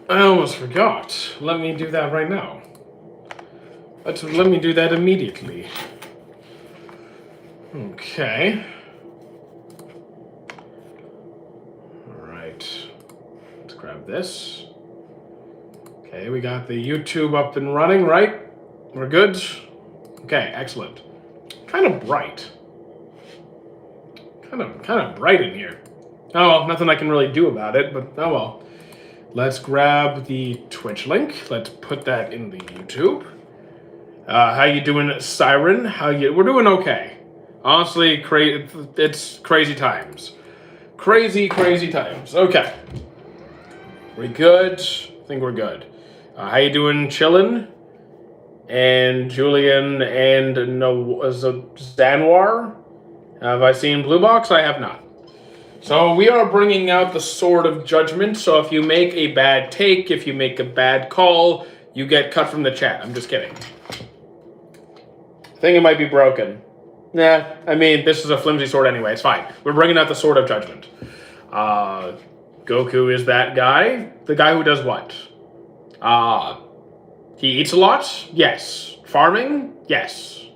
I almost forgot. Let me do that right now. Let me do that immediately. Okay. Alright. Let's grab this. Okay, we got the YouTube up and running, right? We're good? Okay, excellent. Kind of bright. Kind of bright in here. Oh well, nothing I can really do about it, but oh well. Let's grab the Twitch link. Let's put that in the YouTube. How you doing, Siren? We're doing okay. Honestly, it's crazy times. Crazy times. Okay. We good? I think we're good. How you doing, chillin'? And Julian and Zanwar? Have I seen Blue Box? I have not. So we are bringing out the Sword of Judgment. So if you make a bad take, if you make a bad call, you get cut from the chat. I'm just kidding. I think it might be broken. Nah, I mean, this is a flimsy sword anyway. It's fine. We're bringing out the Sword of Judgment. Goku is that guy. The guy who does what? He eats a lot? Yes. Farming? Yes.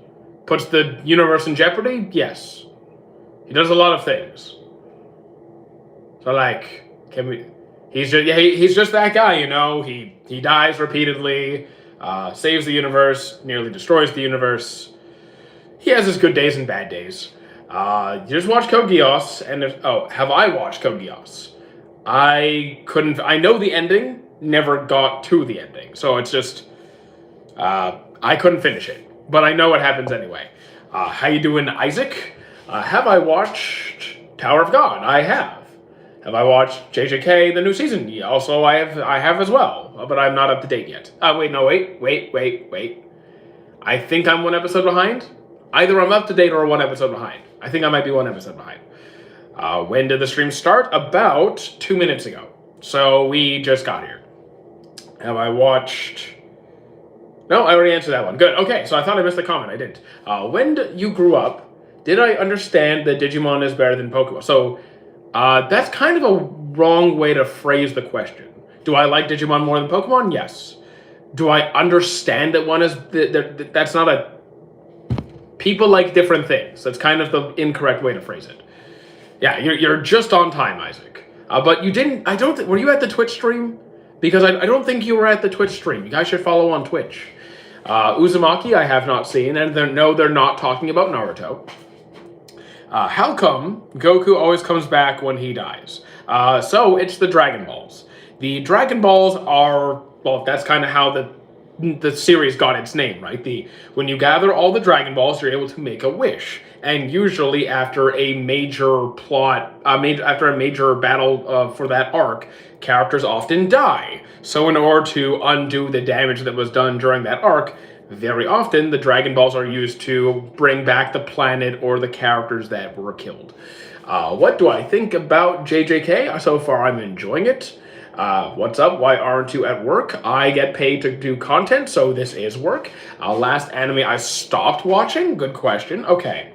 Puts the universe in jeopardy? Yes. He does a lot of things. So, like, he's just that guy, you know? He dies repeatedly, saves the universe, nearly destroys the universe. He has his good days and bad days. You just watch Code Geass, and have I watched Code Geass? I know the ending, never got to the ending. So it's just, I couldn't finish it. But I know what happens anyway. How you doing, Isaac? Have I watched Tower of God? I have. Have I watched JJK, the new season? Yeah, also, I have as well, but I'm not up to date yet. Wait. I think I'm one episode behind. Either I'm up to date or one episode behind. I think I might be one episode behind. When did the stream start? About 2 minutes ago. So we just got here. Have I watched... No, I already answered that one. Good. Okay, so I thought I missed the comment. I didn't. When you grew up, did I understand that Digimon is better than Pokemon? So that's kind of a wrong way to phrase the question. Do I like Digimon more than Pokemon? Yes. Do I understand that one is... That's not a... People like different things. That's kind of the incorrect way to phrase it. Yeah, you're just on time, Isaac. But you didn't... Were you at the Twitch stream? Because I don't think you were at the Twitch stream. You guys should follow on Twitch. Uzumaki I have not seen, and they're not talking about Naruto. How come Goku always comes back when he dies? So it's the Dragon Balls. The Dragon Balls are... Well, that's kind of how the series got its name, right? When you gather all the Dragon Balls, you're able to make a wish. And usually after a major after a major battle for that arc, characters often die. So in order to undo the damage that was done during that arc, very often the Dragon Balls are used to bring back the planet or the characters that were killed. What do I think about JJK? So far I'm enjoying it. What's up? Why aren't you at work? I get paid to do content, so this is work. Last anime I stopped watching? Good question. Okay.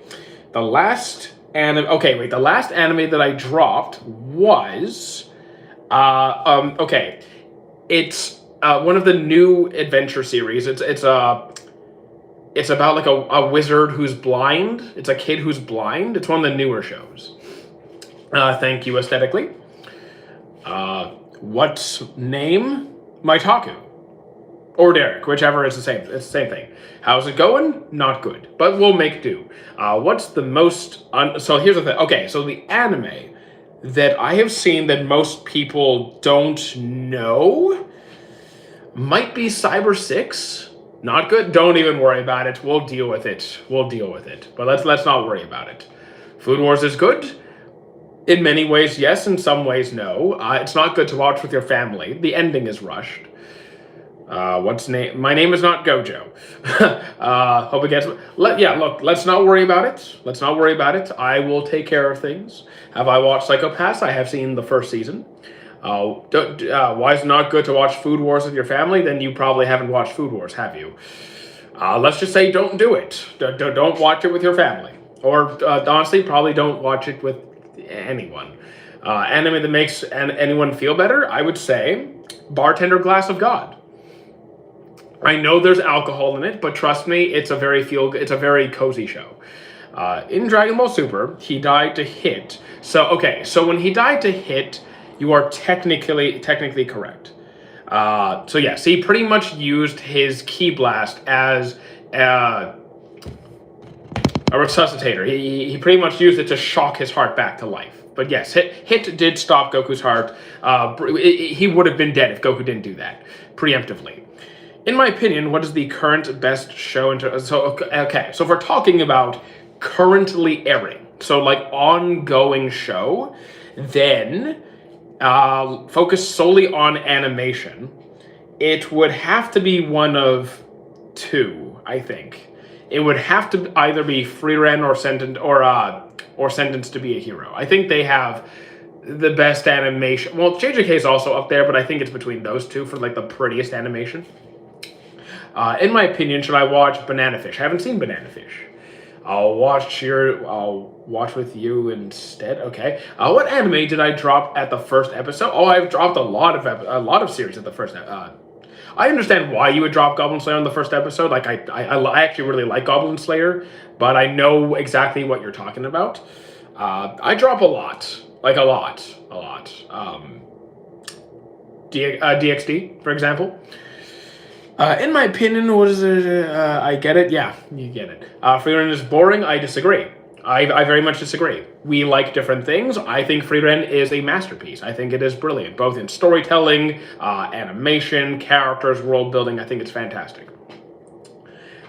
The last anime that I dropped was... okay. It's one of the new adventure series. It's about like a wizard who's blind. It's a kid who's blind. It's one of the newer shows. Thank you, Aesthetically. What's name? Maitaku. Or Derek, whichever is the same. It's the same thing. How's it going? Not good, but we'll make do. What's the most... So here's the thing. Okay, so the anime that I have seen that most people don't know might be Cyber 6. Not good? Don't even worry about it. We'll deal with it. But let's not worry about it. Food Wars is good. In many ways, yes. In some ways, no. It's not good to watch with your family. The ending is rushed. What's name? My name is not Gojo. Hope it gets... look, let's not worry about it. I will take care of things. Have I watched Psycho Pass? I have seen the first season. Why is it not good to watch Food Wars with your family? Then you probably haven't watched Food Wars, have you? Let's just say don't do it. Don't watch it with your family. Or, honestly, probably don't watch it with anyone. Anime that makes anyone feel better, I would say Bartender Glass of God. I know there's alcohol in it, but trust me, it's a very cozy show. In Dragon Ball Super, he died to hit. So when he died to hit, you are technically correct. So yes, he pretty much used his ki blast as a resuscitator. He pretty much used it to shock his heart back to life. But yes, hit did stop Goku's heart. He would have been dead if Goku didn't do that preemptively. In my opinion, what is the current best show? So if we're talking about currently airing, so like ongoing show, then focus solely on animation, it would have to be one of two, I think. It would have to either be Frieren or Sentenced to be a Hero. I think they have the best animation. Well, JJK is also up there, but I think it's between those two for like the prettiest animation. In my opinion, should I watch Banana Fish? I haven't seen Banana Fish. I'll watch with you instead. Okay. What anime did I drop at the first episode? Oh, I've dropped a lot of series at the first. I understand why you would drop Goblin Slayer on the first episode. Like I actually really like Goblin Slayer, but I know exactly what you're talking about. I drop a lot, like a lot. DxD, for example. In my opinion, what is it? I get it. Yeah, you get it. Frieren is boring. I disagree. I very much disagree. We like different things. I think Frieren is a masterpiece. I think it is brilliant, both in storytelling, animation, characters, world building. I think it's fantastic.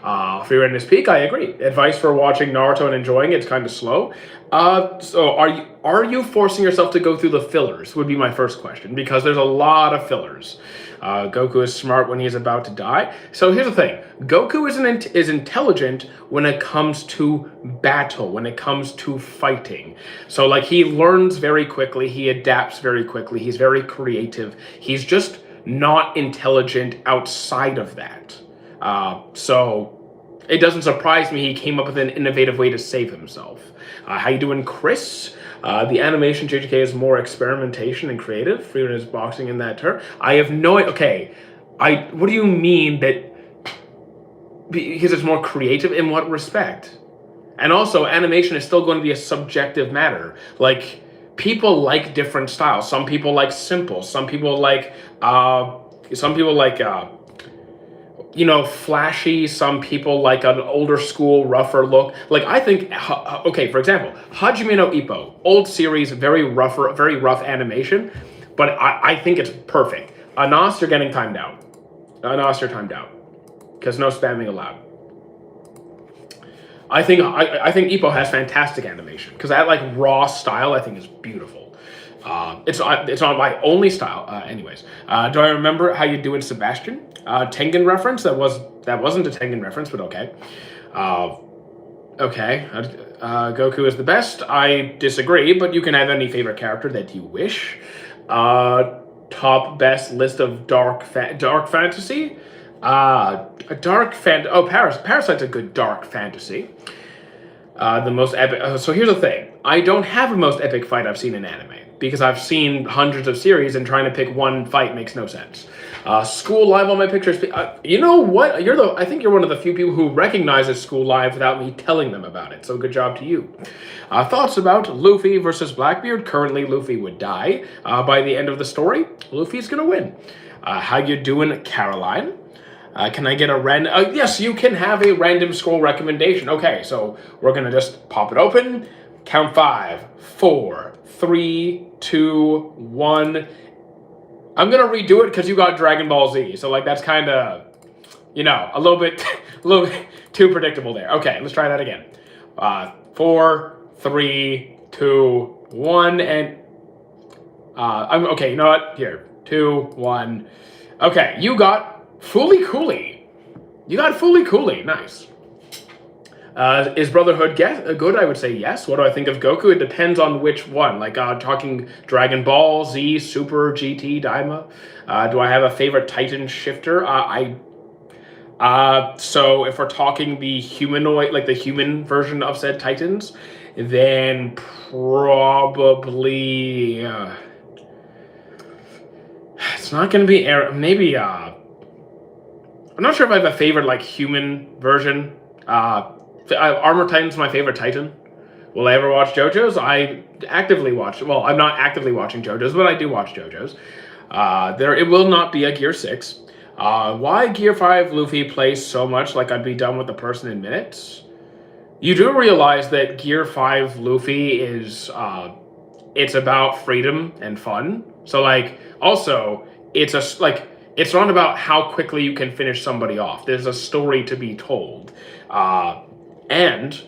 Frieren is peak. I agree. Advice for watching Naruto and enjoying it, it's kind of slow. So are you forcing yourself to go through the fillers? Would be my first question, because there's a lot of fillers. Goku is smart when he's about to die. So here's the thing. Goku is intelligent when it comes to battle, when it comes to fighting. So like he learns very quickly, he adapts very quickly, he's very creative. He's just not intelligent outside of that. So it doesn't surprise me he came up with an innovative way to save himself. How you doing, Chris? The animation JJK is more experimentation and creative. Frieren is boxing in that term. I have no... Okay, what do you mean that... Because it's more creative? In what respect? And also, animation is still going to be a subjective matter. Like, people like different styles. Some people like simple. Some people like... flashy. Some people like an older school, rougher look. Like, I think, okay, for example, Hajime no Ippo, old series, very rough animation, but I think it's perfect. Anas, you're getting timed out. Anas, you're timed out. Because no spamming allowed. I think Ippo has fantastic animation, because that, like, raw style, I think is beautiful. It's not my only style. Anyways, do I remember how you do in Sebastian? Tengen reference? That wasn't a Tengen reference, but okay. Okay. Goku is the best. I disagree, but you can have any favorite character that you wish. Top best list of dark fantasy. Parasite's a good dark fantasy. The most epic. So here's the thing. I don't have a most epic fight I've seen in anime, because I've seen hundreds of series and trying to pick one fight makes no sense. School Live on my pictures. You know what? I think you're one of the few people who recognizes School Live without me telling them about it. So good job to you. Thoughts about Luffy versus Blackbeard. Currently, Luffy would die. By the end of the story, Luffy's gonna win. How you doing, Caroline? Can I get a random... yes, you can have a random scroll recommendation. Okay, so we're gonna just pop it open. Count 5, 4, 3, 2, 1. I'm gonna redo it because you got Dragon Ball Z. So like that's kind of, a little bit too predictable there. Okay, let's try that again. 4, 3, 2, 1, and I'm okay. You know what? Here, 2, 1. Okay, you got Fooly Cooly. Nice. Is Brotherhood good? I would say yes. What do I think of Goku? It depends on which one. Like, talking Dragon Ball, Z, Super, GT, Daima. Do I have a favorite Titan shifter? So if we're talking the humanoid, like the human version of said Titans, then probably it's not going to be maybe I'm not sure if I have a favorite like human version. Armor Titan's my favorite Titan. Will I ever watch JoJo's? I actively watch. Well, I'm not actively watching JoJo's, but I do watch JoJo's. It will not be a Gear 6. Why Gear 5 Luffy plays so much like I'd be done with the person in minutes? You do realize that Gear 5 Luffy is it's about freedom and fun. So like also it's it's not about how quickly you can finish somebody off. There's a story to be told. And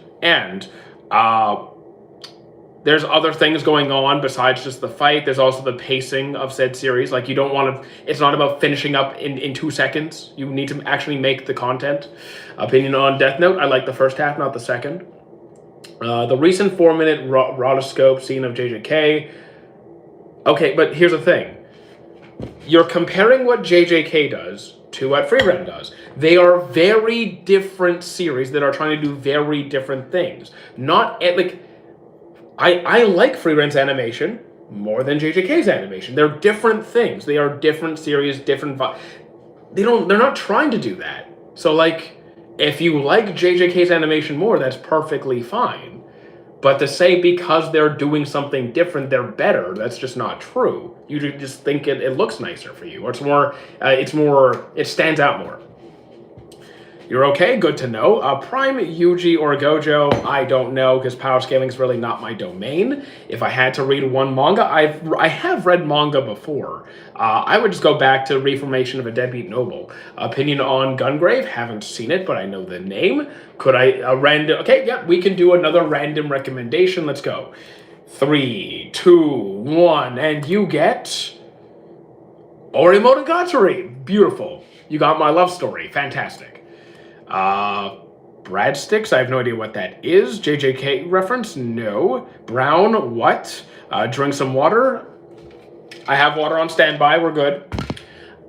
there's other things going on besides just the fight. There's also the pacing of said series. Like you don't want to, it's not about finishing up in 2 seconds. You need to actually make the content. Opinion on Death Note, I like the first half, not the second. The recent 4-minute rotoscope scene of JJK. Okay, but here's the thing. You're comparing what JJK does to what Frieren does. They are very different series that are trying to do very different things. Not like I like Frieren's animation more than JJK's animation. They're different things. They are different series, different they're not trying to do that. So like if you like JJK's animation more, that's perfectly fine. But to say because they're doing something different, they're better, that's just not true. You just think it looks nicer for you, or it stands out more. You're okay, good to know. Prime, Yuji, or Gojo, I don't know, because power scaling is really not my domain. If I had to read one manga, I have read manga before. I would just go back to Reformation of a Deadbeat Noble. Opinion on Gungrave, haven't seen it, but I know the name. Could I, okay, yeah, we can do another random recommendation, let's go. 3, 2, 1, and you get Ori Monogatari. Beautiful. You got my love story, fantastic. Bradsticks, I have no idea what that is. JJK reference? No. Brown, what? Drink some water. I have water on standby, we're good.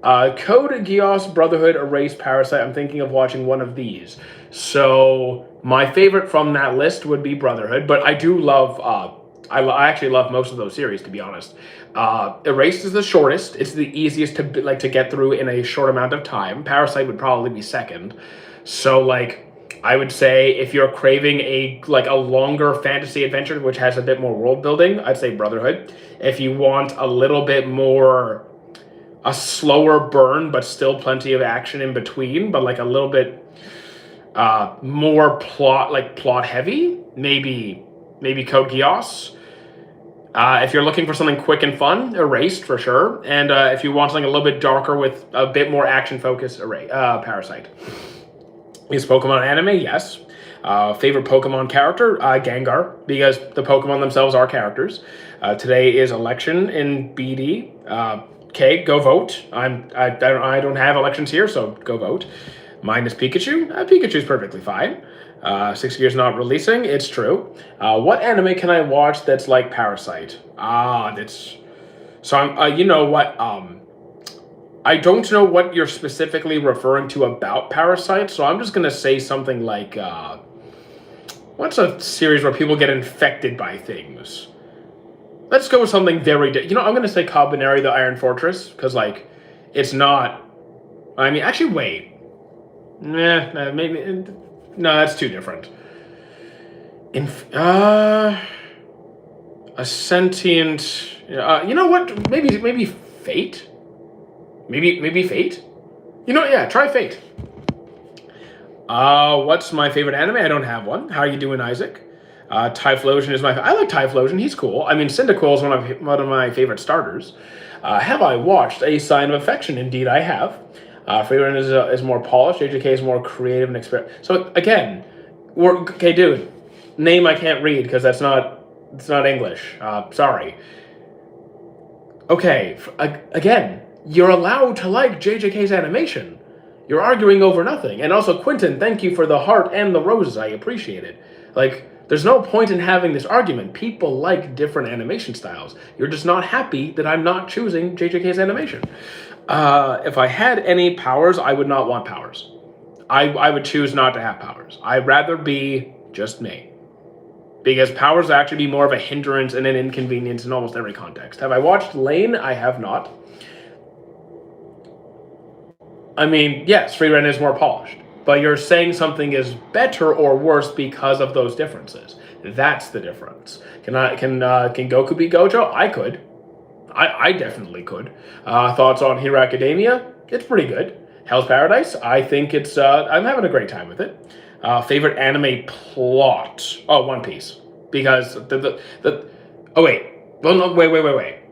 Code Geass, Brotherhood, Erase, Parasite. I'm thinking of watching one of these. So, my favorite from that list would be Brotherhood, but I do love, I actually love most of those series, to be honest. Erased is the shortest. It's the easiest to get through in a short amount of time. Parasite would probably be second. So, like, I would say if you're craving a longer fantasy adventure, which has a bit more world building, I'd say Brotherhood. If you want a little bit more, a slower burn, but still plenty of action in between, but like a little bit more plot heavy, maybe Code Geass. If you're looking for something quick and fun, Erased for sure. And if you want something a little bit darker with a bit more action focus, Parasite. Is Pokemon anime? Yes. Favorite Pokemon character? Gengar, because the Pokemon themselves are characters. Today is election in BD. Okay, go vote. I don't have elections here, so go vote. Mine is Pikachu. Pikachu's perfectly fine. 6 years not releasing. It's true. What anime can I watch that's like Parasite? So I'm. You know what? I don't know what you're specifically referring to about Parasite, so I'm just gonna say something like, what's a series where people get infected by things? Let's go with something very I'm gonna say Kabaneri the Iron Fortress, because, like, it's not... I mean, actually, wait. Maybe... No, that's too different. A sentient... you know what? Maybe Fate? Maybe Fate? Try Fate. What's my favorite anime? I don't have one. How are you doing, Isaac? Typhlosion is I like Typhlosion. He's cool. I mean, Cyndaquil is one of my favorite starters. Have I watched A Sign of Affection? Indeed, I have. Frieren is more polished. JJK is more creative and experimental. So again, okay, dude. Name I can't read because it's not English. Sorry. Okay, again, you're allowed to like JJK's animation. You're arguing over nothing. And also, Quentin, thank you for the heart and the roses. I appreciate it. Like, there's no point in having this argument. People like different animation styles. You're just not happy that I'm not choosing JJK's animation. If I had any powers, I would not want powers. I would choose not to have powers. I'd rather be just me. because powers actually be more of a hindrance and an inconvenience in almost every context. Have I watched Lane? I have not. I mean, yes, Frieren is more polished, but you're saying something is better or worse because of those differences. That's the difference. Can Goku beat Gojo? I could. I definitely could. Thoughts on Hero Academia? It's pretty good. Hell's Paradise? I think it's. I'm having a great time with it. Favorite anime plot? Oh, One Piece, because the. Oh wait. Well, no, wait.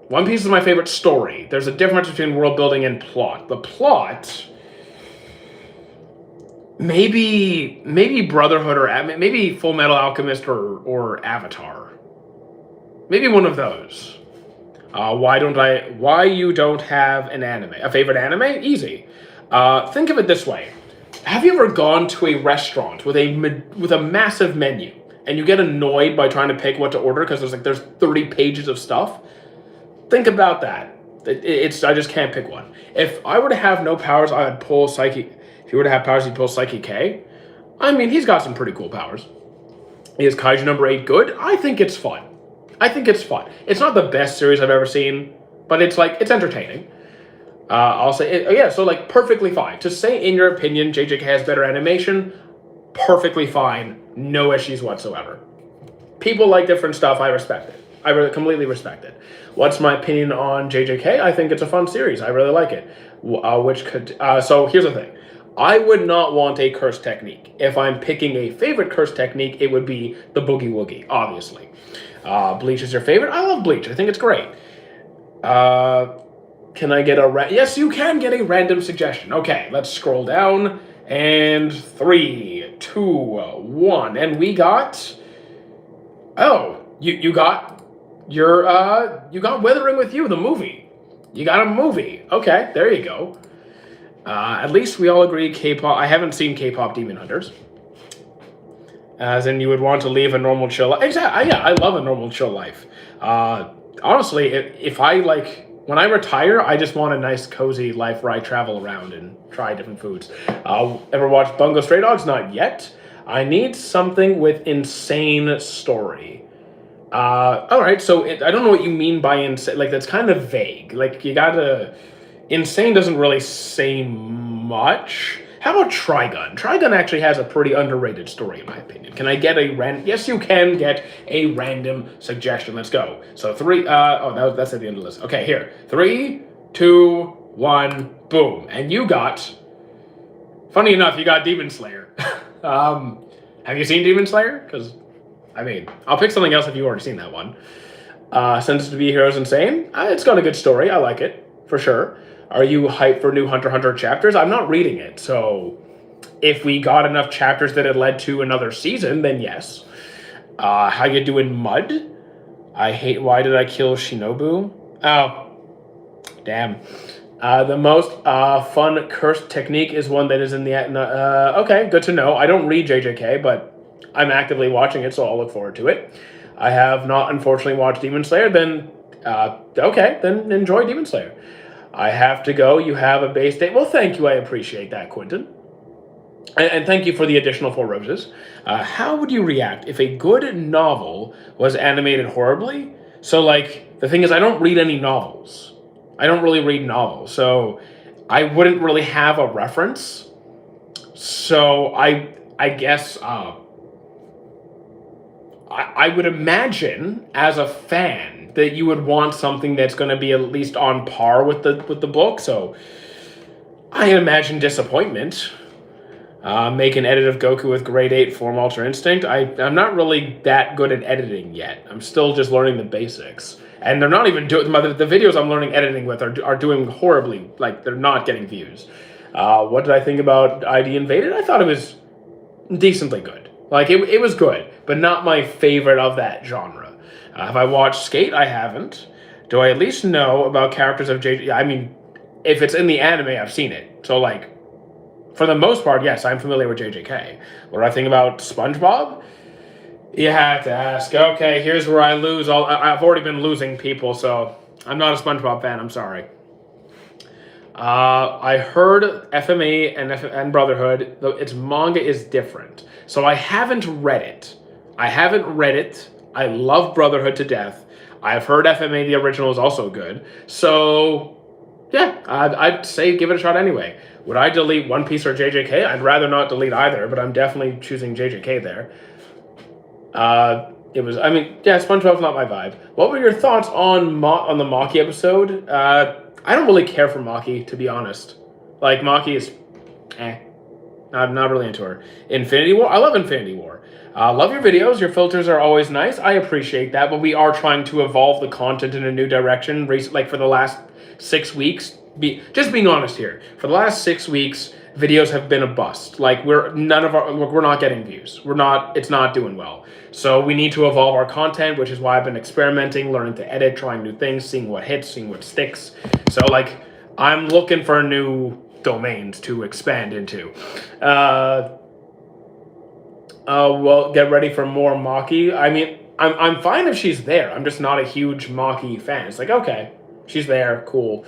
One Piece is my favorite story. There's a difference between world building and plot. The plot, maybe Brotherhood or maybe Full Metal Alchemist or Avatar. Maybe one of those. Why you don't have a favorite anime? Easy. Think of it this way. Have you ever gone to a restaurant with a massive menu and you get annoyed by trying to pick what to order because there's 30 pages of stuff? Think about that. I just can't pick one. If I were to have no powers, I would pull Psyche. If you were to have powers, you'd pull Psyche K. I mean, he's got some pretty cool powers. Is Kaiju number 8 good? I think it's fun. It's not the best series I've ever seen, but it's entertaining. I'll say, so perfectly fine. To say, in your opinion, JJK has better animation, perfectly fine. No issues whatsoever. People like different stuff. I respect it. I really completely respect it. What's my opinion on JJK? I think it's a fun series. I really like it. So here's the thing. I would not want a curse technique. If I'm picking a favorite curse technique, it would be the Boogie Woogie, obviously. Bleach is your favorite? I love Bleach. I think it's great. Can I get yes, you can get a random suggestion. Okay, let's scroll down. And 3, 2, 1. And we got... Oh, you got Weathering with You, the movie. You got a movie. Okay, there you go. At least we all agree K-pop. I haven't seen K-pop Demon Hunters. As in, you would want to leave a normal chill life. Exactly. Yeah, I love a normal chill life. Honestly, if I when I retire, I just want a nice, cozy life where I travel around and try different foods. Ever watched Bungo Stray Dogs? Not yet. I need something with insane story. All right, so I don't know what you mean by insane. That's kind of vague. You gotta... Insane doesn't really say much. How about Trigun? Trigun actually has a pretty underrated story, in my opinion. Can I get a random... Yes, you can get a random suggestion. Let's go. So 3... that's at the end of the list. Okay, here. 3, 2, 1, boom. And you got... Funny enough, you got Demon Slayer. Have you seen Demon Slayer? Because, I'll pick something else if you've already seen that one. Sentenced to Be Heroes Insane? It's got a good story. I like it, for sure. Are you hyped for new Hunter x Hunter chapters? I'm not reading it, so if we got enough chapters that it led to another season, then yes. How you doing, Mud? Why did I kill Shinobu? Oh, damn. The most fun curse technique is one that is in the... okay, good to know. I don't read JJK, but I'm actively watching it, so I'll look forward to it. I have not, unfortunately, watched Demon Slayer. Then, okay, then enjoy Demon Slayer. I have to go. You have a base date. Well, thank you. I appreciate that, Quentin. And thank you for the additional 4 roses. How would you react if a good novel was animated horribly? So, the thing is, I don't read any novels. I don't really read novels, so I wouldn't really have a reference. So I guess I would imagine as a fan that you would want something that's going to be at least on par with the book. So I imagine disappointment. Make an edit of Goku with grade 8 Form Ultra Instinct. I'm not really that good at editing yet. I'm still just learning the basics. And they're not even doing... The videos I'm learning editing with are doing horribly. They're not getting views. What did I think about ID Invaded? I thought it was decently good. It was good, but not my favorite of that genre. Have I watched Skate? I haven't. Do I at least know about characters of JJ? If it's in the anime, I've seen it. So, for the most part, yes, I'm familiar with JJK. What do I think about SpongeBob? You have to ask. Okay, here's where I lose I've already been losing people, so I'm not a SpongeBob fan. I'm sorry. I heard FMA and Brotherhood, its manga is different. So I haven't read it. I haven't read it. I love Brotherhood to death. I've heard FMA the original is also good. So, yeah, I'd say give it a shot anyway. Would I delete One Piece or JJK? I'd rather not delete either, but I'm definitely choosing JJK there. It was, I mean, yeah, SpongeBob's not my vibe. What were your thoughts on the Maki episode? I don't really care for Maki, to be honest. Like, Maki is, not really into her. Infinity War, I love Infinity War. Love your videos. Your filters are always nice. I appreciate that, but we are trying to evolve the content in a new direction. Like for the last 6 weeks, just being honest here, for the last 6 weeks, videos have been a bust. Like we're not getting views. It's not doing well. So we need to evolve our content, which is why I've been experimenting, learning to edit, trying new things, seeing what hits, seeing what sticks. So like I'm looking for new domains to expand into. Well, get ready for more Maki. I mean, I'm fine if she's there. I'm just not a huge Maki fan. It's like, okay, she's there, cool.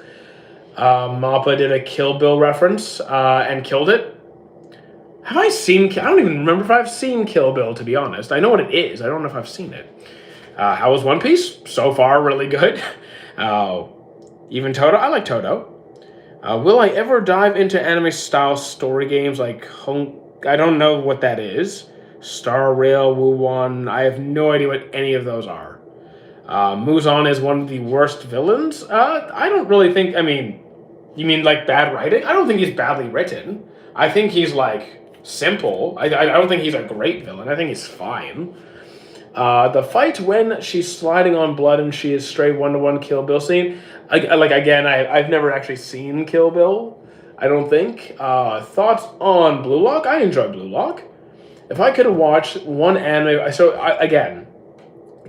Mappa did a Kill Bill reference and killed it. Have I seen? I don't even remember if I've seen Kill Bill, to be honest. I know what it is. I don't know if I've seen it. How was One Piece? So far, really good. Even Toto. I like Toto. Will I ever dive into anime-style story games like I don't know what that is. Star Rail, Wuon. I have no idea what any of those are. Muzan is one of the worst villains. I don't really think. I mean, you mean like bad writing? I don't think he's badly written. I think he's like simple. I don't think he's a great villain. I think he's fine. The fight when she's sliding on blood and she is straight 1-to-1 Kill Bill scene. I've never actually seen Kill Bill. I don't think. Thoughts on Blue Lock? I enjoy Blue Lock. If I could watch one anime, again,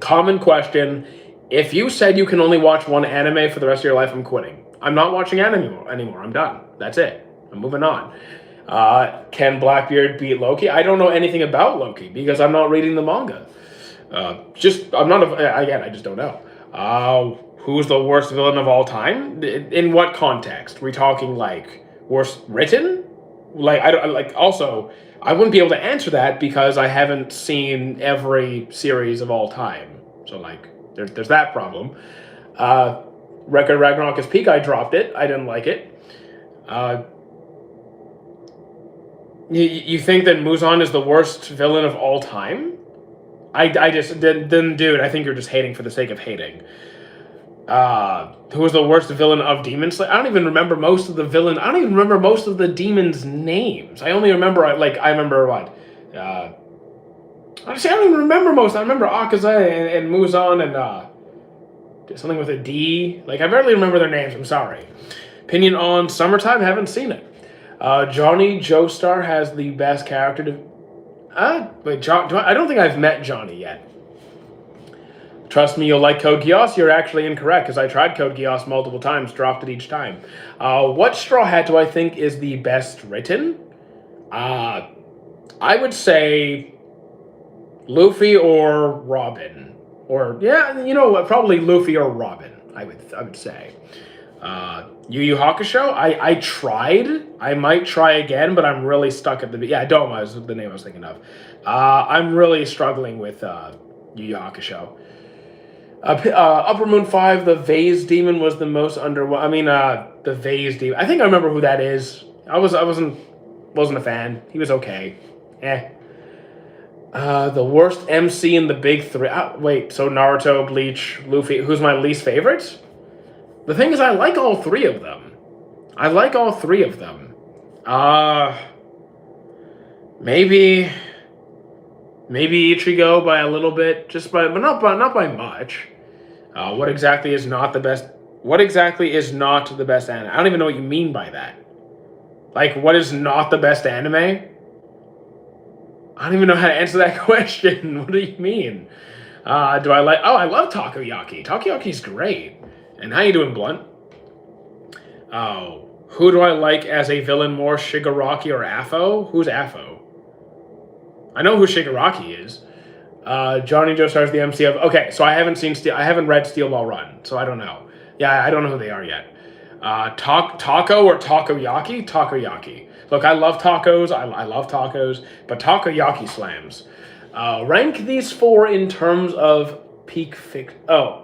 common question. If you said you can only watch one anime for the rest of your life, I'm quitting. I'm not watching anime anymore. I'm done. That's it. I'm moving on. Can Blackbeard beat Loki? I don't know anything about Loki because I'm not reading the manga. I just don't know. Who's the worst villain of all time? In what context? We're talking like worst written? I wouldn't be able to answer that because I haven't seen every series of all time. So like there's that problem. Record Ragnarok is peak. I dropped it. I didn't like it. You think that Muzan is the worst villain of all time? Dude, I think you're just hating for the sake of hating. Who was the worst villain of Demon Slayer? I don't even remember most of the villain. I don't even remember most of the demons' names. I only remember I remember what. Honestly, I don't even remember most. I remember Akaza and Muzan and something with a D. Like I barely remember their names. I'm sorry. Opinion on Summertime? Haven't seen it. Johnny Joestar has the best character to. I don't think I've met Johnny yet. Trust me, you'll like Code Geass. You're actually incorrect, because I tried Code Geass multiple times, dropped it each time. What Straw Hat do I think is the best written? I would say Luffy or Robin. Or, yeah, you know what, probably Luffy or Robin, I would say. Yu Yu Hakusho, I tried. I might try again, but I'm really stuck at the... Yeah, Doma is the name I was thinking of. I'm really struggling with Yu Yu Hakusho. Upper Moon 5, the Vase Demon was the most the Vase Demon. I think I remember who that is. I wasn't a fan. He was okay. The worst MC in the big three. Wait, so Naruto, Bleach, Luffy. Who's my least favorite? The thing is, I like all three of them. Maybe Ichigo by a little bit, but not by much. What exactly is not the best? What exactly is not the best anime? I don't even know what you mean by that. Like, what is not the best anime? I don't even know how to answer that question. What do you mean? Do I like? Oh, I love Takoyaki. Takoyaki's great. And how you doing, Blunt? Oh, who do I like as a villain more, Shigaraki or Afo? Who's Afo? I know who Shigaraki is. Johnny Joestar's the MC of... Okay, so I haven't read Steel Ball Run, so I don't know. Yeah, I don't know who they are yet. Taco or Takoyaki? Takoyaki. Look, I love tacos. I love tacos, but Takoyaki slams. Rank these 4 in terms of peak fiction. Oh.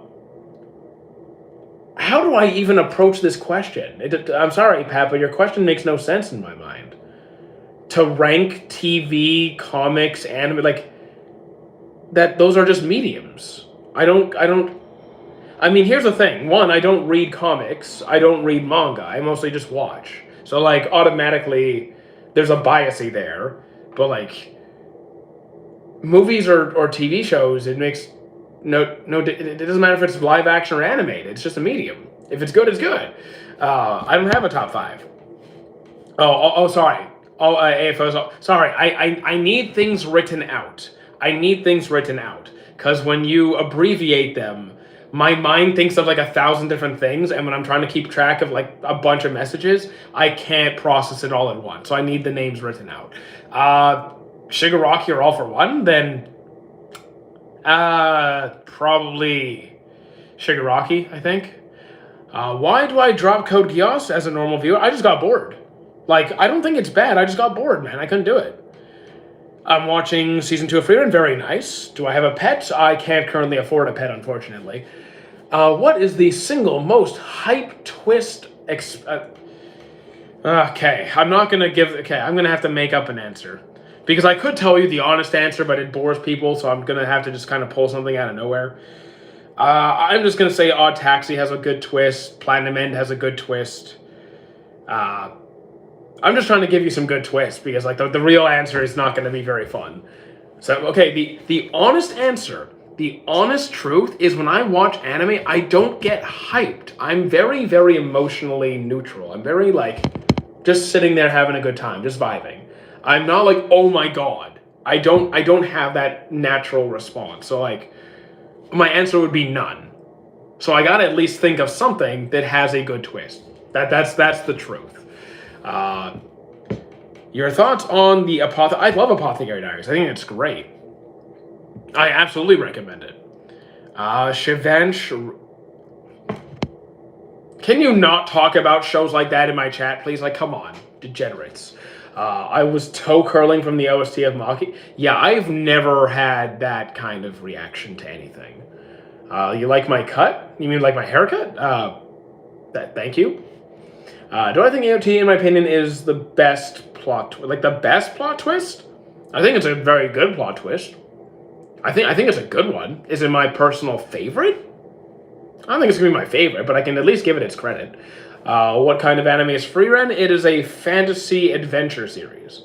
How do I even approach this question? I'm sorry, Pat, but your question makes no sense in my mind. To rank TV, comics, anime, like that, those are just mediums. I mean, here's the thing. One, I don't read comics. I don't read manga. I mostly just watch. So, like, automatically, there's a biasy there. But, like, movies or TV shows, it makes it doesn't matter if it's live action or animated. It's just a medium. If it's good, it's good. I don't have a top 5. Sorry. Sorry. I need things written out. Because when you abbreviate them, my mind thinks of like 1,000 different things, and when I'm trying to keep track of like a bunch of messages, I can't process it all at once. So I need the names written out. Shigaraki or All for One, then probably Shigaraki, I think. Why do I drop Code Geass as a normal viewer? I just got bored. Like, I don't think it's bad. I just got bored, man. I couldn't do it. I'm watching season 2 of Frieren. Very nice. Do I have a pet? I can't currently afford a pet, unfortunately. What is the single most hype twist? Okay, I'm not gonna give. Okay, I'm gonna have to make up an answer because I could tell you the honest answer, but it bores people, so I'm gonna have to just kind of pull something out of nowhere. I'm just gonna say Odd Taxi has a good twist. Platinum End has a good twist. I'm just trying to give you some good twists because like the real answer is not going to be very fun. So okay, the honest answer, the honest truth is when I watch anime, I don't get hyped. I'm very, very emotionally neutral. I'm very like just sitting there having a good time, just vibing. I'm not like, oh my god. I don't have that natural response. So like my answer would be none. So I gotta at least think of something that has a good twist. That's the truth. Your thoughts on the I love Apothecary Diaries. I think it's great. I absolutely recommend it. Shivansh, can you not talk about shows like that in my chat, please? Like, come on, degenerates. I was toe curling from the OST of Maki. Yeah, I've never had that kind of reaction to anything. You like my cut? You mean like my haircut? Thank you. Do I think AOT, in my opinion, is the best the best plot twist? I think it's a very good plot twist. I think it's a good one. Is it my personal favorite? I don't think it's gonna be my favorite, but I can at least give it its credit. What kind of anime is Frieren? It is a fantasy adventure series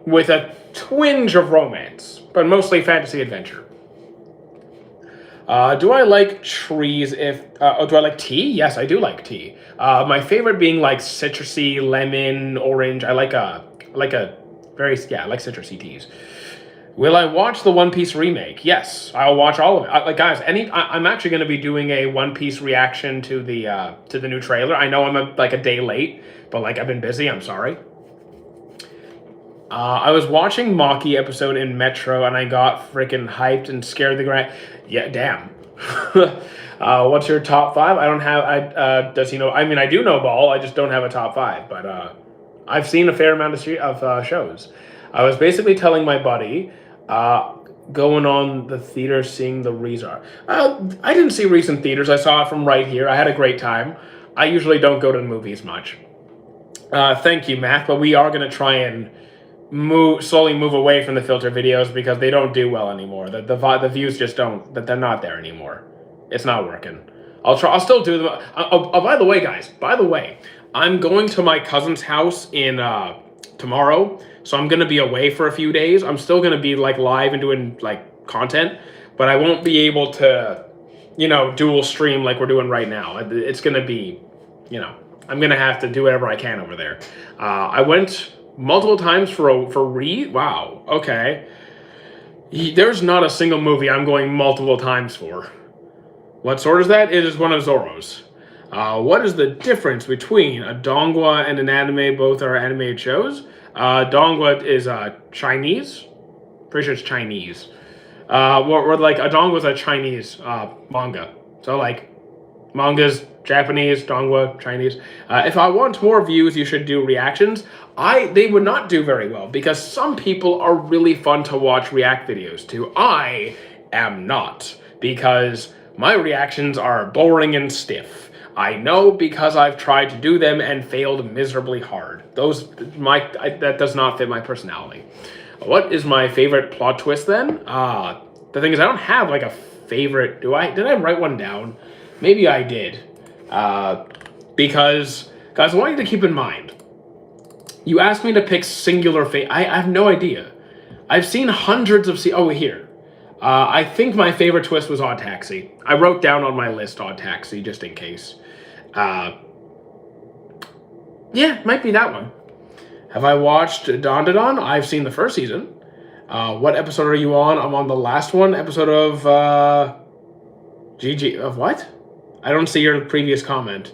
with a twinge of romance, but mostly fantasy adventure. Do I like trees do I like tea? Yes, I do like tea. My favorite being like citrusy, lemon, orange. I like citrusy teas. Will I watch the One Piece remake? Yes, I'll watch all of it. Guys, I'm actually going to be doing a One Piece reaction to the new trailer. I know I'm a day late, but like I've been busy. I'm sorry. I was watching Maki episode in Metro and I got freaking hyped and scared the ground. Yeah, damn. What's your top 5? I don't have. Does he know? I mean, I do know Ball. I just don't have a top 5. But I've seen a fair amount of shows. I was basically telling my buddy, going on the theater, seeing the ReZar. I didn't see Reese in theaters. I saw it from right here. I had a great time. I usually don't go to the movies much. Thank you, Matt. But we are going to try and slowly move away from the filter videos because they don't do well anymore. The views just don't. They're not there anymore. It's not working. I'll still do them. By the way, guys. By the way, I'm going to my cousin's house in tomorrow, so I'm gonna be away for a few days. I'm still gonna be like live and doing like content, but I won't be able to, dual stream like we're doing right now. It's gonna be, I'm gonna have to do whatever I can over there. I went multiple times for Wow. Okay. There's not a single movie I'm going multiple times for. What sword is that? It is one of Zoro's. What is the difference between a Dongwa and an anime? Both are animated shows. Dongwa is Chinese. Pretty sure it's Chinese. We're like a Dongwa is a Chinese manga. So like manga's Japanese, Dongwa, Chinese. If I want more views, you should do reactions. They would not do very well because some people are really fun to watch react videos to. I am not, because my reactions are boring and stiff. I know because I've tried to do them and failed miserably hard. That does not fit my personality. What is my favorite plot twist then? The thing is, I don't have like a favorite. Did I write one down? Maybe I did. Because, guys, I want you to keep in mind, you asked me to pick singular I have no idea. I've seen hundreds of here. I think my favorite twist was Odd Taxi. I wrote down on my list Odd Taxi just in case. Yeah, might be that one. Have I watched Dandadan? I've seen the first season. What episode are you on? I'm on the last one, episode of GG of what? I don't see your previous comment.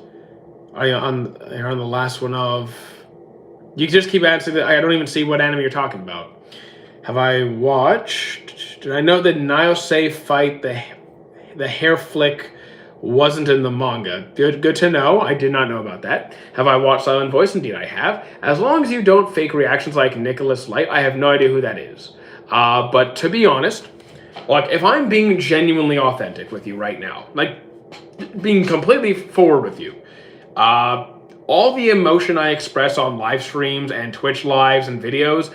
You're on the last one of. You just keep answering. I don't even see what anime you're talking about. Have I watched? Did I know that Naosei fight the hair flick wasn't in the manga? Good to know. I did not know about that. Have I watched Silent Voice? Indeed, I have. As long as you don't fake reactions like Nicholas Light, I have no idea who that is. But to be honest, like if I'm being genuinely authentic with you right now, like being completely forward with you, all the emotion I express on live streams and Twitch lives and videos,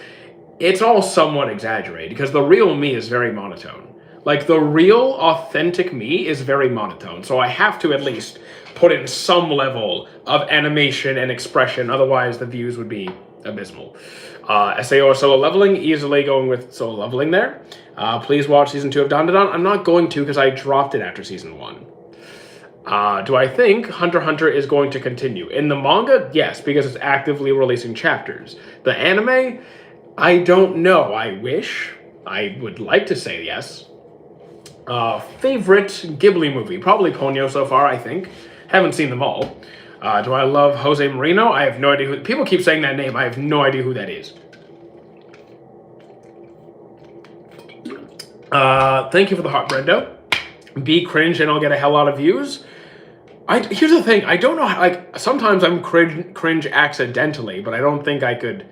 it's all somewhat exaggerated because the real me is very monotone. Like the real authentic me is very monotone. So I have to at least put in some level of animation and expression. Otherwise the views would be abysmal. SAO or solo leveling, easily going with solo leveling there. Please watch season 2 of Dandadan. I'm not going to because I dropped it after season 1. Do I think Hunter x Hunter is going to continue? In the manga, yes, because it's actively releasing chapters. The anime, I don't know. I wish. I would like to say yes. Favorite Ghibli movie? Probably Ponyo so far, I think. Haven't seen them all. Do I love Jose Marino? I have no idea who. People keep saying that name. I have no idea who that is. Thank you for the heart, Brendo. Be cringe and I'll get a hell lot of views. Here's the thing. I don't know how, like, sometimes I'm cringe accidentally, but I don't think I could.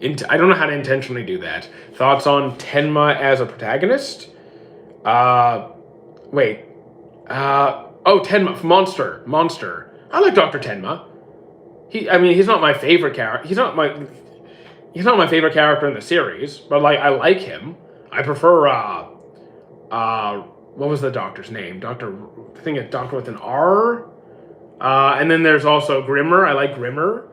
I don't know how to intentionally do that. Thoughts on Tenma as a protagonist? Wait. Tenma, Monster. I like Dr. Tenma. He's not my favorite character. He's not my favorite character in the series, but like I like him. I prefer what was the doctor's name? I think a doctor with an R. And then there's also Grimmer. I like Grimmer.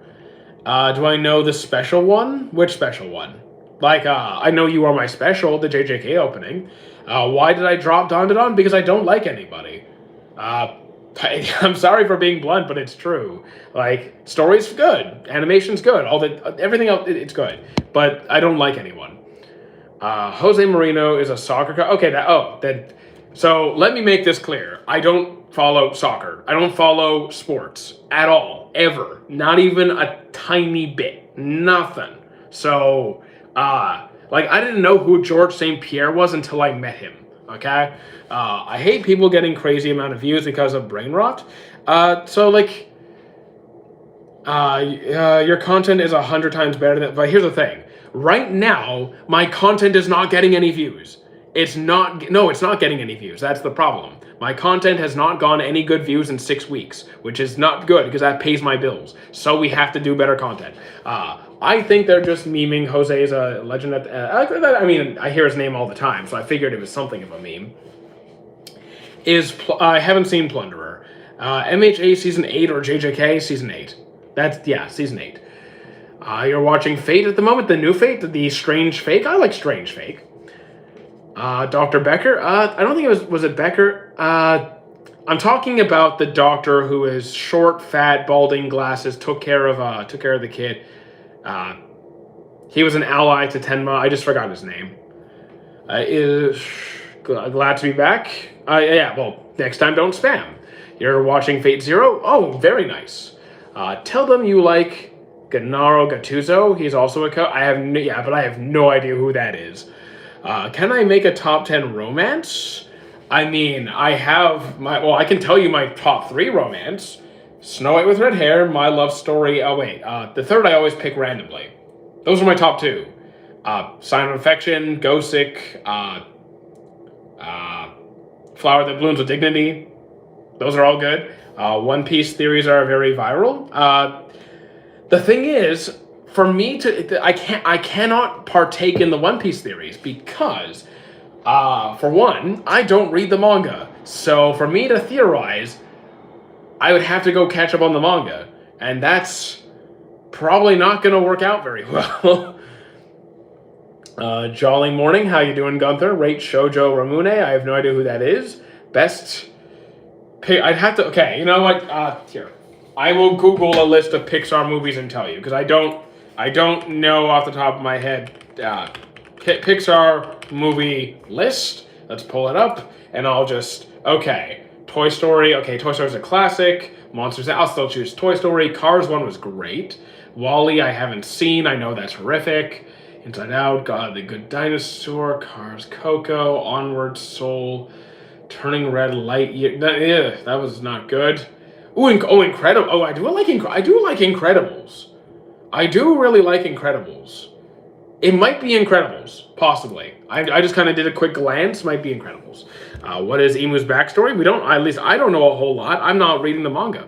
Do I know the special one? Which special one? Like, I know You Are My Special, the JJK opening. Why did I drop Dandadan? Because I don't like anybody. I'm sorry for being blunt, but it's true. Like, story's good, animation's good, everything else, it's good, but I don't like anyone. Jose Marino is a soccer so let me make this clear. I don't follow soccer. I don't follow sports at all, ever. Not even a tiny bit. Nothing. So, like, I didn't know who George St. Pierre was until I met him, okay? I hate people getting crazy amount of views because of brain rot. So, like, your content is 100 times better than... But here's the thing. Right now, my content is not getting any views. It's not getting any views. That's the problem. My content has not gone any good views in 6 weeks, which is not good because that pays my bills. So we have to do better content. I think they're just memeing Jose is a legend. I hear his name all the time, so I figured it was something of a meme. I haven't seen Plunderer. MHA Season 8 or JJK Season 8. Season 8. You're watching Fate at the moment, the new Fate, the Strange Fake. I like Strange Fake. Dr. Becker? I don't think was it Becker? I'm talking about the doctor who is short, fat, balding, glasses, took care of the kid. He was an ally to Tenma. I just forgot his name. Is glad to be back. Well, next time don't spam. You're watching Fate Zero? Oh, very nice. Tell them you like Gennaro Gattuso. He's also a but I have no idea who that is. Can I make a top 10 romance? I mean, I can tell you my top 3 romance. Snow White with red hair, My Love Story. Oh wait, the third I always pick randomly. Those are my top two. Sign of Affection, Ghostic, Flower That Blooms with Dignity. Those are all good. One Piece theories are very viral. The thing is, for me to, I cannot partake in the One Piece theories because, for one, I don't read the manga. So for me to theorize, I would have to go catch up on the manga, and that's probably not going to work out very well. Jolly Morning, how you doing, Gunther? Rate Shoujo Ramune. I have no idea who that is. Best pick. I'd have to. Okay, you know what? Here, I will Google a list of Pixar movies and tell you because I don't know off the top of my head. Pixar movie list. Let's pull it up, and I'll just okay. Toy Story. Okay, Toy Story's a classic. Monsters. I'll still choose Toy Story. Cars 1 was great. WALL-E I haven't seen. I know that's horrific. Inside Out, God, The Good Dinosaur, Cars, Coco, Onward, Soul, Turning Red, Lightyear. That was not good. Incredible. Oh, I do like Incredibles. I do really like Incredibles. It might be Incredibles, possibly. I just kind of did a quick glance. Might be Incredibles. What is Emu's backstory? At least I don't know a whole lot. I'm not reading the manga.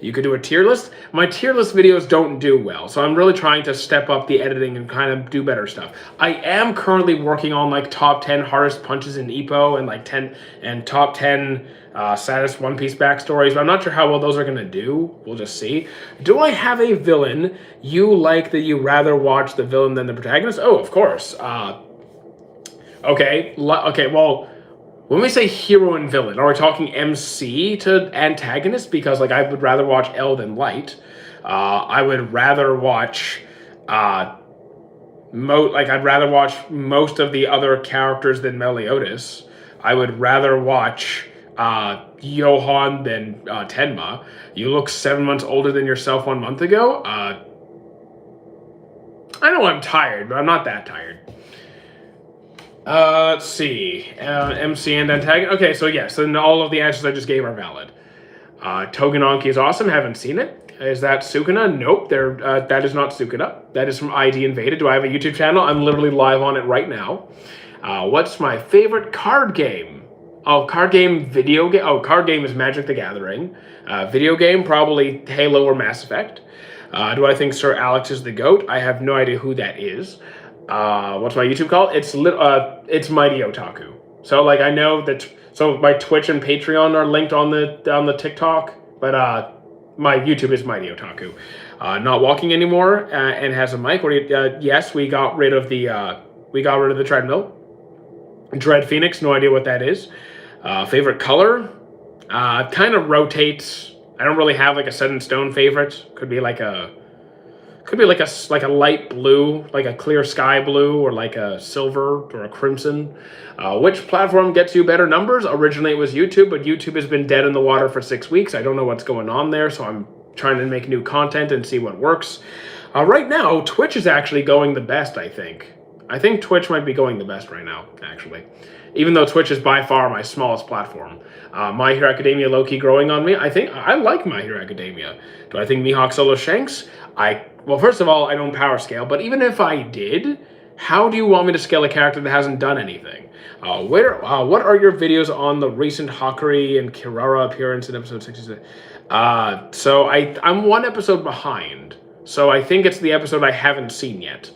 You could do a tier list. My tier list videos don't do well, so I'm really trying to step up the editing and kind of do better stuff. I am currently working on like top 10 hardest punches in Ippo and like 10 and top 10 saddest One Piece backstories, but I'm not sure how well those are gonna do. We'll just see. Do I have a villain you like that you rather watch the villain than the protagonist? Oh, of course. Okay, well, when we say hero and villain, are we talking MC to antagonist? Because like I would rather watch L than Light. I would rather watch I'd rather watch most of the other characters than Meliodas. I would rather watch Johan than Tenma. You look 7 months older than yourself 1 month ago. I know I'm tired, but I'm not that tired. Let's see. MC and antagonist. Okay, so yes, then all of the answers I just gave are valid. Togenonki is awesome. Haven't seen it. Is that Sukuna? Nope. That is not Sukuna. That is from ID Invaded. Do I have a YouTube channel? I'm literally live on it right now. What's my favorite card game? Oh, card game, video game. Oh, card game is Magic the Gathering. Video game, probably Halo or Mass Effect. Do I think Sir Alex is the GOAT? I have no idea who that is. What's my YouTube called? It's Mighty Otaku. So like I know that. So my Twitch and Patreon are linked on the TikTok, but my YouTube is Mighty Otaku. Not walking anymore and has a mic. Yes, we got rid of the treadmill. Dread Phoenix, no idea what that is. Favorite color? Kind of rotates. I don't really have like a set in stone favorite. Could be like a light blue, like a clear sky blue, or like a silver or a crimson. Which platform gets you better numbers? Originally it was YouTube, but YouTube has been dead in the water for 6 weeks. I don't know what's going on there, so I'm trying to make new content and see what works. Right now, Twitch is actually going the best, I think. I think Twitch might be going the best right now, actually. Even though Twitch is by far my smallest platform. My Hero Academia low-key growing on me. I think I like My Hero Academia. Do I think Mihawk Solo Shanks? Well, first of all, I don't power scale, but even if I did, how do you want me to scale a character that hasn't done anything? What are your videos on the recent Hakuri and Kirara appearance in episode 66? So I'm one episode behind, so I think it's the episode I haven't seen yet.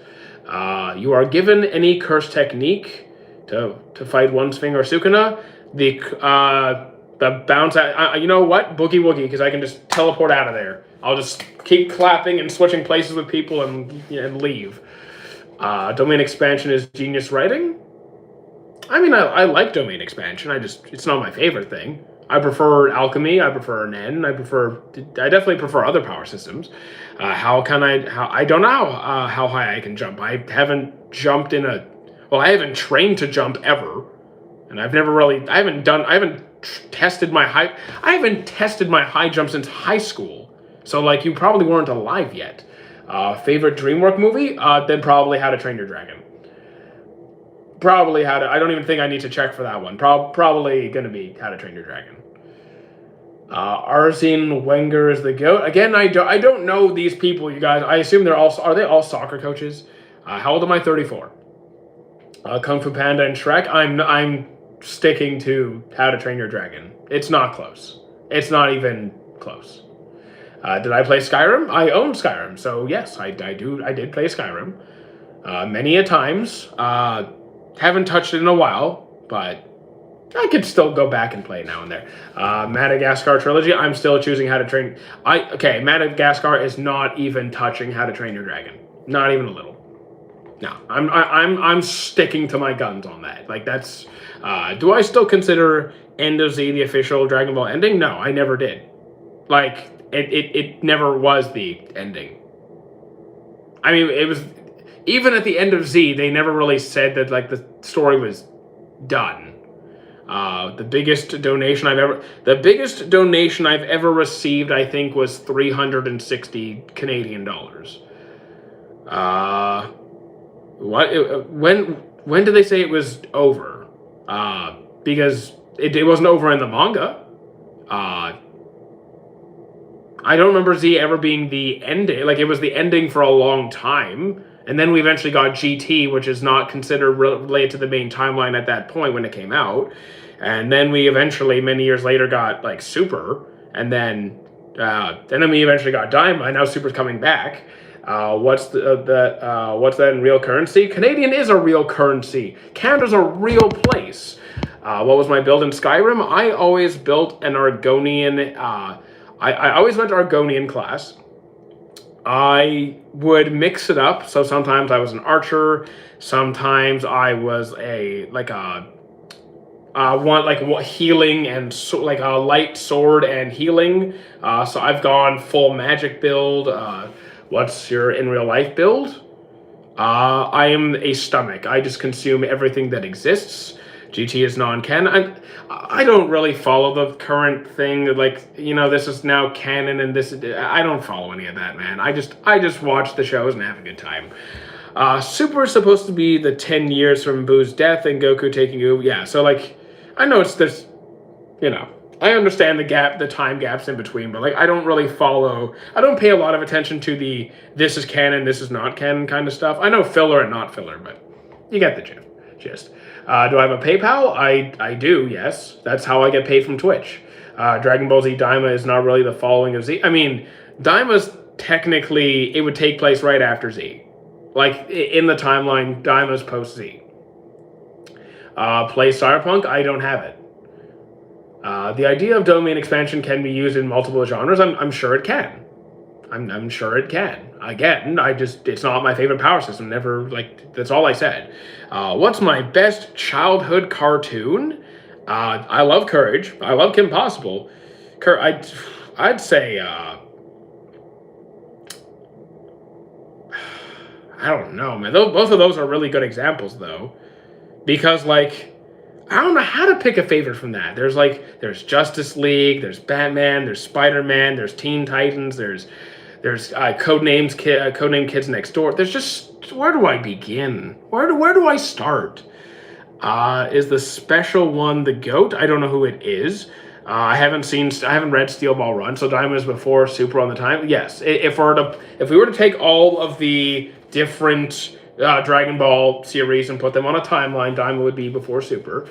You are given any curse technique to fight One Swing or Sukuna. The bounce, you know what? Boogie Woogie, because I can just teleport out of there. I'll just keep clapping and switching places with people and leave. Domain expansion is genius writing. I mean, I like domain expansion. It's not my favorite thing. I prefer alchemy. I prefer Nen. I definitely prefer other power systems. I don't know how high I can jump. I haven't jumped I haven't trained to jump ever. And I haven't tested my high jump since high school. So like you probably weren't alive yet. Favorite DreamWorks movie? Then probably How to Train Your Dragon. I don't even think I need to check for that one. Probably gonna be How to Train Your Dragon. Arsene Wenger is the GOAT. Again, I don't know these people, you guys. I assume are they all soccer coaches? How old am I? 34. Kung Fu Panda and Shrek. I'm sticking to How to Train Your Dragon. It's not close. It's not even close. Did I play Skyrim? I own Skyrim, so yes, I did play Skyrim many a times. Haven't touched it in a while, but I could still go back and play it now and there. Madagascar trilogy. I'm still choosing How to Train. Madagascar is not even touching How to Train Your Dragon. Not even a little. No, I'm sticking to my guns on that. Like that's. Do I still consider End of Z the official Dragon Ball ending? No, I never did. Like it never was the ending. I mean, it was even at the end of Z. They never really said that like the story was done. The biggest donation I've ever received, I think, was 360 Canadian dollars. When did they say it was over? Because it wasn't over in the manga. I don't remember Z ever being the ending. Like, it was the ending for a long time. And then we eventually got GT, which is not considered related to the main timeline at that point when it came out. And then we eventually, many years later, got, like, Super. And then we eventually got Daima, and now Super's coming back. What's that in real currency? Canadian is a real currency. Canada's a real place. What was my build in Skyrim? I always built an Argonian. I always went to Argonian class. I would mix it up. So sometimes I was an archer. Sometimes I was healing and like a light sword and healing. So I've gone full magic build. What's your in real life build? I am a stomach. I just consume everything that exists. GT is non-canon. I don't really follow the current thing. Like, this is now canon and this. I don't follow any of that, man. I just watch the shows and have a good time. Super is supposed to be the 10 years from Boo's death and Goku taking Oob. Yeah, so like, I know there's, I understand the time gaps in between, but like, I don't really follow. I don't pay a lot of attention to the this is canon, this is not canon kind of stuff. I know filler and not filler, but you get the gist. Do I have a PayPal? I do, yes. That's how I get paid from Twitch. Dragon Ball Z Daima is not really the following of Z. I mean, Daima's technically, it would take place right after Z. Like, in the timeline, Daima's post-Z. Play Cyberpunk? I don't have it. The idea of domain expansion can be used in multiple genres. I'm sure it can. I'm sure it can. Again, it's not my favorite power system. Never, that's all I said. What's my best childhood cartoon? I love Courage. I love Kim Possible. I'd say, I don't know, man. Both of those are really good examples, though. Because, I don't know how to pick a favorite from that. There's Justice League, there's Batman, there's Spider-Man, there's Teen Titans, there's Codename Kids Next Door. There's just, where do I begin? Where do I start? Is the special one the GOAT? I don't know who it is. I haven't read Steel Ball Run, so Daima is before Super on the time. Yes, if we were to take all of the different Dragon Ball series and put them on a timeline, Daima would be before Super.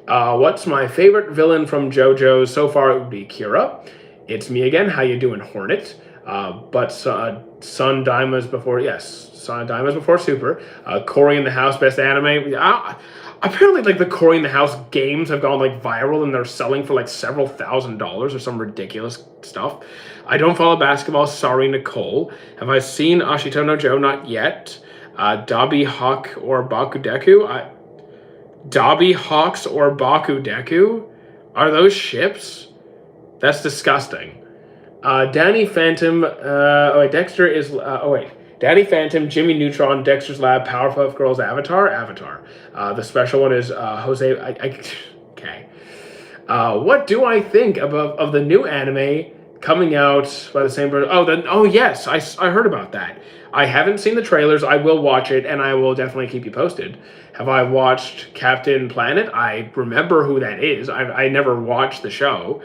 What's my favorite villain from JoJo? So far, it would be Kira. It's me again. How you doing, Hornet? But Son Daima's before. Yes, Son Daima's before Super. Cory in the House, best anime. Apparently, the Cory in the House games have gone viral and they're selling for several $1,000s or some ridiculous stuff. I don't follow basketball. Sorry, Nicole. Have I seen Ashito no Joe? Not yet. Dabi Hawk or Bakudeku? Dabi Hawks or Bakudeku? Are those ships? That's disgusting. Danny Phantom. Dexter is. Danny Phantom, Jimmy Neutron, Dexter's Lab, Powerpuff Girls, Avatar. The special one is Jose. Okay. What do I think of the new anime coming out by the same person? Oh, yes, I heard about that. I haven't seen the trailers. I will watch it, and I will definitely keep you posted. Have I watched Captain Planet? I remember who that is. I never watched the show.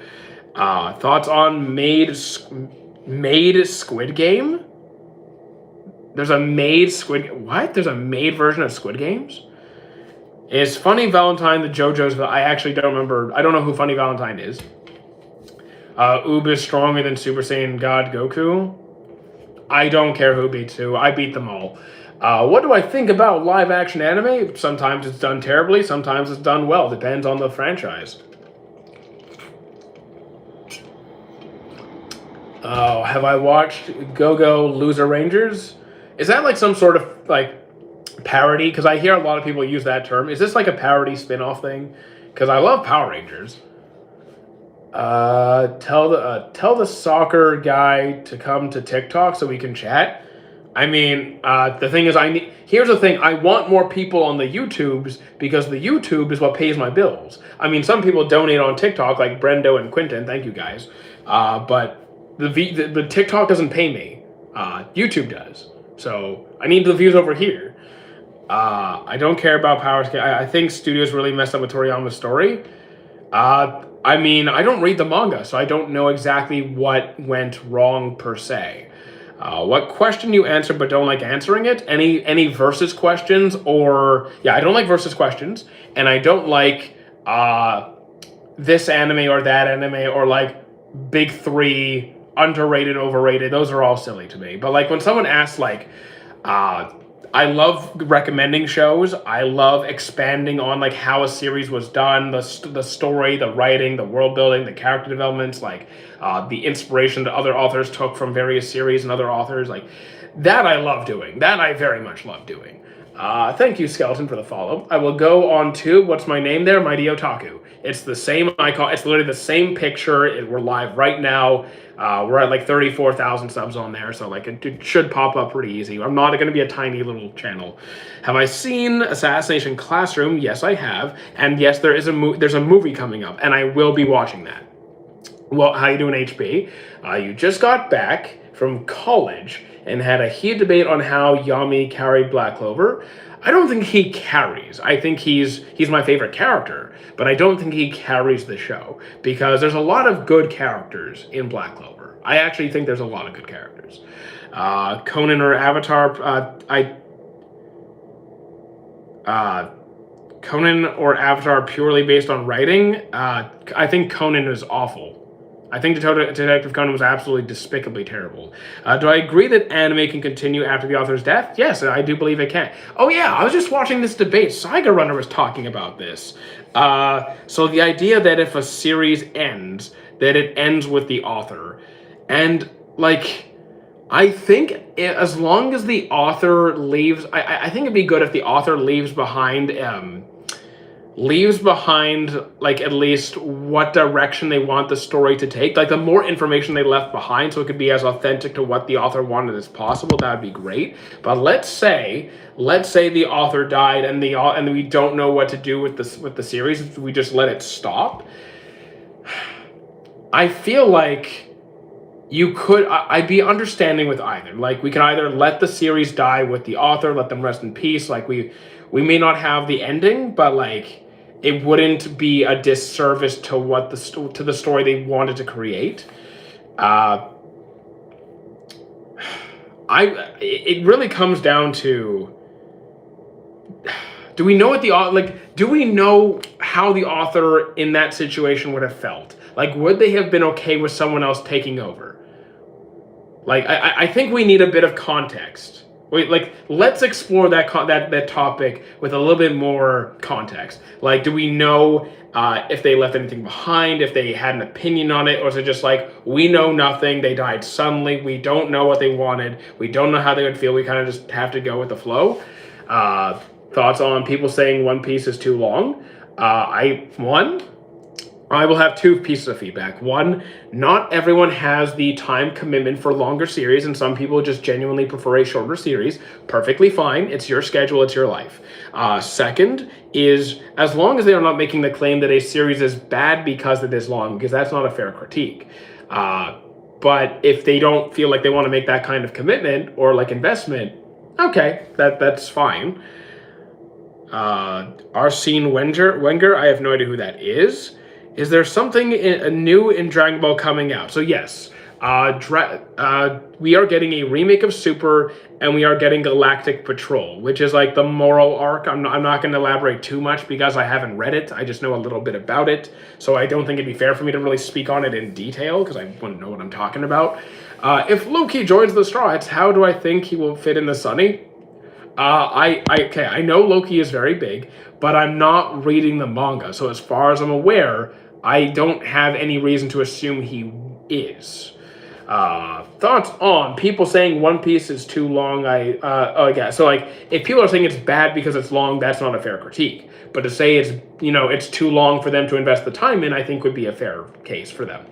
Thoughts on made Squid Game? There's a made Squid... What? There's a made version of Squid Games? Is Funny Valentine the JoJo's... I actually don't remember. I don't know who Funny Valentine is. Oob is stronger than Super Saiyan God Goku. I don't care who beats who. I beat them all. What do I think about live action anime? Sometimes it's done terribly. Sometimes it's done well. Depends on the franchise. Oh, have I watched Go-Go Loser Rangers? Is that like some sort of like parody? Because I hear a lot of people use that term. Is this like a parody spin-off thing? Because I love Power Rangers. Tell the soccer guy to come to TikTok so we can chat. I mean, the thing is, here's the thing. I want more people on the YouTubes because the YouTube is what pays my bills. I mean, some people donate on TikTok, like Brendo and Quinton. Thank you guys. But the TikTok doesn't pay me. YouTube does. So I need the views over here. I don't care about Power. I think studios really messed up with Toriyama's story. I mean, I don't read the manga, so I don't know exactly what went wrong per se. What question you answer but don't like answering it? Any versus questions or... Yeah, I don't like versus questions, and I don't like this anime or that anime or like big three, underrated, overrated. Those are all silly to me. But like when someone asks like... I love recommending shows. I love expanding on like how a series was done, the story, the writing, the world building, the character developments, like the inspiration that other authors took from various series and other authors. Like that I love doing. That I very much love doing. Thank you, Skeleton, for the follow. I will go on to, what's my name there? Mighty Otaku. It's the same icon. It's literally the same picture. We're live right now. We're at like 34,000 subs on there, so like it should pop up pretty easy. I'm not going to be a tiny little channel. Have I seen Assassination Classroom? Yes, I have. And yes, there's a movie coming up, and I will be watching that. Well, how you doing, HB? You just got back from college and had a heated debate on how Yami carried Black Clover. I don't think he carries. I think he's my favorite character, but I don't think he carries the show because there's a lot of good characters in Black Clover. I actually think there's a lot of good characters. Conan or Avatar, Conan or Avatar purely based on writing. I think Conan is awful. I think Detective Conan was absolutely despicably terrible. Do I agree that anime can continue after the author's death? Yes, I do believe it can. Oh yeah, I was just watching this debate. Saiga Runner was talking about this. So the idea that if a series ends, that it ends with the author. And like, I think as long as the author leaves, I think it'd be good if the author leaves behind like at least what direction they want the story to take. Like the more information they left behind so it could be as authentic to what the author wanted as possible, that would be great. But let's say the author died and we don't know what to do with the series. We just let it stop. I feel like I'd be understanding with either. Like we can either let the series die with the author, let them rest in peace. Like we may not have the ending, but like it wouldn't be a disservice to to the story they wanted to create. It really comes down to, do we know how the author in that situation would have felt? Like, would they have been okay with someone else taking over? Like, I think we need a bit of context. Let's explore that topic with a little bit more context. Like, do we know if they left anything behind, if they had an opinion on it, or is it just like, we know nothing, they died suddenly, we don't know what they wanted, we don't know how they would feel, we kind of just have to go with the flow? Thoughts on people saying One Piece is too long? I will have two pieces of feedback. One, not everyone has the time commitment for longer series, and some people just genuinely prefer a shorter series. Perfectly fine. It's your schedule. It's your life. Second is, as long as they are not making the claim that a series is bad because it is long, because that's not a fair critique. But if they don't feel like they want to make that kind of commitment or like investment, okay, that's fine. Arsene Wenger, I have no idea who that is. Is there something new in Dragon Ball coming out? So yes, we are getting a remake of Super, and we are getting Galactic Patrol, which is like the moral arc. I'm not going to elaborate too much because I haven't read it. I just know a little bit about it, so I don't think it'd be fair for me to really speak on it in detail because I wouldn't know what I'm talking about. If Loki joins the Straw Hats, how do I think he will fit in the Sunny? I know Loki is very big, but I'm not reading the manga, so as far as I'm aware, I don't have any reason to assume he is. Thoughts on people saying One Piece is too long? So like, if people are saying it's bad because it's long, that's not a fair critique. But to say it's too long for them to invest the time in, I think would be a fair case for them.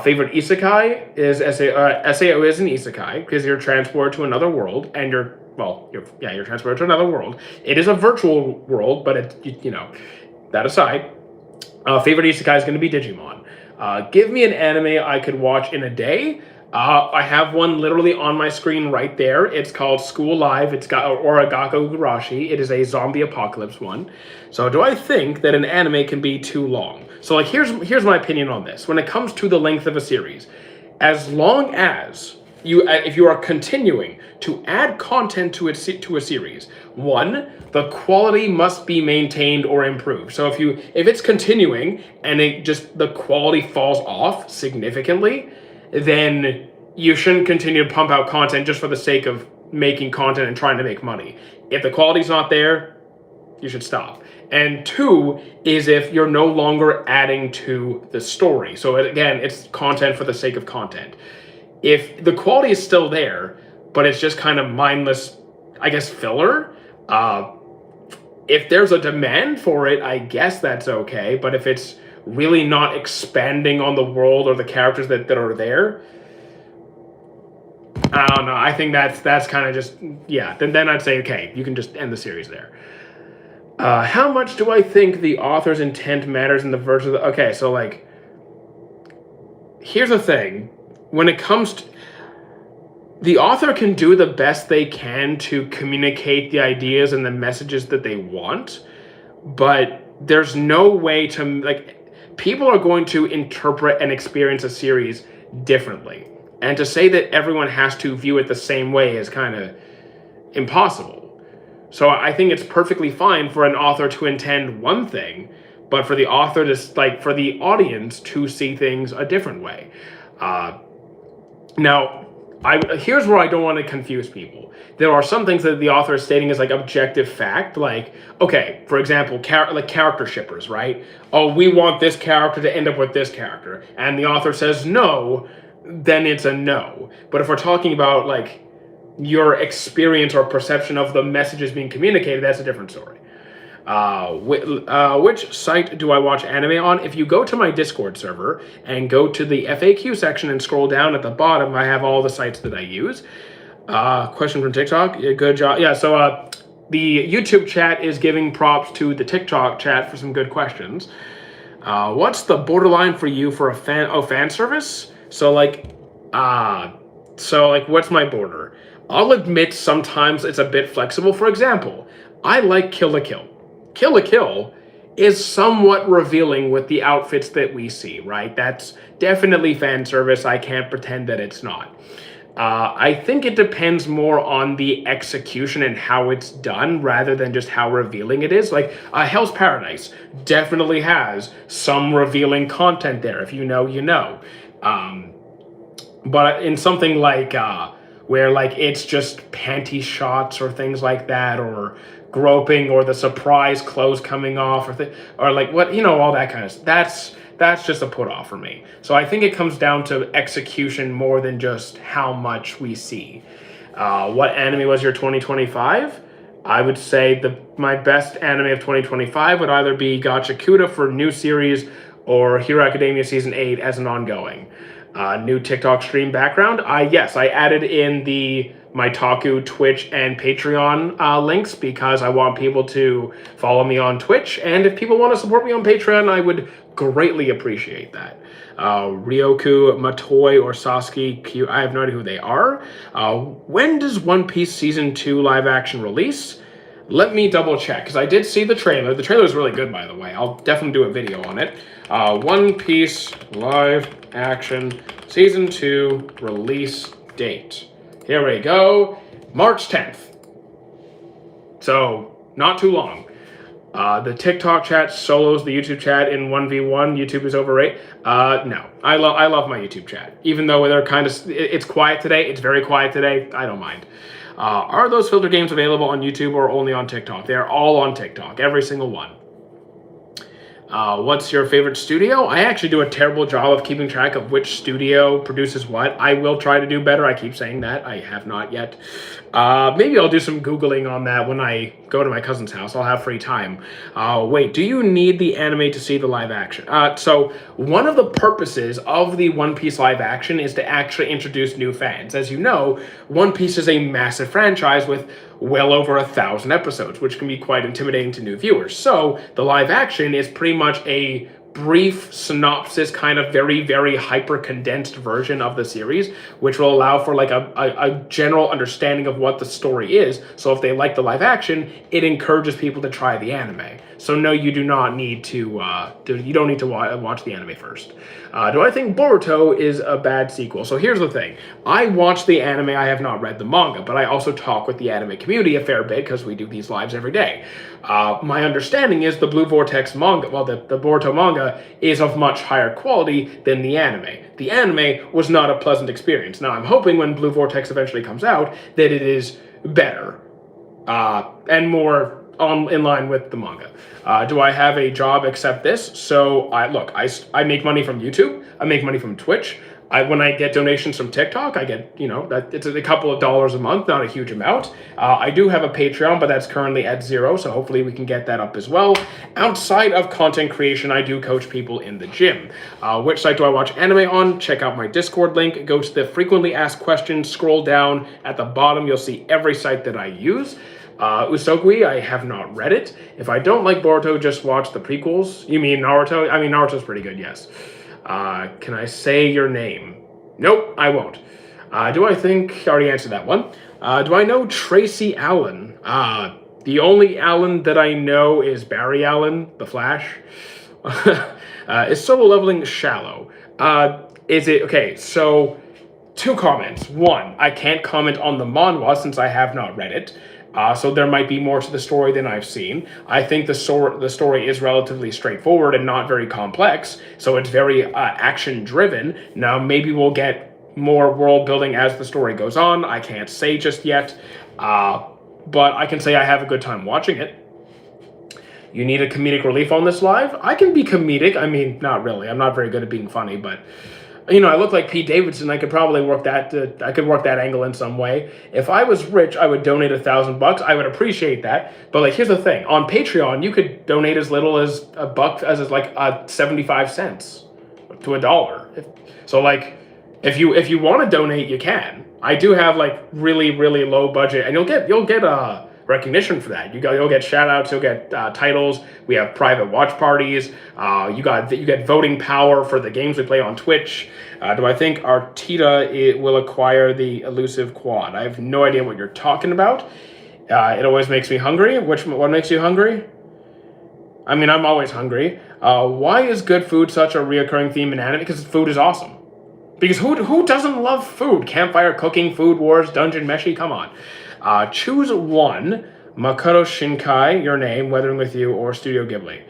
Favorite isekai is SAO is an isekai because you're transported to another world and you're transported to another world. It is a virtual world, but that aside, favorite isekai is going to be Digimon. Give me an anime I could watch in a day. I have one literally on my screen right there. It's called School Live. It's got Oragaku Gurashi. It is a zombie apocalypse one. So do I think that an anime can be too long? So like here's my opinion on this. When it comes to the length of a series, as long as if you are continuing to add content to a series, one, the quality must be maintained or improved. So if it's continuing and the quality falls off significantly, then you shouldn't continue to pump out content just for the sake of making content and trying to make money. If the quality's not there, you should stop. And two is if you're no longer adding to the story. So again, it's content for the sake of content. If the quality is still there, but it's just kind of mindless, I guess, filler, if there's a demand for it, I guess that's okay. But if it's really not expanding on the world or the characters that are there, I don't know. I think that's kind of just, yeah. Then I'd say, okay, you can just end the series there. How much do I think the author's intent matters in the verse of the... Okay, so like, here's the thing. When it comes to... The author can do the best they can to communicate the ideas and the messages that they want, but there's no way to... Like, people are going to interpret and experience a series differently. And to say that everyone has to view it the same way is kind of impossible. So I think it's perfectly fine for an author to intend one thing, but for the author to, for the audience to see things a different way. Now, here's where I don't want to confuse people. There are some things that the author is stating as like objective fact, like, okay, for example, character shippers, right? Oh, we want this character to end up with this character, and the author says no, then it's a no. But if we're talking about like your experience or perception of the messages being communicated, that's a different story. Which site do I watch anime on? If you go to my Discord server and go to the FAQ section and scroll down at the bottom, I have all the sites that I use. Question from TikTok. Yeah, good job. Yeah, so the YouTube chat is giving props to the TikTok chat for some good questions. What's the borderline for you for a fan service? So what's my border? I'll admit sometimes it's a bit flexible. For example, I like Kill la Kill. Kill la Kill is somewhat revealing with the outfits that we see, right? That's definitely fan service. I can't pretend that it's not. I think it depends more on the execution and how it's done rather than just how revealing it is. Like Hell's Paradise definitely has some revealing content there. If you know, you know. But in something like where like it's just panty shots or things like that, or groping, or the surprise clothes coming off, or like what, all that kind of stuff. That's just a put off for me. So I think it comes down to execution more than just how much we see. What anime was your 2025? I would say my best anime of 2025 would either be Gachakuta for new series or Hero Academia Season 8 as an ongoing. New TikTok stream background. Yes, I added in my Taku, Twitch, and Patreon links because I want people to follow me on Twitch. And if people want to support me on Patreon, I would greatly appreciate that. Ryoku, Matoi, or Sasuke, I have no idea who they are. When does One Piece Season 2 live action release? Let me double check, because I did see the trailer. The trailer is really good, by the way. I'll definitely do a video on it. One Piece live action season 2 release date. Here we go. March 10th. So, not too long. The TikTok chat solos the YouTube chat in 1v1. YouTube is overrated. No, I love my YouTube chat. Even though they're kind of, it's quiet today. It's very quiet today. I don't mind. Are those filter games available on YouTube or only on TikTok? They are all on TikTok, every single one. What's your favorite studio? I actually do a terrible job of keeping track of which studio produces what. I will try to do better. I keep saying that. I have not yet. Maybe I'll do some Googling on that when I go to my cousin's house. I'll have free time. Wait, do you need the anime to see the live action? So one of the purposes of the One Piece live action is to actually introduce new fans. As you know, One Piece is a massive franchise with well over 1,000 episodes, which can be quite intimidating to new viewers. So the live action is pretty much a brief synopsis, kind of very, very hyper condensed version of the series, which will allow for like a general understanding of what the story is. So if they like the live action, it encourages people to try the anime. So no, you do not need to, you don't need to watch the anime first. Do I think Boruto is a bad sequel? So here's the thing. I watched the anime, I have not read the manga, but I also talk with the anime community a fair bit because we do these lives every day. My understanding is the Blue Vortex manga, well, the Boruto manga is of much higher quality than the anime. The anime was not a pleasant experience. Now, I'm hoping when Blue Vortex eventually comes out that it is better and more in line with the manga. Do I have a job except this? So I make money from YouTube. I make money from Twitch. When I get donations from TikTok, I get, it's a couple of dollars a month, not a huge amount. I do have a Patreon, but that's currently at 0, so hopefully we can get that up as well. Outside of content creation, I do coach people in the gym. Which site do I watch anime on? Check out my Discord link. Go to the frequently asked questions, scroll down at the bottom. You'll see every site that I use. Usogui, I have not read it. If I don't like Boruto, just watch the prequels. You mean Naruto? I mean, Naruto's pretty good, yes. Can I say your name? Nope, I won't. Do I think, I already answered that one. Do I know Tracy Allen? The only Allen that I know is Barry Allen, The Flash. Is solo leveling shallow? Okay, so 2 comments. 1, I can't comment on the manhwa since I have not read it. So there might be more to the story than I've seen. I think the story is relatively straightforward and not very complex, so it's very action-driven. Now, maybe we'll get more world building as the story goes on. I can't say just yet, but I can say I have a good time watching it. You need a comedic relief on this live? I can be comedic. I mean, not really. I'm not very good at being funny, but I look like Pete Davidson. I could probably work that. I could work that angle in some way. If I was rich, I would donate $1,000. I would appreciate that. But here's the thing: on Patreon, you could donate as little as $1, as like 75 cents to $1. So if you want to donate, you can. I do have really, really low budget, and you'll get recognition for that. You'll get shout outs, you'll get titles. We have private watch parties. You get voting power for the games we play on Twitch. Do I think Arteta will acquire the elusive quad? I have no idea what you're talking about. It always makes me hungry. What makes you hungry? I mean, I'm always hungry. Why is good food such a reoccurring theme in anime? Because food is awesome. Because who doesn't love food? Campfire cooking, Food Wars, Dungeon Meshi, come on. Choose one. Makoto Shinkai, your name, Weathering with You, or Studio Ghibli.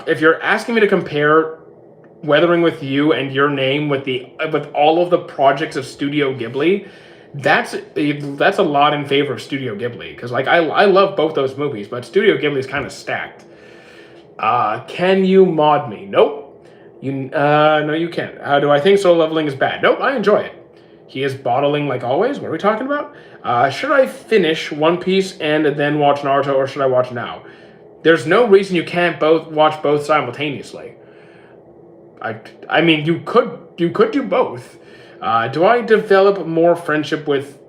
If you're asking me to compare Weathering with You and your name with all of the projects of Studio Ghibli, that's a lot in favor of Studio Ghibli, because I love both those movies, but Studio Ghibli is kind of stacked. Can you mod me? Nope. No, you can't. Do I think solo leveling is bad? Nope, I enjoy it. He is bottling like always. What are we talking about? Should I finish One Piece and then watch Naruto, or should I watch now? There's no reason you can't watch both simultaneously. I mean, you could do both. Do I develop more friendship with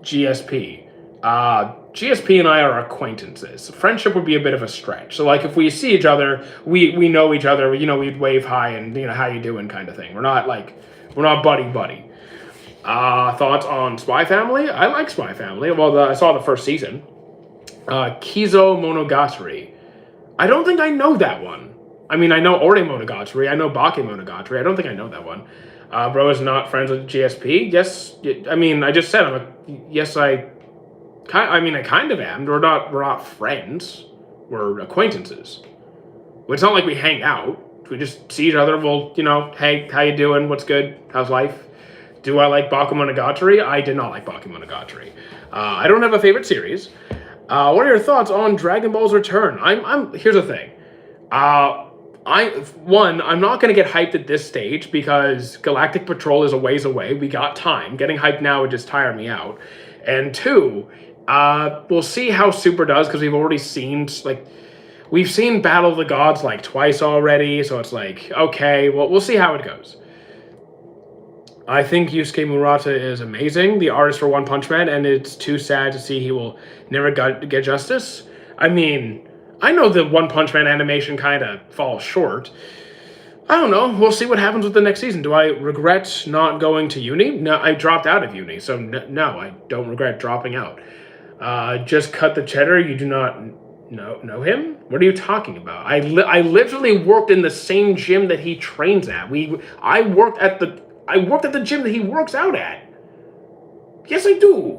GSP? GSP and I are acquaintances. Friendship would be a bit of a stretch. So if we see each other, we know each other. We'd wave hi and how you doing kind of thing. We're not buddy. Thoughts on Spy Family? I like Spy Family. Well, I saw the first season. Kizo Monogatari. I don't think I know that one. I mean, I know Ore Monogatari. I know Bake Monogatari. I don't think I know that one. Bro is not friends with GSP. Yes, I mean, I just said yes. I kind of am. We're not friends. We're acquaintances. It's not like we hang out. We just see each other. We'll, hey, how you doing? What's good? How's life? Do I like Bakemonogatari? I did not like Bakemonogatari. I don't have a favorite series. What are your thoughts on Dragon Ball's return? Here's the thing. I'm not going to get hyped at this stage because Galactic Patrol is a ways away. We got time. Getting hyped now would just tire me out. And two, we'll see how Super does because we've seen Battle of the Gods like twice already. So it's like, okay, well, we'll see how it goes. I think Yusuke Murata is amazing, the artist for One Punch Man, and it's too sad to see he will never get justice. I mean, I know the One Punch Man animation kind of falls short. I don't know. We'll see what happens with the next season. Do I regret not going to uni? No, I dropped out of uni, so no, I don't regret dropping out. Just cut the cheddar. You do not know him? What are you talking about? I literally worked in the same gym that he trains at. I worked at the gym that he works out at. Yes, I do.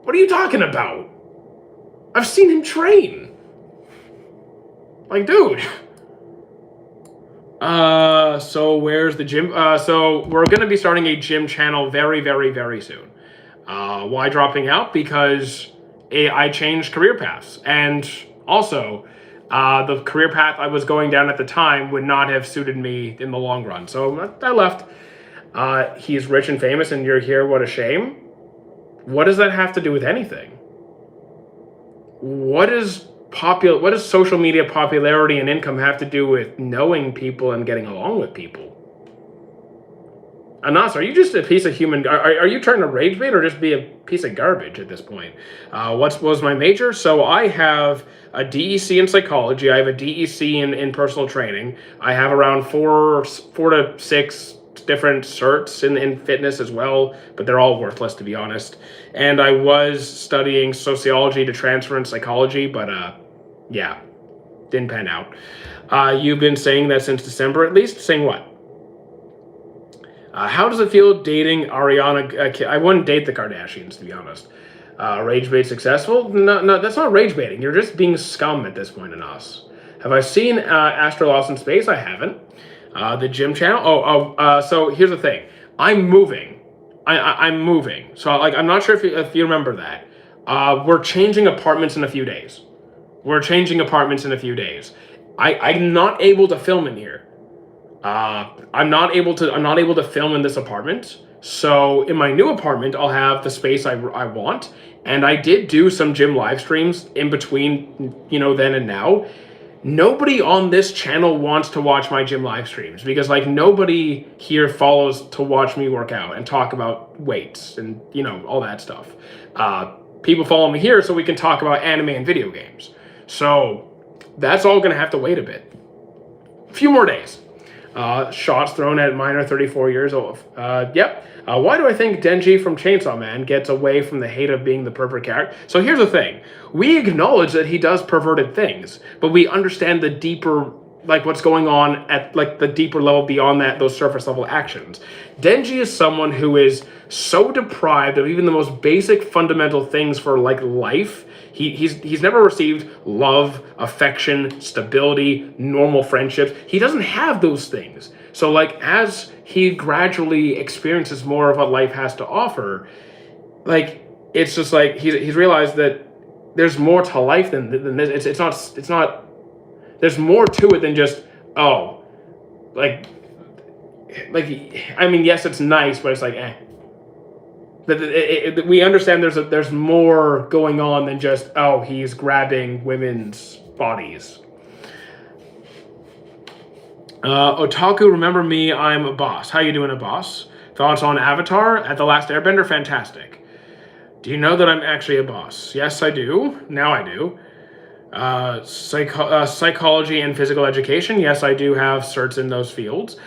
What are you talking about? I've seen him train. Like, dude. So where's the gym? So we're going to be starting a gym channel very, very, very soon. Why dropping out? Because I changed career paths. And also, the career path I was going down at the time would not have suited me in the long run. So I left. He's rich and famous and you're here. What a shame. What does that have to do with anything? What does social media popularity and income have to do with knowing people and getting along with people? Anas, are you just a piece of human? Are you trying to rage bait or just be a piece of garbage at this point? What was my major? So I have a DEC in psychology. I have a DEC in personal training. I have around four to six different certs in fitness as well, but they're all worthless to be honest. And I was studying sociology to transfer in psychology, but yeah, didn't pan out. You've been saying that since December at least. Saying what? How does it feel dating Ariana? I wouldn't date the Kardashians, to be honest. Rage bait successful? No, that's not rage baiting. You're just being scum at this point in us. Have I seen Astro Lost in Space? I haven't. The gym channel? So here's the thing. I'm moving. I'm moving. So I'm not sure if you remember that. We're changing apartments in a few days. I'm not able to film in here. I'm not able to film in this apartment. So in my new apartment, I'll have the space I want. And I did do some gym live streams in between, then and now. Nobody on this channel wants to watch my gym live streams because nobody here follows to watch me work out and talk about weights and, all that stuff. People follow me here so we can talk about anime and video games. So that's all going to have to wait a bit. A few more days. Shots thrown at minor 34 years old. Yep. Why do I think Denji from Chainsaw Man gets away from the hate of being the pervert character? So here's the thing. We acknowledge that he does perverted things, but we understand the deeper, what's going on at, the deeper level beyond that, those surface level actions. Denji is someone who is so deprived of even the most basic fundamental things for, life. He's never received love, affection, stability, normal friendships. He doesn't have those things. So as he gradually experiences more of what life has to offer, it's just he's realized that there's more to life than this. It's not. There's more to it than just yes, it's nice, but it's we understand there's more going on than just he's grabbing women's bodies. Otaku, remember me? I'm a boss. How you doing, a boss? Thoughts on Avatar at The Last Airbender? Fantastic. Do you know that I'm actually a boss? Yes, I do. Now I do. Psychology and physical education. Yes, I do have certs in those fields.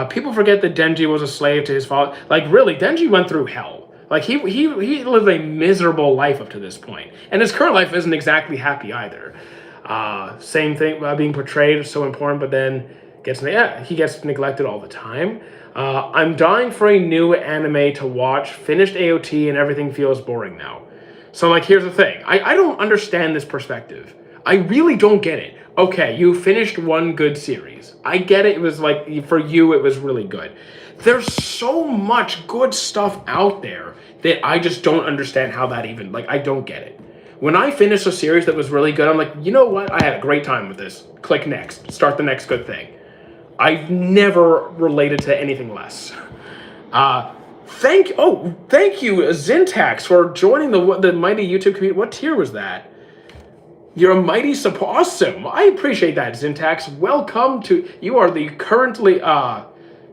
People forget that Denji was a slave to his father. Like, really, Denji went through hell. Like, he lived a miserable life up to this point. And his current life isn't exactly happy either. Same thing, being portrayed is so important, but then he gets neglected all the time. I'm dying for a new anime to watch. Finished AOT and everything feels boring now. So, like, here's the thing. I don't understand this perspective. I really don't get it. Okay, you finished one good series. I get it. It was like, for you, it was really good. There's so much good stuff out there that I just don't understand how that even, like, I don't get it. When I finish a series that was really good, I'm like, you know what? I had a great time with this. Click next. Start the next good thing. I've never related to anything less. Thank you, Zintax, for joining the mighty YouTube community. What tier was that? You're a mighty support. Awesome. I appreciate that, Zintax. Welcome to. You are the currently.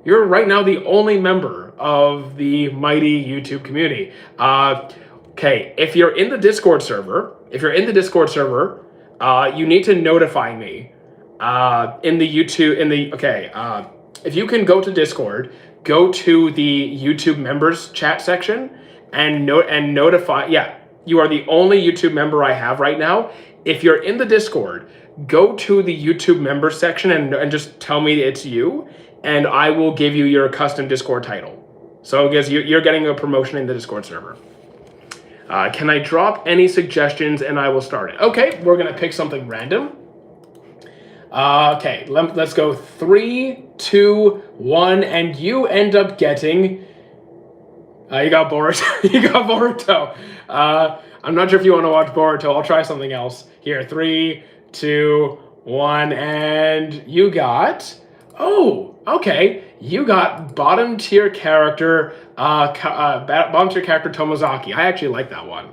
You're right now the only member of the mighty YouTube community. Okay, if you're in the Discord server, you need to notify me. If you can go to Discord, go to the YouTube members chat section and notify. Yeah, you are the only YouTube member I have right now. If you're in the Discord, go to the YouTube members section and just tell me it's you, and I will give you your custom Discord title. So because you're getting a promotion in the Discord server. Can I drop any suggestions and I will start it? Okay, we're gonna pick something random. Okay, let's go 3, 2, 1, and you end up getting. You got Boruto. You got Boruto. I'm not sure if you want to watch Boruto. I'll try something else. Here, 3, 2, 1, and you got. Oh, okay. You got bottom tier character. Bottom tier character Tomozaki. I actually like that one.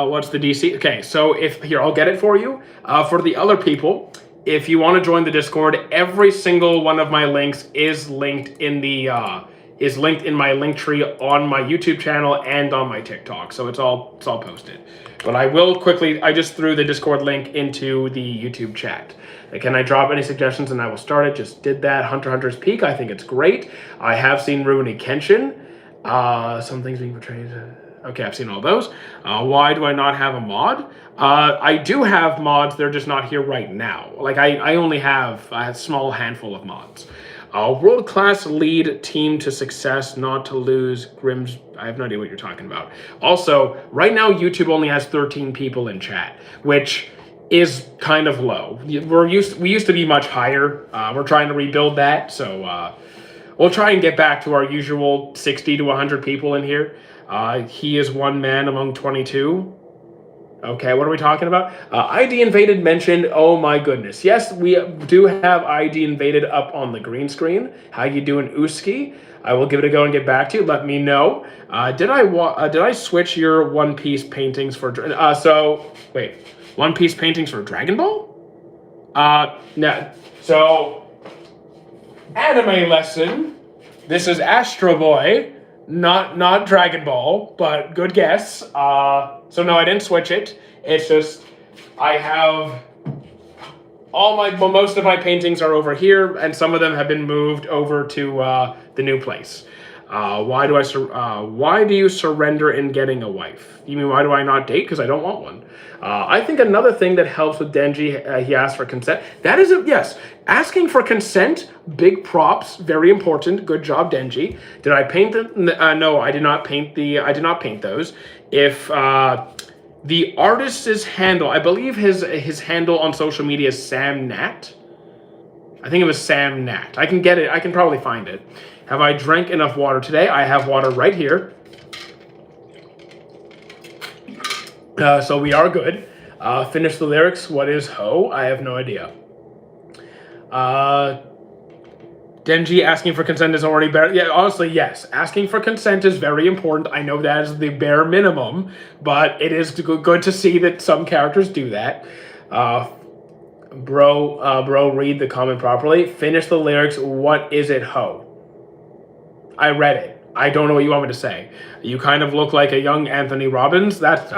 What's the DC? Okay, so I'll get it for you. For the other people, if you want to join the Discord, every single one of my links is linked in my link tree on my YouTube channel and on my TikTok. So it's all posted. But I just threw the Discord link into the YouTube chat. Can I drop any suggestions and I will start it? Just did that. Hunter's Peak. I think it's great. I have seen Rurouni Kenshin. Some things being portrayed. Okay, I've seen all those. Why do I not have a mod? I do have mods. They're just not here right now. Like I only have a small handful of mods. World-class lead team to success, not to lose. Grimm's. I have no idea what you're talking about. Also, right now YouTube only has 13 people in chat, which is kind of low. We used to be much higher. We're trying to rebuild that, so we'll try and get back to our usual 60 to 100 people in here. He is one man among 22. Okay, what are we talking about? ID Invaded mentioned, oh my goodness. Yes, we do have ID Invaded up on the green screen. How you doing, Uski? I will give it a go and get back to you. Let me know. Did I switch your One Piece paintings for... One Piece paintings for Dragon Ball? No. So, anime lesson. This is Astro Boy. Not Dragon Ball, but good guess. So no, I didn't switch it. It's just I have most of my paintings are over here, and some of them have been moved over to the new place. Why do you surrender in getting a wife? You mean why do I not date? Because I don't want one. I think another thing that helps with Denji, he asked for consent. That is yes, asking for consent. Big props, very important. Good job, Denji. Did I paint them? No, I did not paint those. If the artist's handle, I believe his handle on social media is Sam Nat. I think it was Sam Nat. I can get it. I can probably find it. Have I drank enough water today? I have water right here. So we are good. Finish the lyrics. What is ho? I have no idea. Denji asking for consent is already better. Yeah, honestly, yes. Asking for consent is very important. I know that is the bare minimum, but it is good to see that some characters do that. Bro, read the comment properly. Finish the lyrics. What is it, ho? I read it. I don't know what you want me to say. You kind of look like a young Anthony Robbins. That's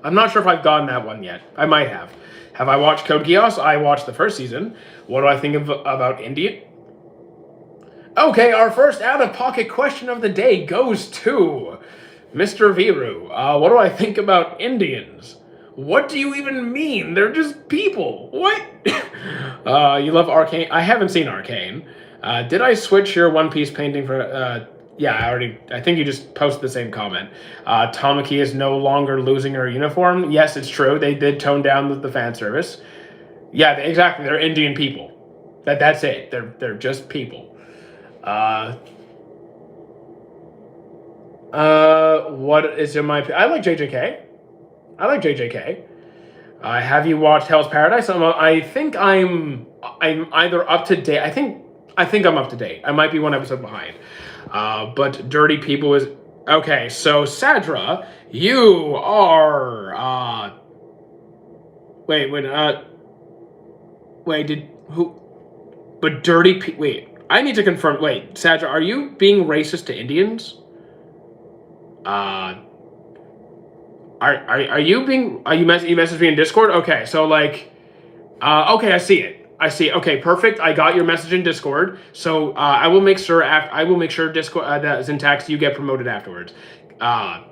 I'm not sure if I've gotten that one yet. I might have. Have I watched Code Geass? I watched the first season. What do I think about Indian? Okay, our first out-of-pocket question of the day goes to Mr. Viru. What do I think about Indians? What do you even mean? They're just people. What? You love Arcane? I haven't seen Arcane. Did I switch your One Piece painting for... yeah, I think you just posted the same comment. Tamaki is no longer losing her uniform. Yes, it's true. They did tone down the fan service. Yeah, exactly. They're Indian people. That's it. They're just people. What is in my... I like JJK. Have you watched Hell's Paradise? I think I'm either up to date. I think I'm up to date. I might be one episode behind. But Dirty People is... Okay, so Sadra, you are... Wait, who... But Dirty People... Wait, I need to confirm... Wait, Sadra, are you being racist to Indians? Are you being... you messaged me in Discord? Okay, so like... okay, I see it. Okay, perfect. I got your message in Discord. So I will make sure Discord that Syntax you get promoted afterwards. Yeah,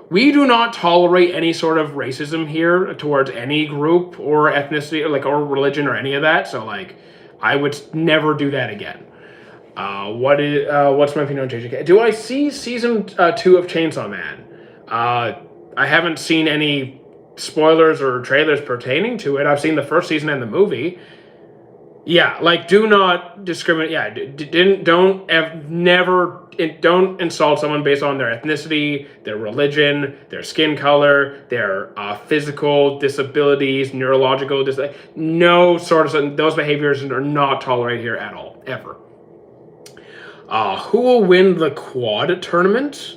we do not tolerate any sort of racism here towards any group or ethnicity or religion or any of that. So like, I would never do that again. What's my opinion on JJK? Do I see season 2 of Chainsaw Man? I haven't seen any spoilers or trailers pertaining to it. I've seen the first season and the movie. Yeah, like, do not discriminate. Yeah, don't insult someone based on their ethnicity, their religion, their skin color, their physical disabilities, neurological no sort of... Those behaviors are not tolerated here at all, ever. Who will win the quad tournament?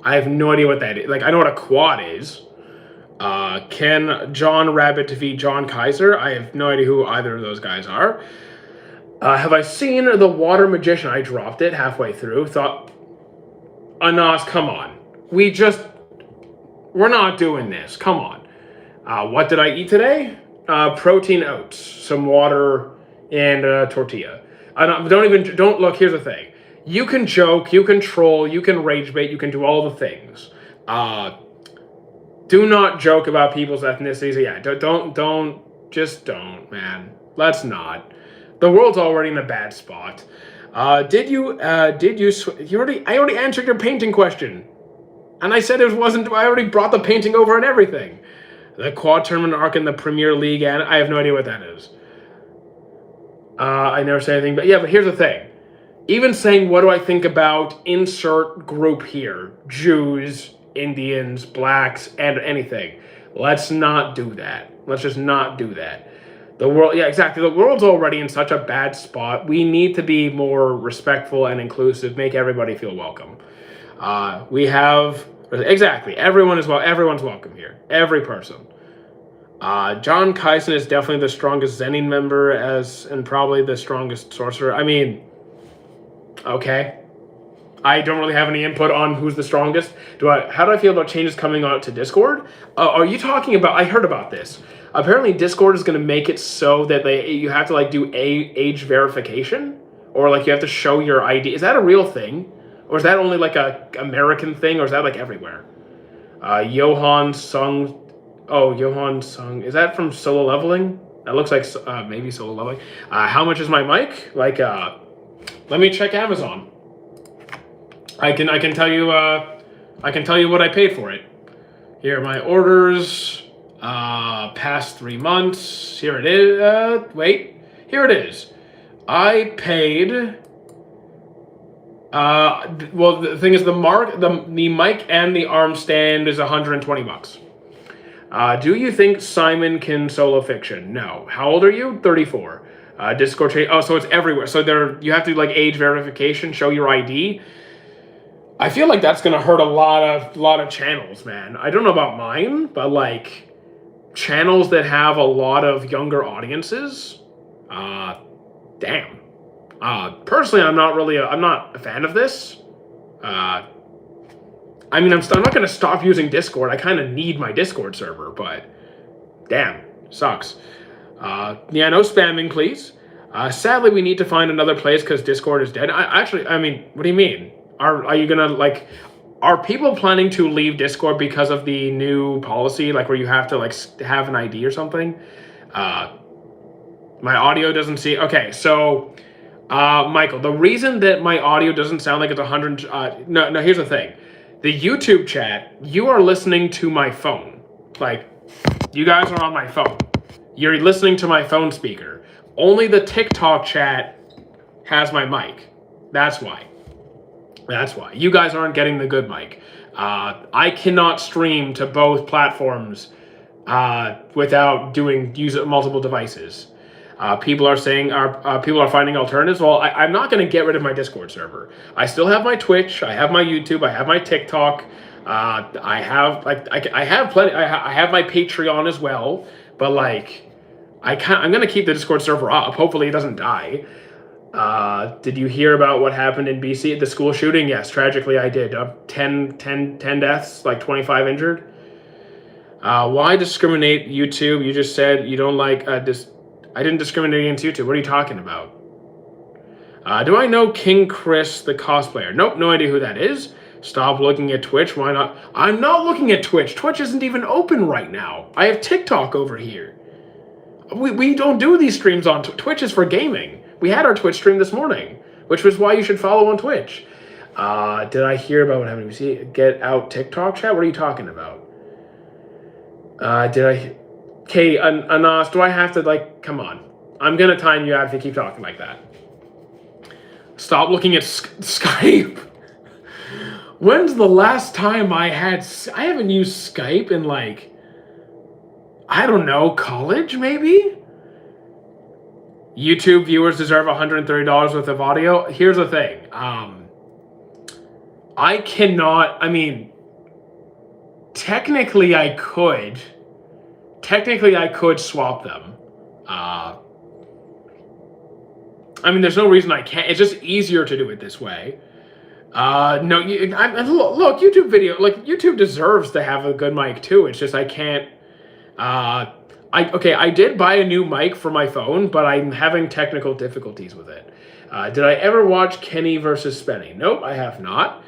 I have no idea what that is. Like, I know what a quad is. Can John Rabbit defeat John Kaiser? I have no idea who either of those guys are. Have I seen The Water Magician? I dropped it halfway through. Thought, Anas, come on. We're not doing this. Come on. What did I eat today? Protein oats, some water, and a tortilla. Don't look, here's the thing. You can joke, you can troll, you can rage bait, you can do all the things. Do not joke about people's ethnicities. Yeah, don't, man. Let's not. The world's already in a bad spot. I already answered your painting question. And I said I already brought the painting over and everything. The quad tournament arc in the Premier League, and I have no idea what that is. I never say anything, but here's the thing. Even saying, what do I think about insert group here? Jews, Indians, blacks, and anything. Let's not do that. Let's just not do that. The world, yeah, exactly. The world's already in such a bad spot. We need to be more respectful and inclusive, make everybody feel welcome. Exactly, everyone's welcome here. Every person. John Kaisen is definitely the strongest Zenin member and probably the strongest sorcerer. I mean, okay. I don't really have any input on who's the strongest. How do I feel about changes coming out to Discord? Are you talking about... I heard about this. Apparently Discord is going to make it so that you have to do age verification, or you have to show your ID. Is that a real thing, or is that only a American thing, or is that everywhere? Johan Sung. Oh, Johan Sung. Is that from Solo Leveling? That looks like maybe Solo Leveling. How much is my mic? Let me check Amazon. I can tell you what I paid for it. Here are my orders. Past 3 months. Here it is. Wait. Here it is. I paid. Well, the thing is, the mic and the arm stand is $120. Do you think Simon can solo fiction? No. How old are you? 34. Discord change. Oh, so it's everywhere. So you have to age verification, show your ID. I feel like that's gonna hurt a lot of channels, man. I don't know about mine, but channels that have a lot of younger audiences, damn. Personally, I'm not a fan of this. I I mean, I'm not going to stop using Discord. I kind of need my Discord server, but damn, sucks. Yeah, no spamming, please. Sadly, we need to find another place because Discord is dead. I mean, what do you mean? Are you gonna like? Are people planning to leave Discord because of the new policy, like where you have to like have an ID or something? My audio doesn't see. Okay, so Michael, the reason that my audio doesn't sound like it's 100. No. Here's the thing. The YouTube chat, you are listening to my phone. Like, you guys are on my phone. You're listening to my phone speaker. Only the TikTok chat has my mic. That's why. That's why. You guys aren't getting the good mic. I cannot stream to both platforms without using multiple devices. People are saying people are finding alternatives. Well, I'm not going to get rid of my Discord server. I still have my Twitch. I have my YouTube. I have my TikTok. I have plenty. I have my Patreon as well. But like, I'm going to keep the Discord server up. Hopefully, it doesn't die. Did you hear about what happened in BC? The school shooting? Yes, tragically, I did. 10 deaths, like 25 injured. Why discriminate YouTube? You just said you don't like I didn't discriminate against YouTube. What are you talking about? Do I know King Chris, the cosplayer? Nope, no idea who that is. Stop looking at Twitch. Why not? I'm not looking at Twitch. Twitch isn't even open right now. I have TikTok over here. We don't do these streams on Twitch. Is for gaming. We had our Twitch stream this morning, which was why you should follow on Twitch. Did I hear about what happened? You see, get out TikTok chat? What are you talking about? Okay, Anas, do I have to, like, come on. I'm going to time you out if you keep talking like that. Stop looking at Skype. When's the last time I haven't used Skype in, like, I don't know, college, maybe? YouTube viewers deserve $130 worth of audio. Here's the thing. I cannot, I mean, technically I could swap them. I mean, there's no reason I can't. It's just easier to do it this way. No, look, YouTube video, like, YouTube deserves to have a good mic too. It's just I can't. I did buy a new mic for my phone, but I'm having technical difficulties with it. Did I ever watch Kenny versus Spenny? Nope, I have not.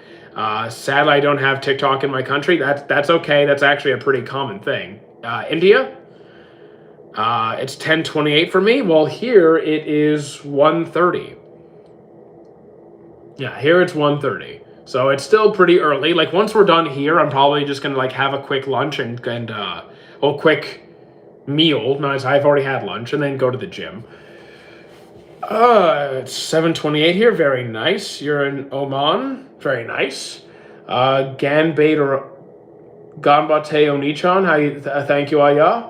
Sadly, I don't have TikTok in my country. That's okay. That's actually a pretty common thing. India? It's 10:28 for me. Well, here it is 1:30. Yeah, here it's 1:30. So it's still pretty early. Like, once we're done here, I'm probably just gonna like have a quick lunch and quick meal. Nice, I've already had lunch, and then go to the gym. It's 7:28 here. Very nice. You're in Oman. Very nice. Ganbate or Ganbate Onichan. Thank you, Aya.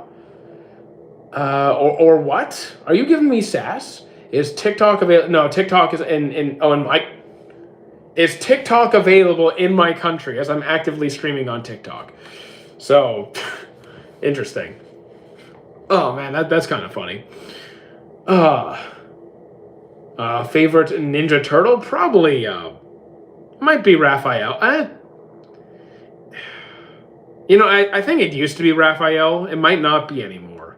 Or what? Are you giving me sass? Is TikTok available? No, TikTok is in Mike. Is TikTok available in my country as I'm actively streaming on TikTok? So, interesting. Oh man, that's kind of funny. Favorite Ninja Turtle? Probably, might be Raphael. I think it used to be Raphael. It might not be anymore.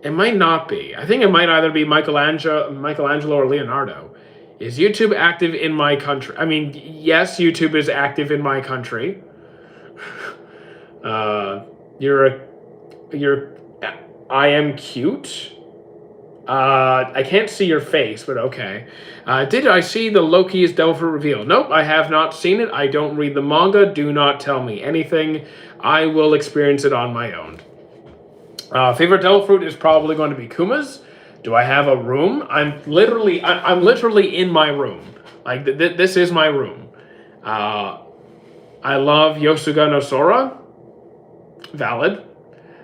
It might not be. I think it might either be Michelangelo or Leonardo. Is YouTube active in my country? I mean, yes, YouTube is active in my country. I am cute. I can't see your face, but okay. Did I see the Loki's Devil Fruit reveal? Nope, I have not seen it. I don't read the manga. Do not tell me anything. I will experience it on my own. Favorite Devil Fruit is probably going to be Kuma's. Do I have a room? I'm literally in my room. Like, this is my room. I love Yosuga no Sora. Valid.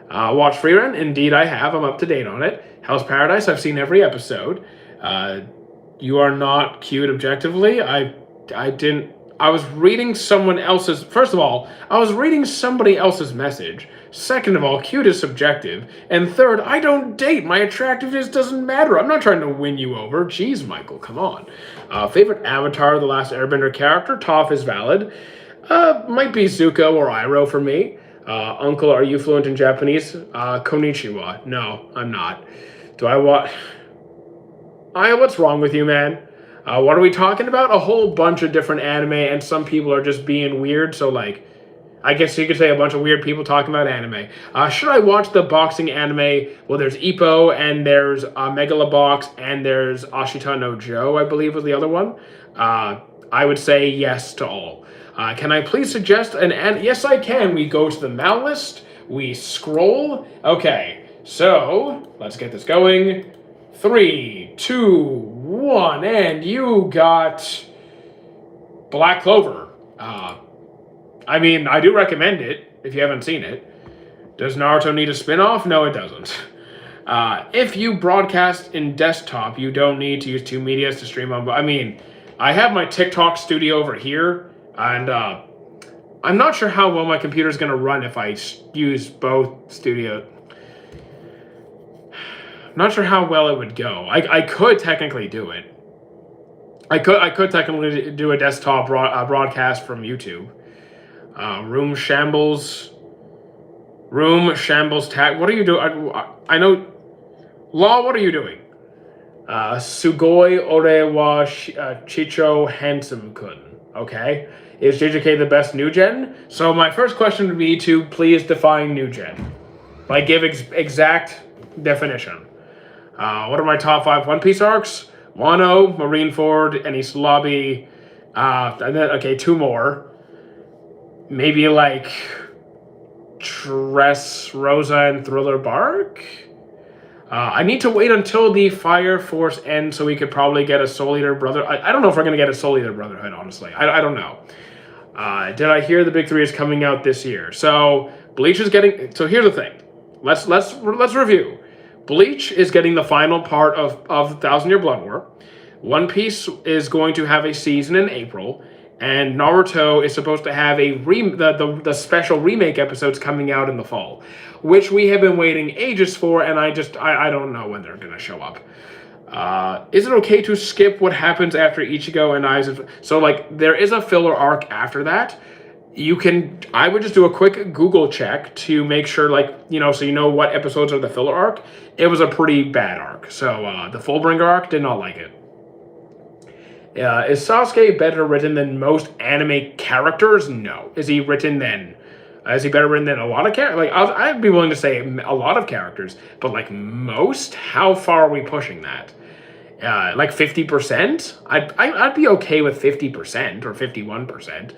Watch Freerun? Indeed I have. I'm up to date on it. Hell's Paradise? I've seen every episode. You are not cute objectively. I was reading someone else's... First of all, I was reading somebody else's message. Second of all, cute is subjective. And third, I don't date. My attractiveness doesn't matter. I'm not trying to win you over. Jeez, Michael, come on. Favorite Avatar, The Last Airbender character? Toph is valid. Might be Zuko or Iroh for me. Uncle, are you fluent in Japanese? Konnichiwa. No, I'm not. Do I want... What's wrong with you, man? What are we talking about? A whole bunch of different anime, and some people are just being weird, so, like, I guess you could say a bunch of weird people talking about anime. Should I watch the boxing anime? Well, there's Ippo, and there's Megalobox, and there's Ashita no Joe, I believe was the other one. I would say yes to all. Can I please suggest an... Yes, I can. We go to the now list. We scroll. Okay, so let's get this going. 3, 2, 1, and you got Black Clover. I mean, I do recommend it if you haven't seen it. Does Naruto need a spin-off? No, it doesn't. If you broadcast in desktop, you don't need to use two medias to stream on. I mean, I have my TikTok studio over here, and I'm not sure how well my computer is going to run if I use both studio. Not sure how well it would go. I could technically do it. I could technically do a desktop broadcast from YouTube. Room shambles. Tag. What are you doing? I know. Law, what are you doing? Sugoi ore wa chicho handsome-kun. Okay. Is JJK the best new gen? So my first question would be to please define new gen. Like, give exact definition. What are my top 5 One Piece arcs? Wano, Marineford, Enies Lobby, and then, okay, 2 more. Maybe, like, Dressrosa and Thriller Bark? I need to wait until the Fire Force ends so we could probably get a Soul Eater Brother. I don't know if we're going to get a Soul Eater Brotherhood, honestly. I don't know. Did I hear the Big 3 is coming out this year? So, Bleach is getting... So, here's the thing. Let's review. Bleach is getting the final part of Thousand Year Blood War. One Piece is going to have a season in April, and Naruto is supposed to have the special remake episodes coming out in the fall, which we have been waiting ages for, and I don't know when they're gonna show up. Is it okay to skip what happens after Ichigo and Aizen? So, like, there is a filler arc after that. I would just do a quick Google check to make sure, like, so you know what episodes are the filler arc. It was a pretty bad arc. So, the Fullbringer arc, did not like it. Is Sasuke better written than most anime characters? No. Is he better written than a lot of characters? Like, I'd be willing to say a lot of characters, but, like, most? How far are we pushing that? Like 50%? I'd be okay with 50% or 51%.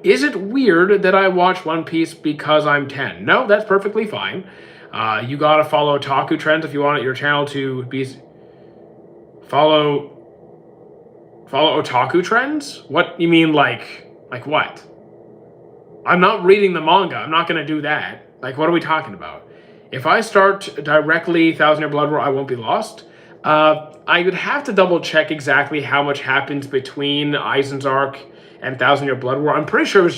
Is it weird that I watch One Piece because I'm 10? No, that's perfectly fine. You gotta follow otaku trends if you want your channel to be... Follow otaku trends? What, you mean like what? I'm not reading the manga. I'm not gonna do that. Like, what are we talking about? If I start directly Thousand Year Blood War, I won't be lost. I would have to double check exactly how much happens between Aizen's arc and Thousand Year Blood War. I'm pretty sure it was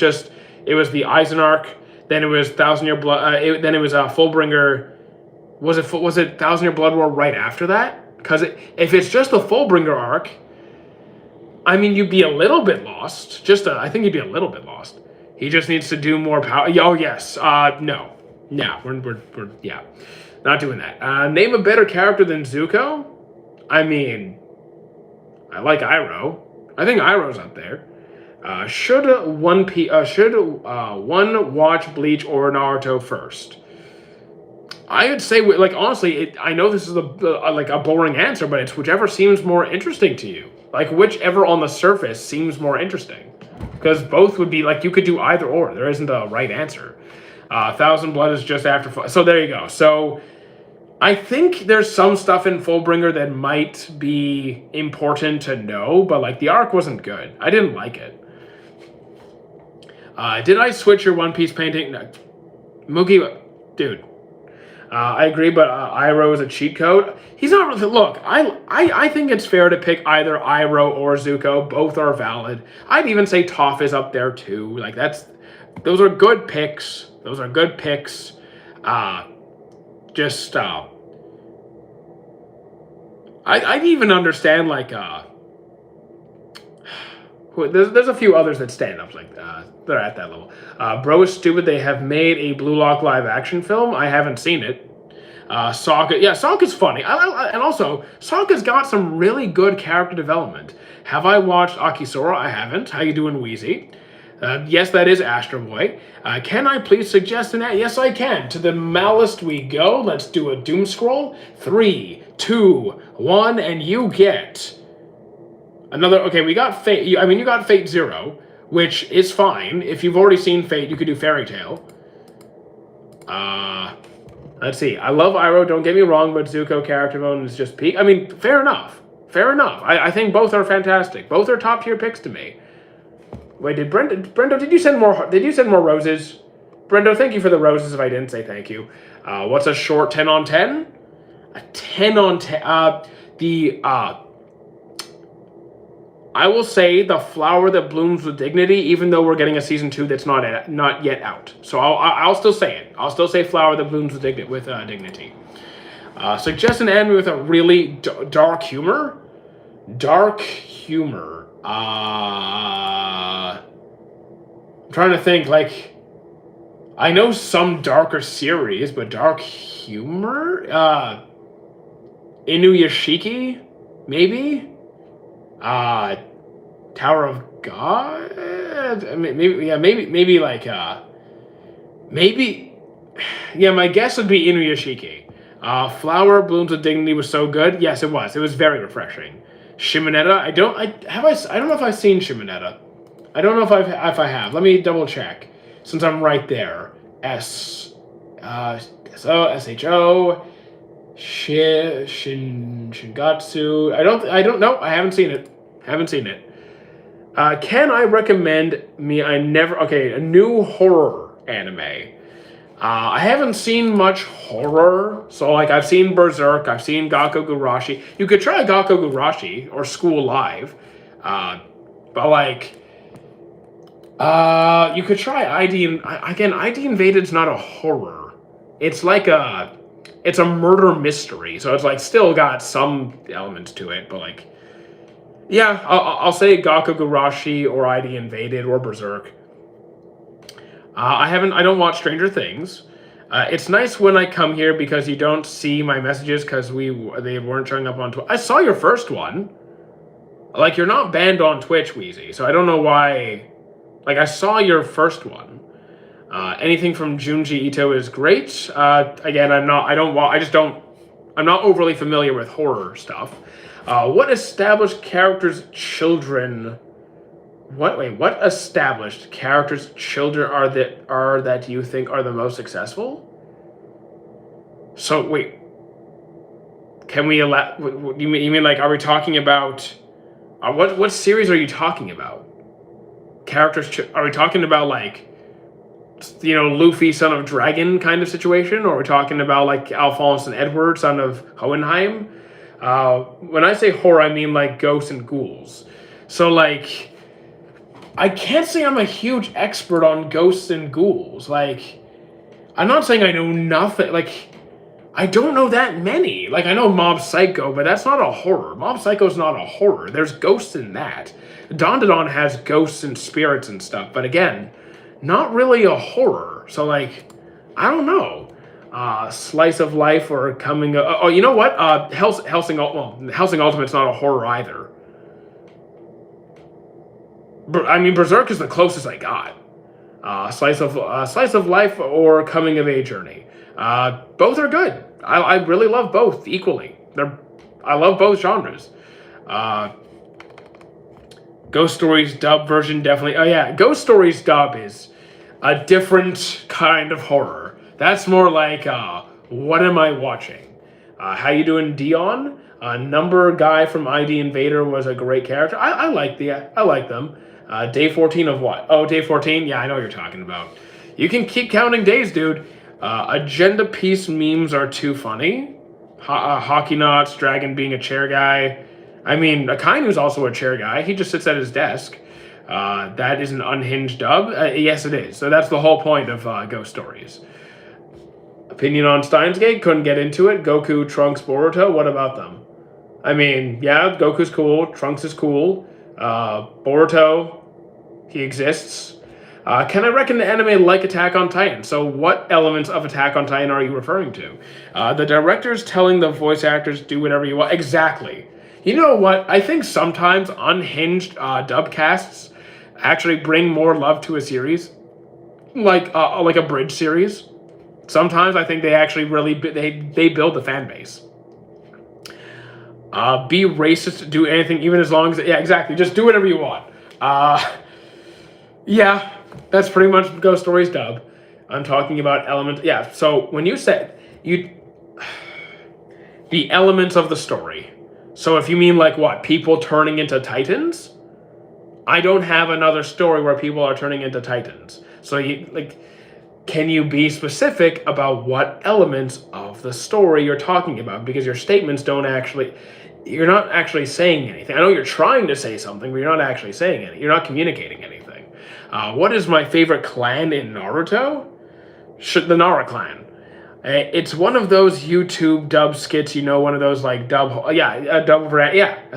the Aizen arc, then it was Thousand Year Blood, then it was Fullbringer. Was it Thousand Year Blood War right after that? Because if it's just the Fullbringer arc, I mean, you'd be a little bit lost. I think you'd be a little bit lost. He just needs to do more power. Oh yes, no, we're not doing that. Name a better character than Zuko. I mean, I like Iroh. I think Iroh's up there. Should one watch Bleach or Naruto first? I would say, like, honestly, I know this is a boring answer, but it's whichever seems more interesting to you. Like, whichever on the surface seems more interesting. Because both would be, like, you could do either or. There isn't a right answer. Thousand Blood is just after... So there you go. So I think there's some stuff in Fullbringer that might be important to know, but, like, the arc wasn't good. I didn't like it. Did I switch your One Piece painting? No. Moogie, dude. I agree, but Iroh is a cheat code. He's not really... Look, I think it's fair to pick either Iroh or Zuko. Both are valid. I'd even say Toph is up there, too. Like, those are good picks. Those are good picks. I'd even understand, like, There's a few others that stand up like they're at that level. Bro is stupid. They have made a Blue Lock live action film. I haven't seen it. Sokka, yeah, Sokka's funny. And also, Sokka's got some really good character development. Have I watched Akisora? I haven't. How you doing, Wheezy? Yes, that is Astro Boy. Can I please suggest an ad? Yes, I can. To the Malist we go. Let's do a doom scroll. 3, 2, 1, and you get another. Okay, we got Fate. I mean, you got Fate Zero, which is fine. If you've already seen Fate, you could do Fairy Tail. Let's see. I love Iroh, don't get me wrong, but Zuko character mode is just peak. I mean, fair enough. Fair enough. I think both are fantastic. Both are top tier picks to me. Wait, Brendo, did you send more roses? Brendo, thank you for the roses if I didn't say thank you. What's a short 10 on 10? A 10 on 10. I will say The Flower That Blooms with Dignity, even though we're getting a season 2 that's not yet out. So I'll still say it. I'll still say Flower That Blooms with Dignity. Suggest an anime with a really dark humor. Dark humor. I'm trying to think. Like, I know some darker series, but dark humor. Inuyashiki, maybe. Tower of God? Maybe my guess would be Inuyashiki. Flower Blooms with Dignity was so good. Yes, it was. It was very refreshing. Shimonetta, I don't know if I've seen Shimonetta. I don't know if I have. Let me double check. Since I'm right there. SHO. Shingatsu. I don't know. I haven't seen it. Can I recommend a new horror anime? I haven't seen much horror, so like I've seen Berserk, I've seen Gakkou Gurashi. You could try Gakkou Gurashi or School Live, but like, you could try ID. Again, ID Invaded's not a horror. It's like it's a murder mystery, so it's like still got some elements to it, but like, yeah, I'll say Gakkou Gurashi or ID Invaded or Berserk. I don't watch Stranger Things. It's nice when I come here because you don't see my messages because they weren't showing up on Twitch. I saw your first one. Like, you're not banned on Twitch, Wheezy, so I don't know why. Like, I saw your first one. Anything from Junji Ito is great. Again, I'm not overly familiar with horror stuff. What established characters' children? What established characters' children are that you think are the most successful? So wait, can we you mean like, are we talking about what series are you talking about? Are we talking about like, Luffy, son of Dragon kind of situation, or are we talking about like Alphonse and Edward, son of Hohenheim? When I say horror, I mean like ghosts and ghouls. So like, I can't say I'm a huge expert on ghosts and ghouls. Like, I'm not saying I know nothing. Like, I don't know that many. Like, I know Mob Psycho, but that's not a horror. Mob Psycho's not a horror. There's ghosts in that. Dandadan has ghosts and spirits and stuff, but again, not really a horror. So, like, I don't know. Slice of life or coming... you know what? Hellsing Ultimate's not a horror either. I mean, Berserk is the closest I got. Slice of life or coming of age journey. Both are good. I really love both equally. I love both genres. Ghost Stories dub version definitely. Oh yeah, Ghost Stories dub is a different kind of horror. That's more like what am I watching? How you doing, Dion? Number guy from ID Invader was a great character. I like them. Day 14 of what? Oh, day 14? Yeah, I know what you're talking about. You can keep counting days, dude. Agenda piece memes are too funny. Hockey Knots, Dragon being a chair guy. I mean, Akainu's also a chair guy. He just sits at his desk. That is an unhinged dub. Yes, it is. So that's the whole point of Ghost Stories. Opinion on Steins Gate? Couldn't get into it. Goku, Trunks, Boruto? What about them? I mean, yeah, Goku's cool. Trunks is cool. Boruto, he exists. Can I recommend an anime like Attack on Titan? So what elements of Attack on Titan are you referring to? The director's telling the voice actors do whatever you want. Exactly. You know what? I think sometimes unhinged dub casts actually bring more love to a series, like a bridge series. Sometimes I think they actually really they build the fan base. Be racist, do anything, even as long as yeah, exactly. Just do whatever you want. Yeah, that's pretty much Ghost Stories dub. I'm talking about elements. Yeah, so when you said the elements of the story. So if you mean like what, people turning into titans? I don't have another story where people are turning into titans. So can you be specific about what elements of the story you're talking about? Because your statements you're not actually saying anything. I know you're trying to say something, but you're not actually saying anything. You're not communicating anything. What is my favorite clan in Naruto? The Nara clan. It's one of those YouTube dub skits, one of those like dub, I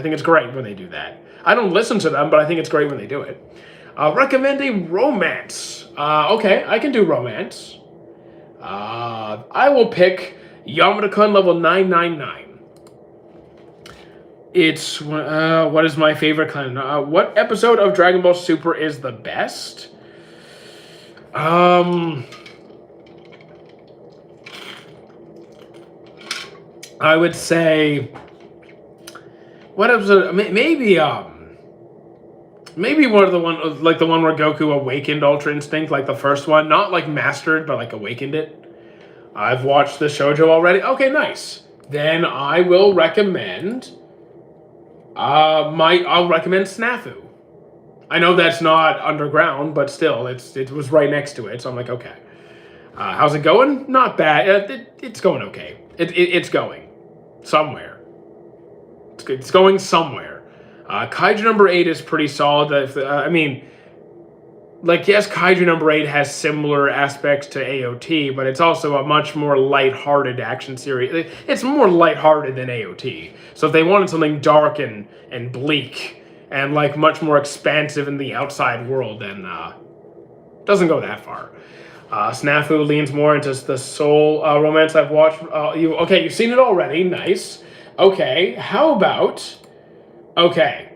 think it's great when they do that. I don't listen to them, but I think it's great when they do it. Recommend a romance. Okay, I can do romance. I will pick Yamada-kun level 999. It's, what is my favorite clan? What episode of Dragon Ball Super is the best? I would say, what episode? Maybe one of the one like the one where Goku awakened Ultra Instinct, like the first one, not like mastered, but like awakened it. I've watched the shoujo already. Okay, nice. Then I will recommend. I'll recommend Snafu. I know that's not underground, but still, it was right next to it, so I'm like, okay. How's it going? Not bad. It's going okay. It's going somewhere. It's going somewhere. Kaiju number 8 is pretty solid. Yes, Kaiju number 8 has similar aspects to AOT, but it's also a much more lighthearted action series. It's more lighthearted than AOT. So if they wanted something dark and bleak and like much more expansive in the outside world, then doesn't go that far. Snafu leans more into the soul romance I've watched. You've seen it already. Nice. Okay, how about... Okay.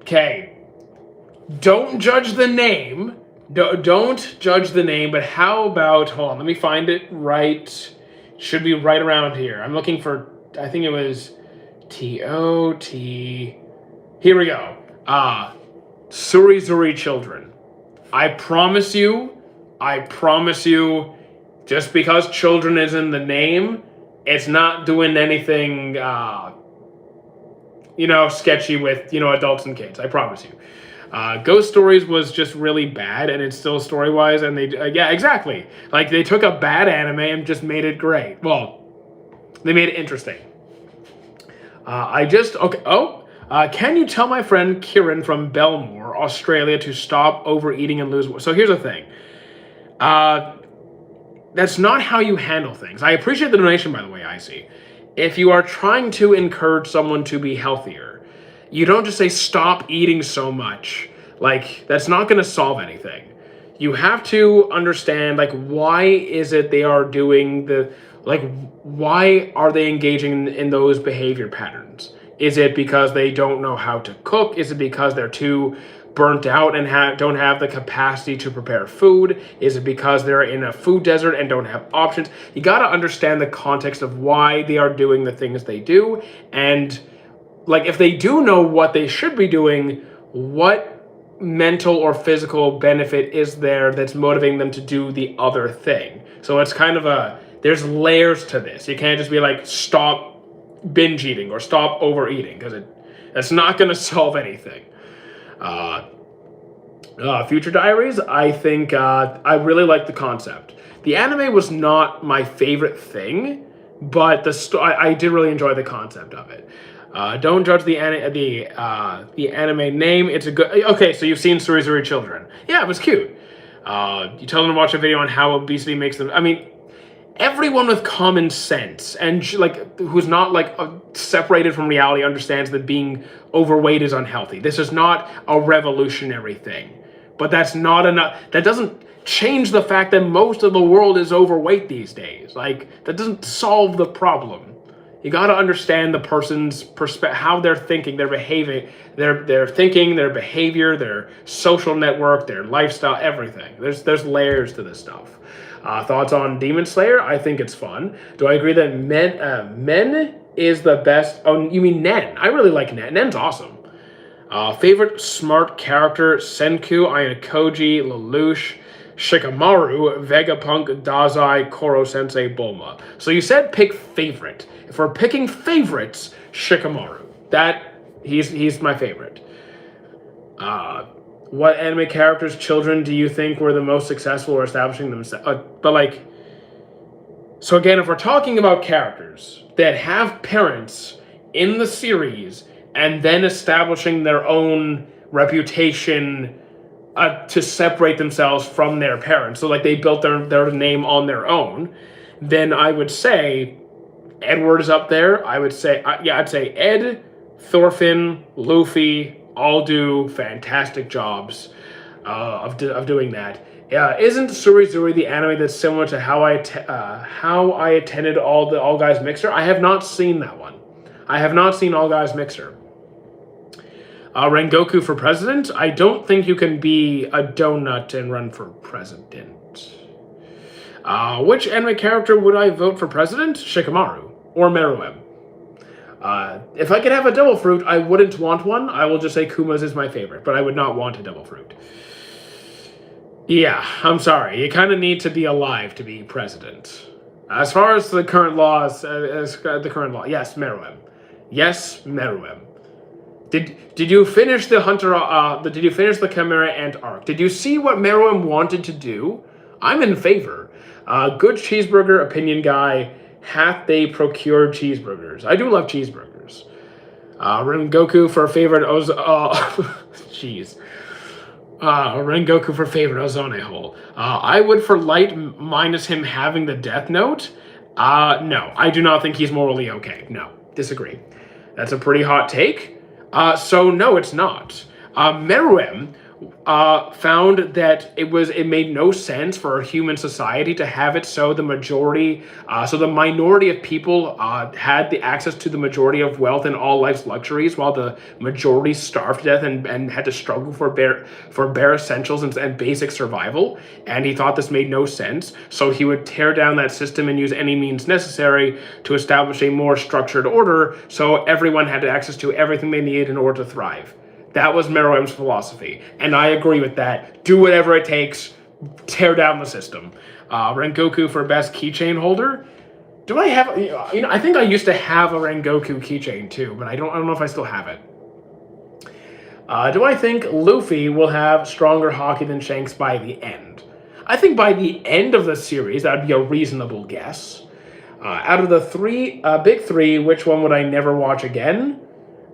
Okay. Don't judge the name. Don't judge the name, but how about... Hold on, let me find it right. Should be right around here. I'm looking for... I think it was... T-O-T... Here we go. Suri Children. I promise you, just because children is in the name, it's not doing anything, sketchy with, adults and kids. I promise you. Ghost Stories was just really bad, and it's still story-wise, and yeah, exactly. Like, they took a bad anime and just made it great. Well, they made it interesting. Can you tell my friend Kieran from Belmore, Australia, to stop overeating and lose weight? So here's the thing. That's not how you handle things. I appreciate the donation, by the way, Icy. If you are trying to encourage someone to be healthier, you don't just say, stop eating so much. Like, that's not going to solve anything. You have to understand, why is it they are doing why are they engaging in those behavior patterns? Is it because they don't know how to cook? Is it because they're too burnt out and don't have the capacity to prepare food? Is it because they're in a food desert and don't have options? You got to understand the context of why they are doing the things they do. And if they do know what they should be doing, what mental or physical benefit is there that's motivating them to do the other thing? So it's kind of there's layers to this. You can't just be like, stop binge eating or stop overeating, because that's not going to solve anything. Future Diaries, I think I really like the concept. The anime was not my favorite thing, but I did really enjoy the concept of it. Don't judge the anime name. It's a good... Okay, so you've seen Suri Children. Yeah, it was cute. You tell them to watch a video on how obesity makes them... everyone with common sense and like who's not like separated from reality understands that being overweight is unhealthy. This is not a revolutionary thing, but that's not enough. That doesn't change the fact that most of the world is overweight these days. Like, that doesn't solve the problem. You got to understand the person's perspective, how they're thinking, their behaving, their thinking, their behavior, their social network, their lifestyle, everything. There's layers to this stuff. Thoughts on Demon Slayer? I think it's fun. Do I agree that Men is the best? Oh, you mean Nen? I really like Nen. Nen's awesome. Favorite smart character: Senku, Ayanokoji, Lelouch, Shikamaru, Vegapunk, Dazai, Koro Sensei, Bulma. So you said pick favorite. If we're picking favorites, Shikamaru. He's my favorite. What anime characters' children do you think were the most successful or establishing themselves? So again, if we're talking about characters that have parents in the series and then establishing their own reputation to separate themselves from their parents, so like they built their name on their own, then I would say Edward is up there. I'd say Ed, Thorfinn, Luffy all do fantastic jobs of doing that. Isn't Surizuri the anime that's similar to how I attended All Guys Mixer? I have not seen that one. I have not seen All Guys Mixer. Rengoku for president? I don't think you can be a donut and run for president. Which anime character would I vote for president? Shikamaru or Meruem. If I could have a devil fruit, I wouldn't want one. I will just say Kuma's is my favorite, but I would not want a devil fruit. Yeah, I'm sorry. You kind of need to be alive to be president. As far as the current laws, yes, Meruem. Yes, Meruem. Did you finish the Did you finish the Chimera Ant arc? Did you see what Meruem wanted to do? I'm in favor. Good cheeseburger opinion guy. Hath they procured cheeseburgers? I do love cheeseburgers. Rengoku for favorite jeez. Rengoku for favorite Ozone hole. I would for Light minus him having the Death Note. No, I do not think he's morally okay. No, disagree. That's a pretty hot take. So no, it's not. Meruem found that it made no sense for human society to have it so the minority of people had the access to the majority of wealth and all life's luxuries, while the majority starved to death and had to struggle for bare essentials and basic survival. And he thought this made no sense, so he would tear down that system and use any means necessary to establish a more structured order, so everyone had access to everything they needed in order to thrive. That was Meruem's philosophy, and I agree with that. Do whatever it takes, tear down the system. Rengoku for best keychain holder. Do I have? I think I used to have a Rengoku keychain too, but I don't know if I still have it. Do I think Luffy will have stronger Haki than Shanks by the end? I think by the end of the series, that would be a reasonable guess. Out of the big three, which one would I never watch again?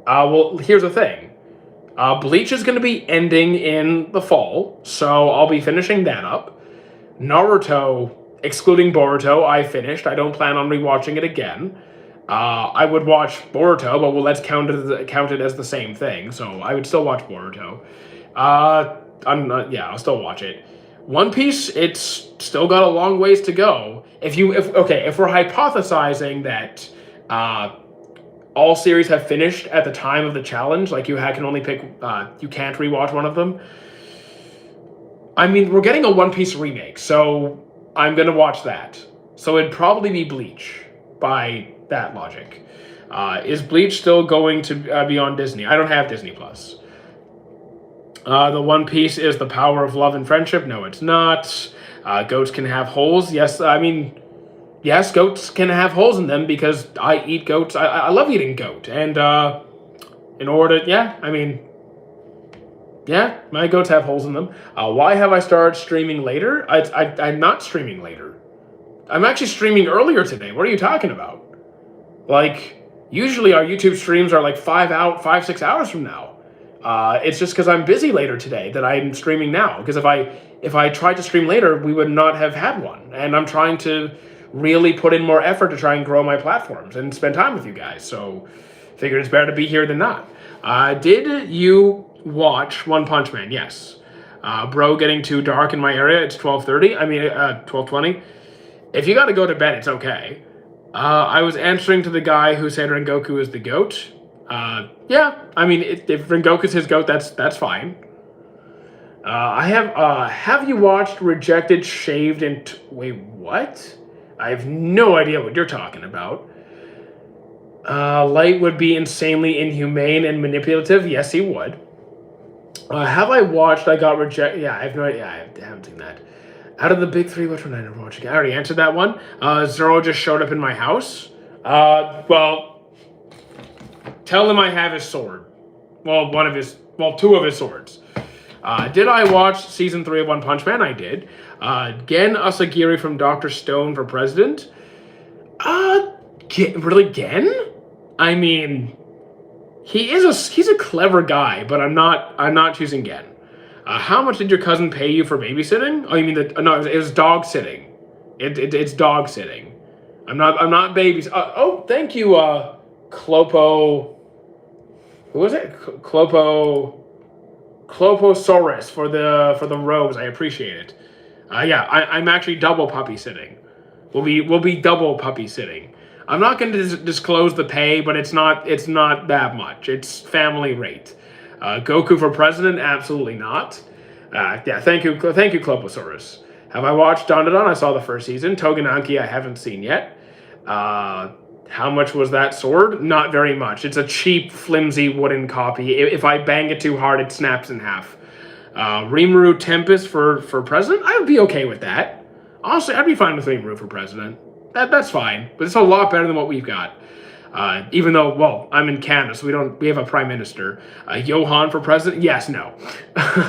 Well, here's the thing. Bleach is going to be ending in the fall, so I'll be finishing that up. Naruto, excluding Boruto, I finished. I don't plan on rewatching it again. I would watch Boruto, but let's count it as the same thing, so I would still watch Boruto. I'll still watch it. One Piece, it's still got a long ways to go. If we're hypothesizing that all series have finished at the time of the challenge, like you can only pick, you can't rewatch one of them. I mean, we're getting a One Piece remake, so I'm gonna watch that. So it'd probably be Bleach by that logic. Is Bleach still going to be on Disney? I don't have Disney Plus. The One Piece is the power of love and friendship. No, it's not. Goats can have holes. Yes, goats can have holes in them because I eat goats. I love eating goat. And my goats have holes in them. Why have I started streaming later? I'm not streaming later. I'm actually streaming earlier today. What are you talking about? Like, usually our YouTube streams are like 5-6 hours from now. It's just because I'm busy later today that I'm streaming now. Because if I tried to stream later, we would not have had one. And I'm trying to really put in more effort to try and grow my platforms and spend time with you guys. So figured it's better to be here than not. Did you watch One Punch Man? Yes. Bro, getting too dark in my area. It's 12:30. 12:20. If you got to go to bed, it's okay. I was answering to the guy who said Rengoku is the GOAT. Yeah, I mean, if Rengoku's his GOAT, that's fine. Have you watched Rejected, Shaved, and... Wait, what? I have no idea what you're talking about. Light would be insanely inhumane and manipulative. Yes, he would. Have I watched I Got Rejected? Yeah, I have no idea. I haven't seen that. Out of the big three, which one I never watched? I already answered that one. Zoro just showed up in my house. Well, tell him I have his sword. Well, two of his swords. Did I watch season 3 of One Punch Man? I did. Gen Asagiri from Dr. Stone for president. Really, Gen? I mean, he's a clever guy, but I'm not choosing Gen. How much did your cousin pay you for babysitting? Oh, you mean no? It was dog sitting. It's dog sitting. I'm not babies. Oh, thank you, Clopo. Who was it? Cloposaurus for the rose. I appreciate it. Yeah, I'm actually double puppy sitting. We'll be double puppy sitting. I'm not going to disclose the pay, but it's not that much. It's family rate. Goku for president? Absolutely not. Yeah, thank you, Cloposaurus. Have I watched Dandadan? I saw the first season. Togenanki I haven't seen yet. How much was that sword? Not very much. It's a cheap, flimsy wooden copy. If I bang it too hard, it snaps in half. Rimuru Tempest for president? I would be okay with that. Honestly, I'd be fine with Rimuru for president. That's fine, but it's a lot better than what we've got. Even though, well, I'm in Canada, so we have a prime minister. Johan for president? Yes, no.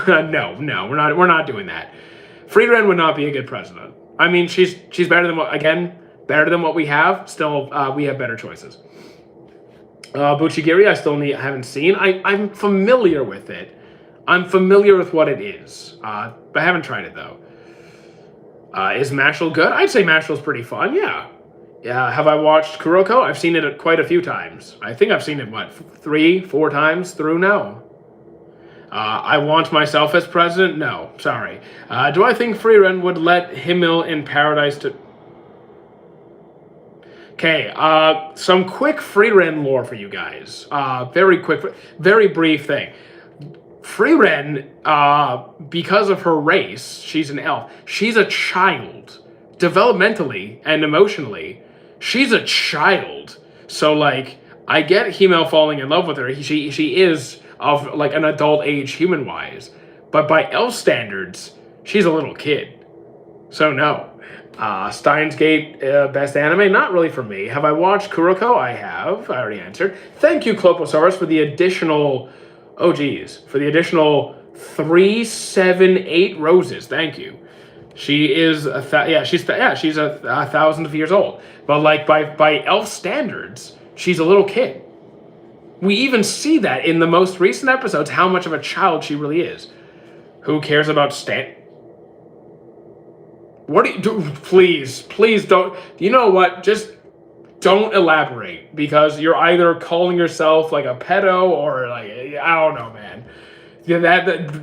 No, we're not doing that. Frieren would not be a good president. I mean, she's better than better than what we have. Still, we have better choices. Buchigiri, I haven't seen. I'm familiar with it. I'm familiar with what it is, but I haven't tried it though. Is Mashal good? I'd say Mashal's pretty fun. Yeah. Have I watched Kuroko? I've seen it quite a few times. I think I've seen it, 3-4 times through now. I want myself as president? No, sorry. Do I think Frieren would let Himmel in Paradise to... Okay, some quick Frieren lore for you guys. Very quick, very brief thing. Frieren, because of her race, she's an elf. She's a child. Developmentally and emotionally, she's a child. So, like, I get Himmel falling in love with her. She is of, like, an adult age human-wise. But by elf standards, she's a little kid. So, no. Steins Gate, best anime? Not really for me. Have I watched Kuroko? I have. I already answered. Thank you, Cloposaurus, for the additional... Oh, geez. For the additional 3, 7, 8 roses. Thank you. She is she's 1,000 years old. But like by elf standards, she's a little kid. We even see that in the most recent episodes, how much of a child she really is. Who cares about What do you do? Please don't. You know what? Just don't elaborate, because you're either calling yourself like a pedo or like, I don't know, man.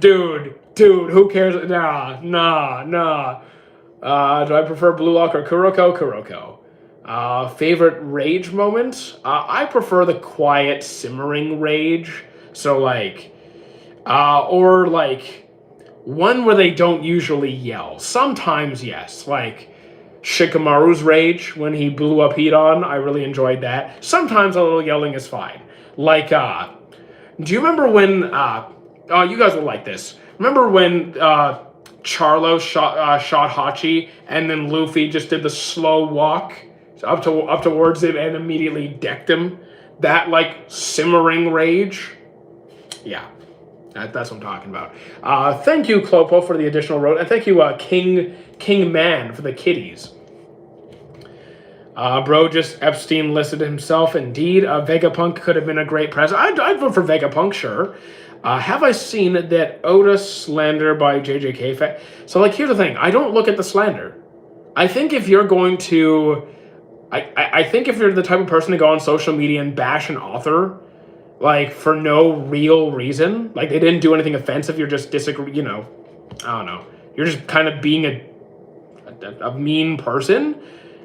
Dude, who cares? Nah. Do I prefer Blue Lock or Kuroko? Kuroko. Favorite rage moment? I prefer the quiet, simmering rage. So like, or like one where they don't usually yell. Sometimes, yes. Like Shikamaru's rage when he blew up Hedon. I really enjoyed that. Sometimes a little yelling is fine. Like, do you remember when, oh, you guys will like this. Remember when Charlo shot Hachi, and then Luffy just did the slow walk up towards him and immediately decked him? That, like, simmering rage? Yeah, that's what I'm talking about. Thank you, Clopo, for the additional road. And thank you, King Man, for the kitties. Bro just Epstein listed himself. Indeed, Vegapunk could have been a great president. I'd vote for Vegapunk, sure. Have I seen that Oda slander by JJK? So, like, here's the thing. I don't look at the slander. I think if you're going to, I think if you're the type of person to go on social media and bash an author, like for no real reason, like they didn't do anything offensive, you're just disagree, I don't know, you're just kind of being a mean person.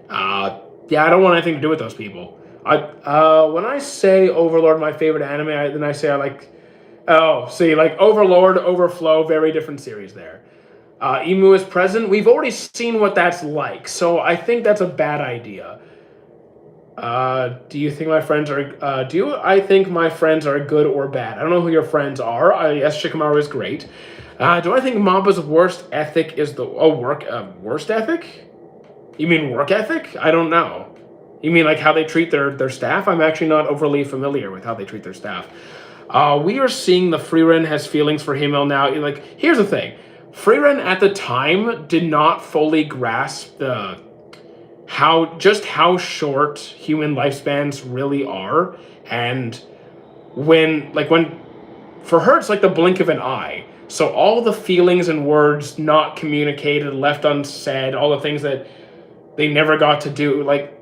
Yeah, I don't want anything to do with those people. When I say Overlord, my favorite anime, then I say I like. Oh, see, like Overlord, Overflow, very different series there. Emu is present. We've already seen what that's like, so I think that's a bad idea. Do you think my friends are? I think my friends are good or bad? I don't know who your friends are. Yes, Shikamaru is great. Do I think Mamba's worst ethic is the worst ethic? You mean work ethic? I don't know. You mean like how they treat their staff? I'm actually not overly familiar with how they treat their staff. We are seeing the Frieren has feelings for Himmel now. Like, here's the thing. Frieren at the time did not fully grasp how short human lifespans really are. And when for her, it's like the blink of an eye. So all the feelings and words not communicated, left unsaid, all the things that they never got to do, like,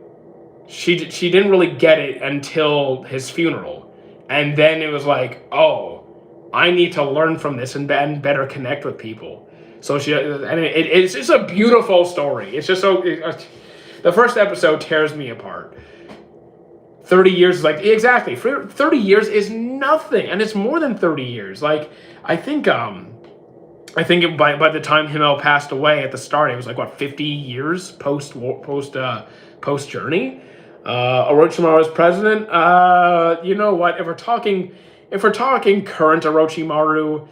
she didn't really get it until his funeral. And then it was like, oh, I need to learn from this and better connect with people. So it's just a beautiful story. It's just so, the first episode tears me apart. 30 years is like, exactly, 30 years is nothing. And it's more than 30 years. Like, I think by the time Himmel passed away at the start, it was like, what, 50 years post journey? Orochimaru as president. You know what? If we're talking current Orochimaru,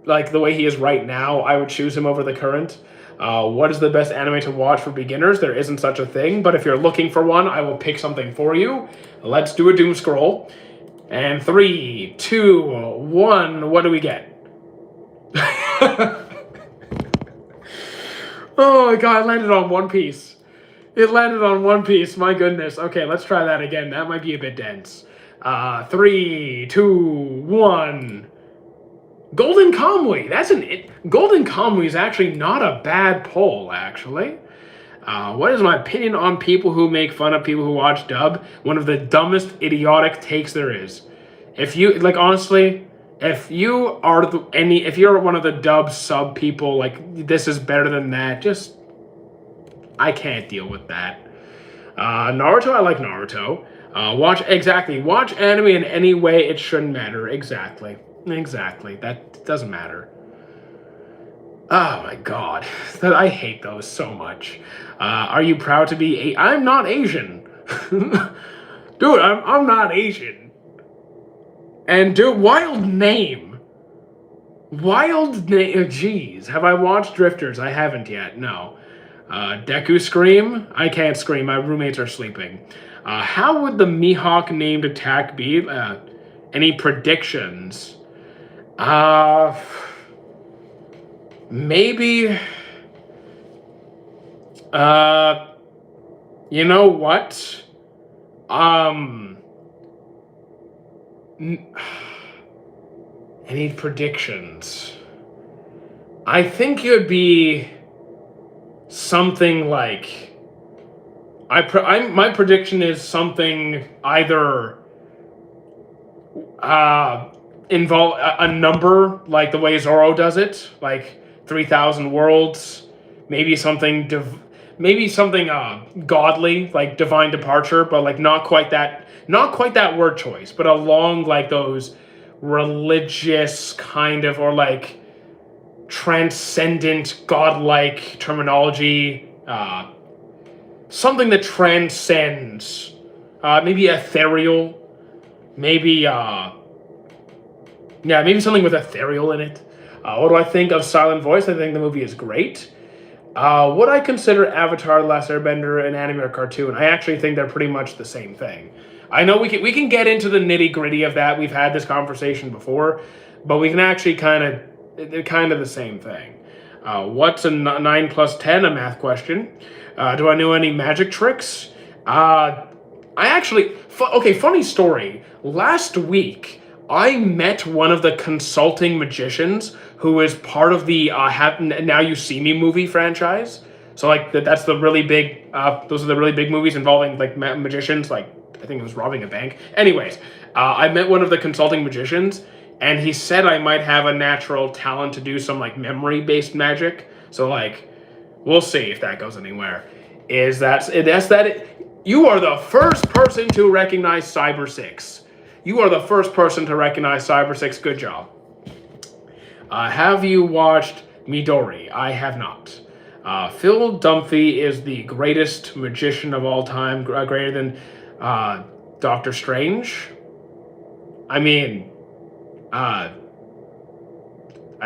like the way he is right now, I would choose him over the current. What is the best anime to watch for beginners? There isn't such a thing, but if you're looking for one, I will pick something for you. Let's do a doom scroll. And 3, 2, 1. What do we get? Oh my god! I landed on One Piece. It landed on One Piece, my goodness. Okay, let's try that again. That might be a bit dense. 3, 2, 1. Golden Kamuy. Golden Kamuy is actually not a bad poll, actually. What is my opinion on people who make fun of people who watch dub? One of the dumbest, idiotic takes there is. If you, like, honestly, if you're one of the dub sub people, like, this is better than that, just... I can't deal with that. Naruto, I like Naruto. Watch anime in any way it shouldn't matter. Exactly. That doesn't matter. Oh my god. I hate those so much. Are you proud to be I'm not Asian. Dude, I'm not Asian. And dude, wild name. Jeez. Have I watched Drifters? I haven't yet. No. Deku scream? I can't scream. My roommates are sleeping. How would the Mihawk named attack be? Any predictions? Maybe. You know what? Any predictions? I think it would be something like my prediction is something either involve a number like the way Zoro does it, like 3,000 worlds, maybe something godly like divine departure, but like not quite that word choice, but along like those religious kind of, or like transcendent, godlike terminology, something that transcends, maybe ethereal, maybe something with ethereal in it. What do I think of Silent Voice? I think the movie is great. Would I consider Avatar: The Last Airbender an anime or cartoon? I actually think they're pretty much the same thing. I know we can get into the nitty gritty of that. We've had this conversation before, but we can actually they're kind of the same thing. What's a 9 plus 10? A math question. Do I know any magic tricks? Funny story. Last week, I met one of the consulting magicians who is part of the Now You See Me movie franchise. So like that's the really big. Those are the really big movies involving like magicians. Like I think it was robbing a bank. Anyways, I met one of the consulting magicians, and he said I might have a natural talent to do some like memory-based magic. So like, we'll see if that goes anywhere. You are the first person to recognize Cyber 6. You are the first person to recognize Cyber 6. Good job. Have you watched Midori? I have not. Phil Dunphy is the greatest magician of all time, greater than Doctor Strange. I mean, I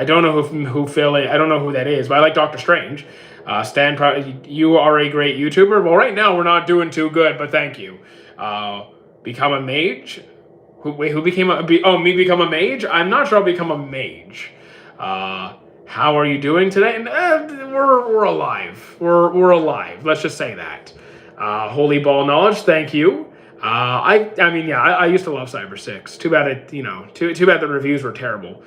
don't know who Phil is. I don't know who that is, but I like Doctor Strange. Stan, you are a great YouTuber. Well, right now we're not doing too good, but thank you. Become a mage? Who became me become a mage? I'm not sure I'll become a mage. How are you doing today? We're alive. We're alive. Let's just say that. Holy ball knowledge. Thank you. I used to love Cyber 6. Too bad too bad the reviews were terrible.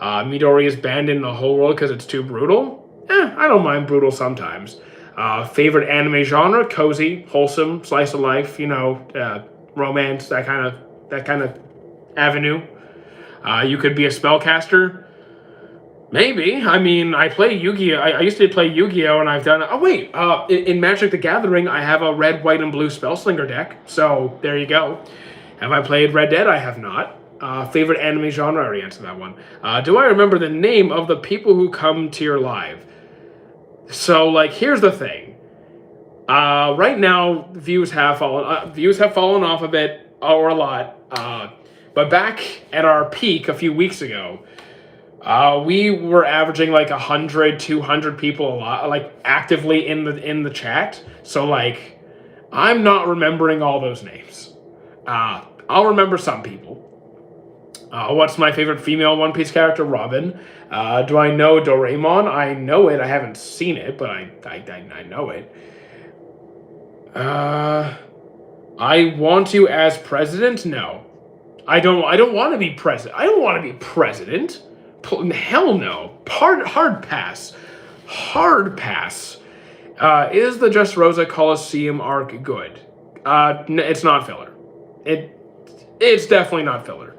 Midori is banned in the whole world because it's too brutal. I don't mind brutal sometimes. Favorite anime genre? Cozy, wholesome, slice of life. Romance. That kind of avenue. You could be a spellcaster. Maybe. I mean, I play Yu-Gi-Oh! I used to play Yu-Gi-Oh! And I've done... Oh, wait. In Magic the Gathering, I have a red, white, and blue Spellslinger deck. So, there you go. Have I played Red Dead? I have not. Favorite anime genre? I already answered that one. Do I remember the name of the people who come to your live? So, like, here's the thing. Right now, views have fallen off a bit, or a lot. But back at our peak a few weeks ago... we were averaging like 100, 200 people like actively in the chat. So like, I'm not remembering all those names. I'll remember some people. What's my favorite female One Piece character? Robin. Do I know Doraemon? I know it. I haven't seen it, but I know it. I want you as president? No. I don't want to be president. I don't want to be president. Hell no. Hard pass. Hard pass. Is the Dressrosa Coliseum arc good? It's not filler. It's definitely not filler.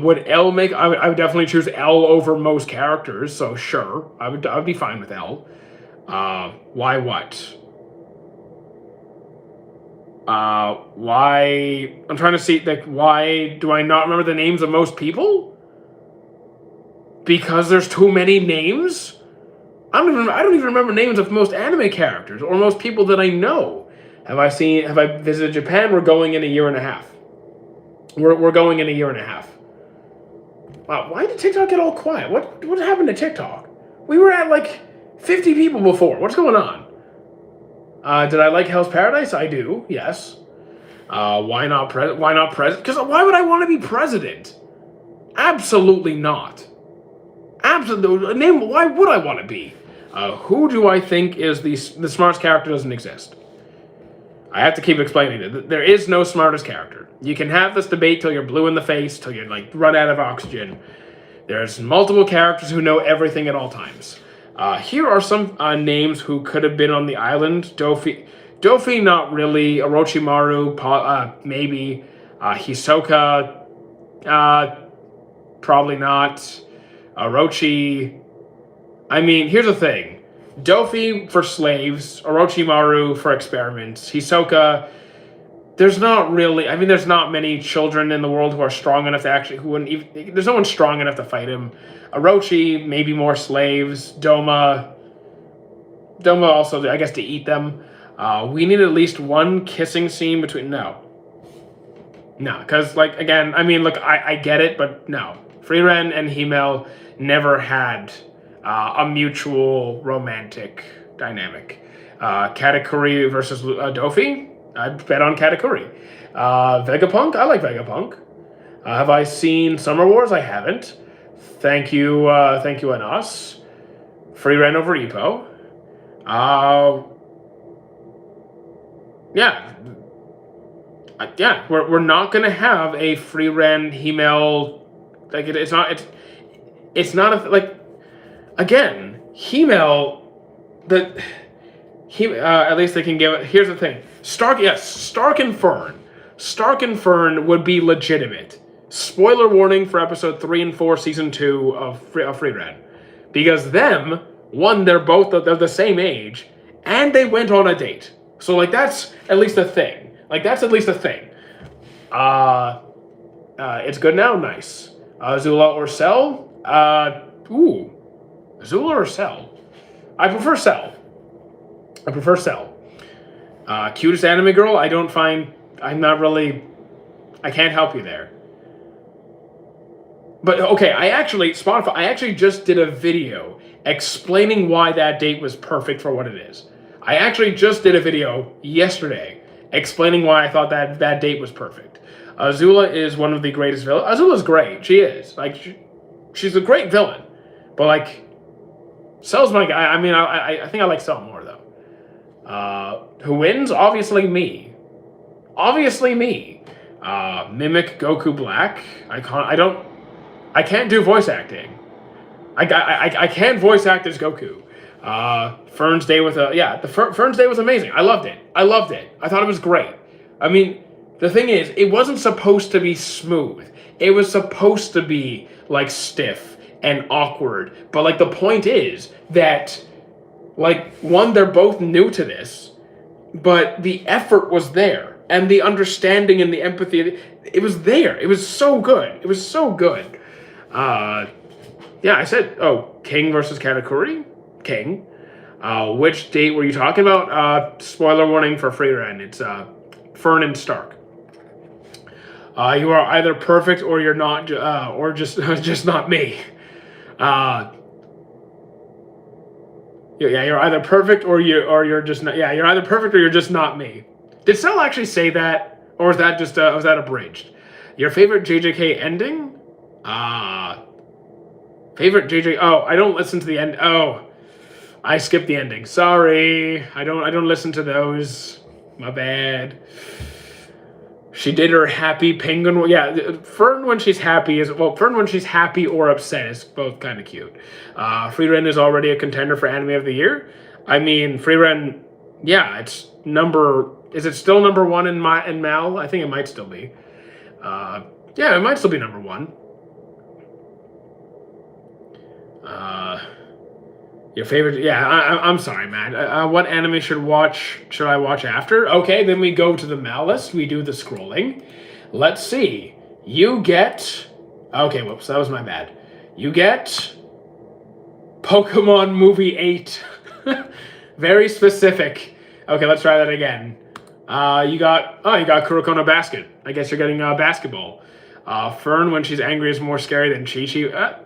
Would L make... I would definitely choose L over most characters, so sure. I would be fine with L. Why what? Why... I'm trying to see, like, why do I not remember the names of most people? Because there's too many names? I don't even remember names of most anime characters or most people that I know. Have I visited Japan? We're going in a year and a half. We're going in a year and a half. Wow, why did TikTok get all quiet? What happened to TikTok? We were at like 50 people before. What's going on? Did I like Hell's Paradise? I do, yes. Why not president? Because why would I want to be president? Absolutely not. Absolutely. Why would I want to be? Who do I think is the smartest character doesn't exist? I have to keep explaining it. There is no smartest character. You can have this debate till you're blue in the face, till you're like run out of oxygen. There's multiple characters who know everything at all times. Here are some names who could have been on the island. Dofi, not really. Orochimaru, maybe. Hisoka, probably not. Orochi... I mean, here's the thing. Dofi for slaves, Orochimaru for experiments, Hisoka... There's not many children in the world who are strong enough to actually... there's no one strong enough to fight him. Orochi, maybe more slaves. Doma also, I guess, to eat them. We need at least one kissing scene between... No, because, like, again, I mean, look, I get it, but no. Frieren and Himmel never had a mutual romantic dynamic. Katakuri versus Dofi? I'd bet on Katakuri. Vegapunk? I like Vegapunk. Have I seen Summer Wars? I haven't. Thank you, Anas. Frieren over Ippo. Yeah, we're not gonna have a Frieren Himmel. Like it's not a, like, again, Himmel, At least they can give it. Here's the thing: Stark, yes, Stark and Fern. Stark and Fern would be legitimate. Spoiler warning for episode 3 and 4, season 2 of Free Ren, because them, one, they're the same age, and they went on a date. So like that's at least a thing. It's good now. Nice. Zula or Cell? Zula or Cell? I prefer Cell. Cutest anime girl? I can't help you there. But okay, I actually just did a video explaining why that date was perfect for what it is. I actually just did a video yesterday explaining why I thought that date was perfect. Azula is one of the greatest villains. Azula's great. She is. Like, she's a great villain. But, like, Cell's my guy. I mean, I think I like Cell more, though. Who wins? Obviously me. Mimic Goku Black. I can't do voice acting. I can't voice act as Goku. Fern's Day Fern's Day was amazing. I loved it. I thought it was great. I mean, the thing is, it wasn't supposed to be smooth. It was supposed to be, like, stiff and awkward. But, like, the point is that, like, one, they're both new to this, but the effort was there. And the understanding and the empathy, it was there. It was so good. I said, King versus Katakuri? King. Which date were you talking about? Spoiler warning for Free Ren. It's Fern and Stark. You are either perfect or you're not, or just not me. You're either perfect or you're just not. Yeah, you're either perfect or you're just not me. Did Cell actually say that, or was that just was that abridged? Your favorite JJK ending? Favorite JJ? Oh, I don't listen to the end. Oh, I skipped the ending. Sorry, I don't listen to those. My bad. She did her happy penguin. Yeah, Fern when she's happy or upset is both kind of cute. Free Ren is already a contender for Anime of the Year. I mean, Free Ren, yeah, it's number. Is it still number 1 in Mal? I think it might still be. Yeah, it might still be number 1. Your favorite? Yeah, I'm sorry, man. What anime should I watch after? Okay, then we go to the Mal list. We do the scrolling. Let's see. You get. Okay, whoops, that was my bad. You get Pokemon Movie 8. Very specific. Okay, let's try that again. You got Kuroko no Basket. I guess you're getting basketball. Fern when she's angry is more scary than Chi-Chi.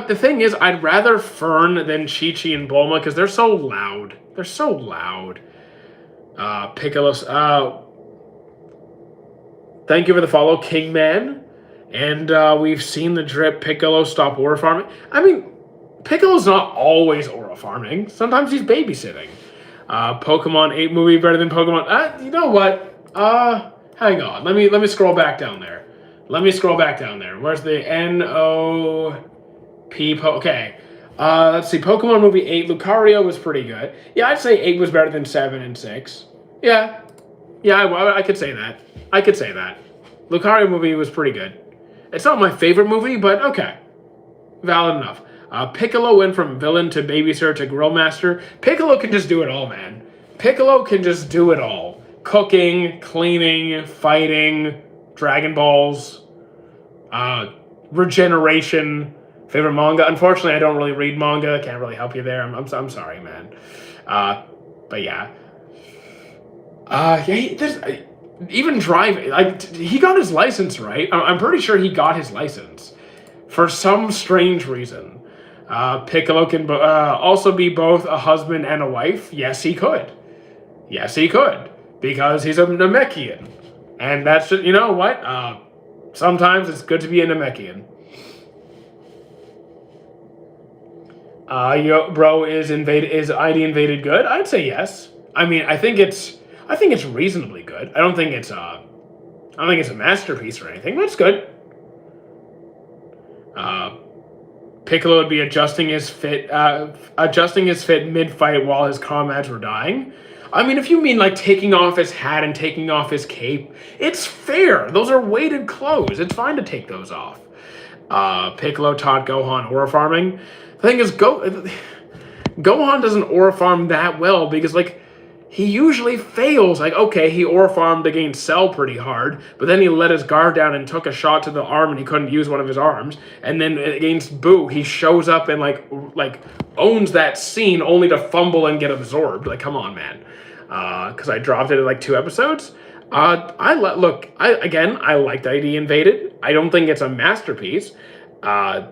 The thing is, I'd rather Fern than Chi-Chi and Bulma because they're so loud. Piccolo's. Thank you for the follow, Kingman. And we've seen the drip. Piccolo stop aura farming. I mean, Piccolo's not always aura farming. Sometimes he's babysitting. Pokemon 8 movie better than Pokemon. You know what? Hang on. Let me scroll back down there. Where's the NOP? Okay. Let's see. Pokemon movie 8. Lucario was pretty good. Yeah, I'd say 8 was better than 7 and 6. Yeah, I could say that. Lucario movie was pretty good. It's not my favorite movie, but okay. Valid enough. Piccolo went from villain to babysitter to grill master. Piccolo can just do it all, man. Cooking, cleaning, fighting, Dragon Balls, regeneration. Favorite manga? Unfortunately, I don't really read manga. Can't really help you there. I'm sorry, man. But yeah. Even driving. He got his license, right? I'm pretty sure he got his license for some strange reason. Piccolo can also be both a husband and a wife. Yes, he could. Because he's a Namekian. And that's just, you know what? Sometimes it's good to be a Namekian. Is ID Invaded good? I'd say yes. I mean, I think it's reasonably good. I don't think it's a masterpiece or anything, but it's good. Piccolo would be adjusting his fit mid-fight while his comrades were dying. I mean, if you mean like taking off his hat and taking off his cape, it's fair. Those are weighted clothes. It's fine to take those off. Piccolo taught Gohan aura farming. The thing is, Gohan doesn't aura farm that well because, like, he usually fails. Like, okay, he aura farmed against Cell pretty hard, but then he let his guard down and took a shot to the arm and he couldn't use one of his arms. And then against Boo, he shows up and like owns that scene only to fumble and get absorbed. Like, come on, man. Because I dropped it in like 2 episodes. I liked ID Invaded. I don't think it's a masterpiece. I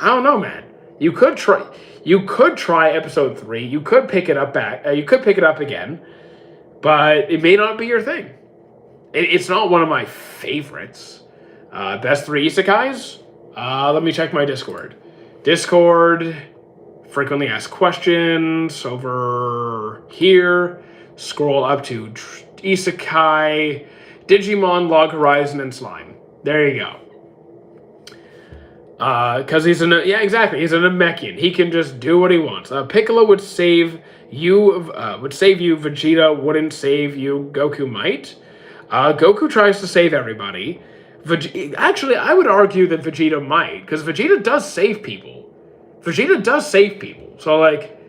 don't know, man. You could try episode 3. You could pick it up again, but it may not be your thing. It's not one of my favorites. Best 3 isekais? Let me check my Discord. Frequently asked questions over here. Scroll up to isekai, Digimon, Log Horizon, and Slime. There you go. Because he's a Namekian. He can just do what he wants. Piccolo would save you. Vegeta wouldn't save you. Goku might. Goku tries to save everybody. Actually, I would argue that Vegeta might, because Vegeta does save people. So, like,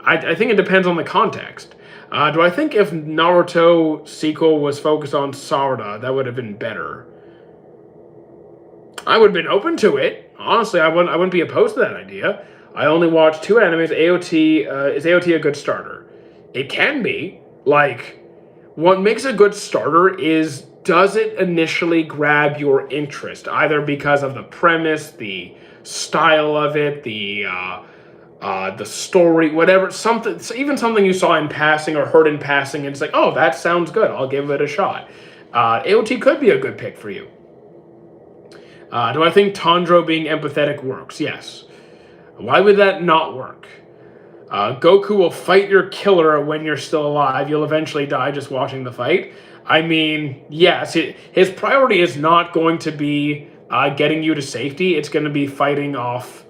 I think it depends on the context. Do I think if Naruto sequel was focused on Sarada, that would have been better? I would have been open to it. Honestly, I wouldn't be opposed to that idea. I only watched 2 animes. Is AOT a good starter? It can be. Like, what makes a good starter is, does it initially grab your interest? Either because of the premise, the style of it, the story, whatever, even something you saw in passing or heard in passing, and it's like, oh, that sounds good, I'll give it a shot. AOT could be a good pick for you. Do I think Tanjiro being empathetic works? Yes. Why would that not work? Goku will fight your killer when you're still alive. You'll eventually die just watching the fight. I mean, yes, his priority is not going to be getting you to safety. It's going to be fighting off...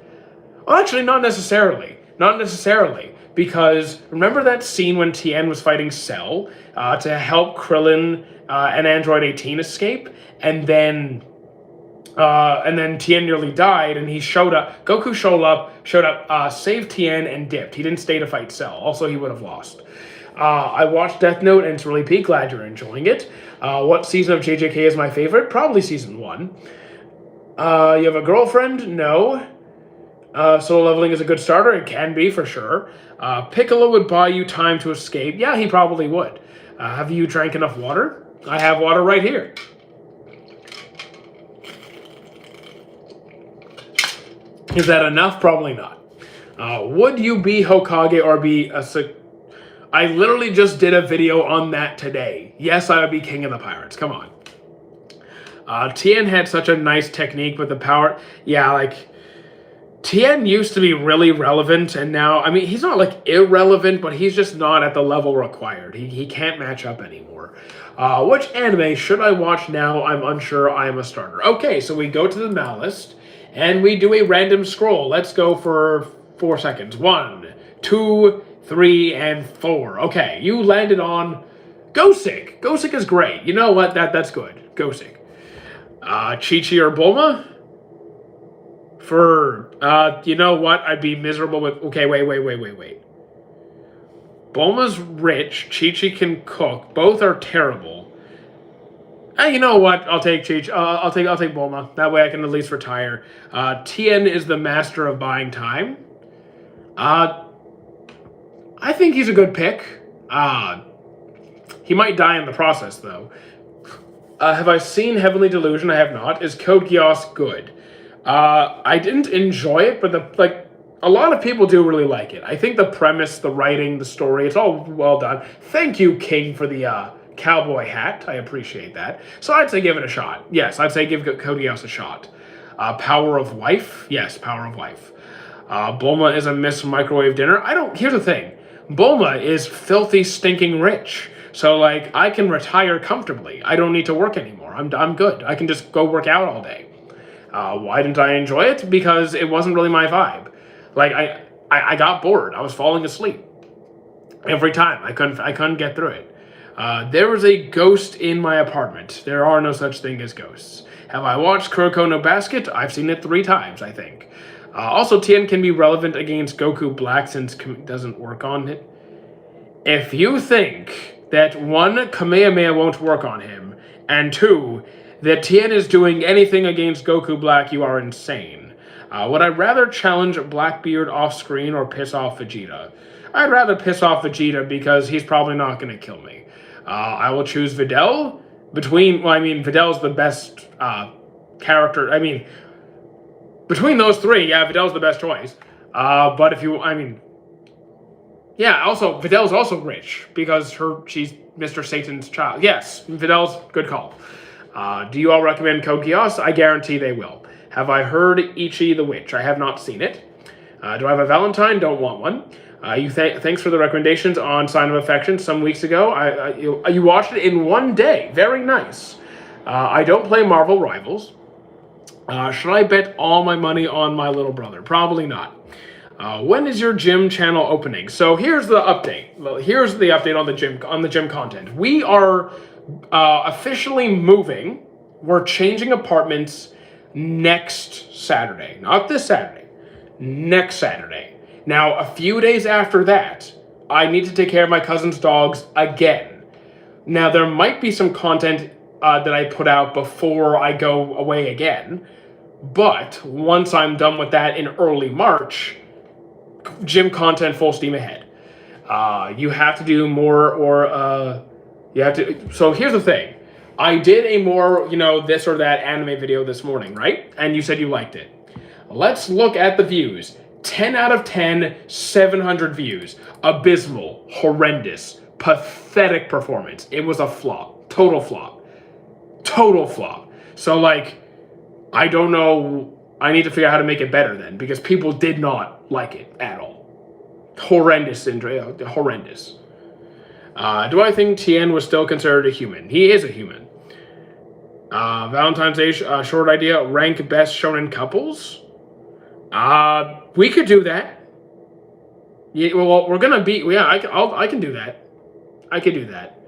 Well, actually, not necessarily. Because remember that scene when Tien was fighting Cell to help Krillin and Android 18 escape? And then Tien nearly died, and he showed up. Goku showed up, saved Tien, and dipped. He didn't stay to fight Cell. Also, he would have lost. I watched Death Note, and it's really peak. Glad you're enjoying it. What season of JJK is my favorite? Probably season 1. You have a girlfriend? No. Solo leveling is a good starter. It can be, for sure. Piccolo would buy you time to escape. Yeah, he probably would. Have you drank enough water? I have water right here. Is that enough? Probably not. Would you be Hokage or be a... I literally just did a video on that today. Yes, I would be King of the Pirates. Come on. Tien had such a nice technique with the power. Yeah, like... Tien used to be really relevant, and now... I mean, he's not, like, irrelevant, but he's just not at the level required. He can't match up anymore. Which anime should I watch now? I'm unsure. I am a starter. Okay, so we go to the Mal list. And we do a random scroll. Let's go for 4 seconds. 1, 2, 3, and 4. Okay, you landed on Gosik. Gosik is great. You know what? That's good. Gosik. Chi-Chi or Bulma? You know what? I'd be miserable with... Okay, wait. Bulma's rich. Chi-Chi can cook. Both are terrible. You know what? I'll take Chi-Chi. I'll take Bulma. That way I can at least retire. Tien is the master of buying time. I think he's a good pick. He might die in the process, though. Have I seen Heavenly Delusion? I have not. Is Code Geass good? I didn't enjoy it, but a lot of people do really like it. I think the premise, the writing, the story, it's all well done. Thank you, King, for the cowboy hat. I appreciate that. So I'd say give it a shot. Yes, I'd say give Code Geass a shot. Power of Wife? Yes, Power of Wife. Bulma is a Miss Microwave Dinner. Here's the thing. Bulma is filthy, stinking rich. So, like, I can retire comfortably. I don't need to work anymore. I'm good. I can just go work out all day. Why didn't I enjoy it? Because it wasn't really my vibe. Like I got bored. I was falling asleep every time. I couldn't get through it. There was a ghost in my apartment. There are no such thing as ghosts. Have I watched Kuroko no Basket? I've seen it 3 times, I think. Also, Tien can be relevant against Goku Black since doesn't work on it. If you think that 1, Kamehameha won't work on him, and 2, that Tien is doing anything against Goku Black, you are insane. Would I rather challenge Blackbeard off screen or piss off Vegeta? I'd rather piss off Vegeta because he's probably not going to kill me. I will choose Videl. Videl's the best character. Between those 3, yeah, Videl's the best choice. But if you, yeah, also, Videl's also rich because she's Mr. Satan's child. Yes, Videl's good call. Do you all recommend Code Geass? I guarantee they will. Have I heard Ichi the Witch? I have not seen it. Do I have a Valentine? Don't want one. Thanks for the recommendations on Sign of Affection some weeks ago. You watched it in 1 day. Very nice. I don't play Marvel Rivals. Should I bet all my money on my little brother? Probably not. When is your gym channel opening? So here's the update. Here's the update on the gym content. We are officially moving. We're changing apartments next Saturday. Not this Saturday. Next Saturday. Now, a few days after that, I need to take care of my cousin's dogs again. Now, there might be some content that I put out before I go away again. But once I'm done with that in early March, gym content full steam ahead. You have to do more so here's the thing. I did a more, this or that anime video this morning, right? And you said you liked it. Let's look at the views. 10 out of 10, 700 views. Abysmal, horrendous, pathetic performance. It was a flop. Total flop. Total flop. So, I don't know. I need to figure out how to make it better then, because people did not like it at all. Horrendous, horrendous. Do I think Tien was still considered a human? He is a human. Valentine's Day short idea, rank best shonen couples? We could do that. Yeah, well, we're gonna be. Yeah, I can do that. I can do that.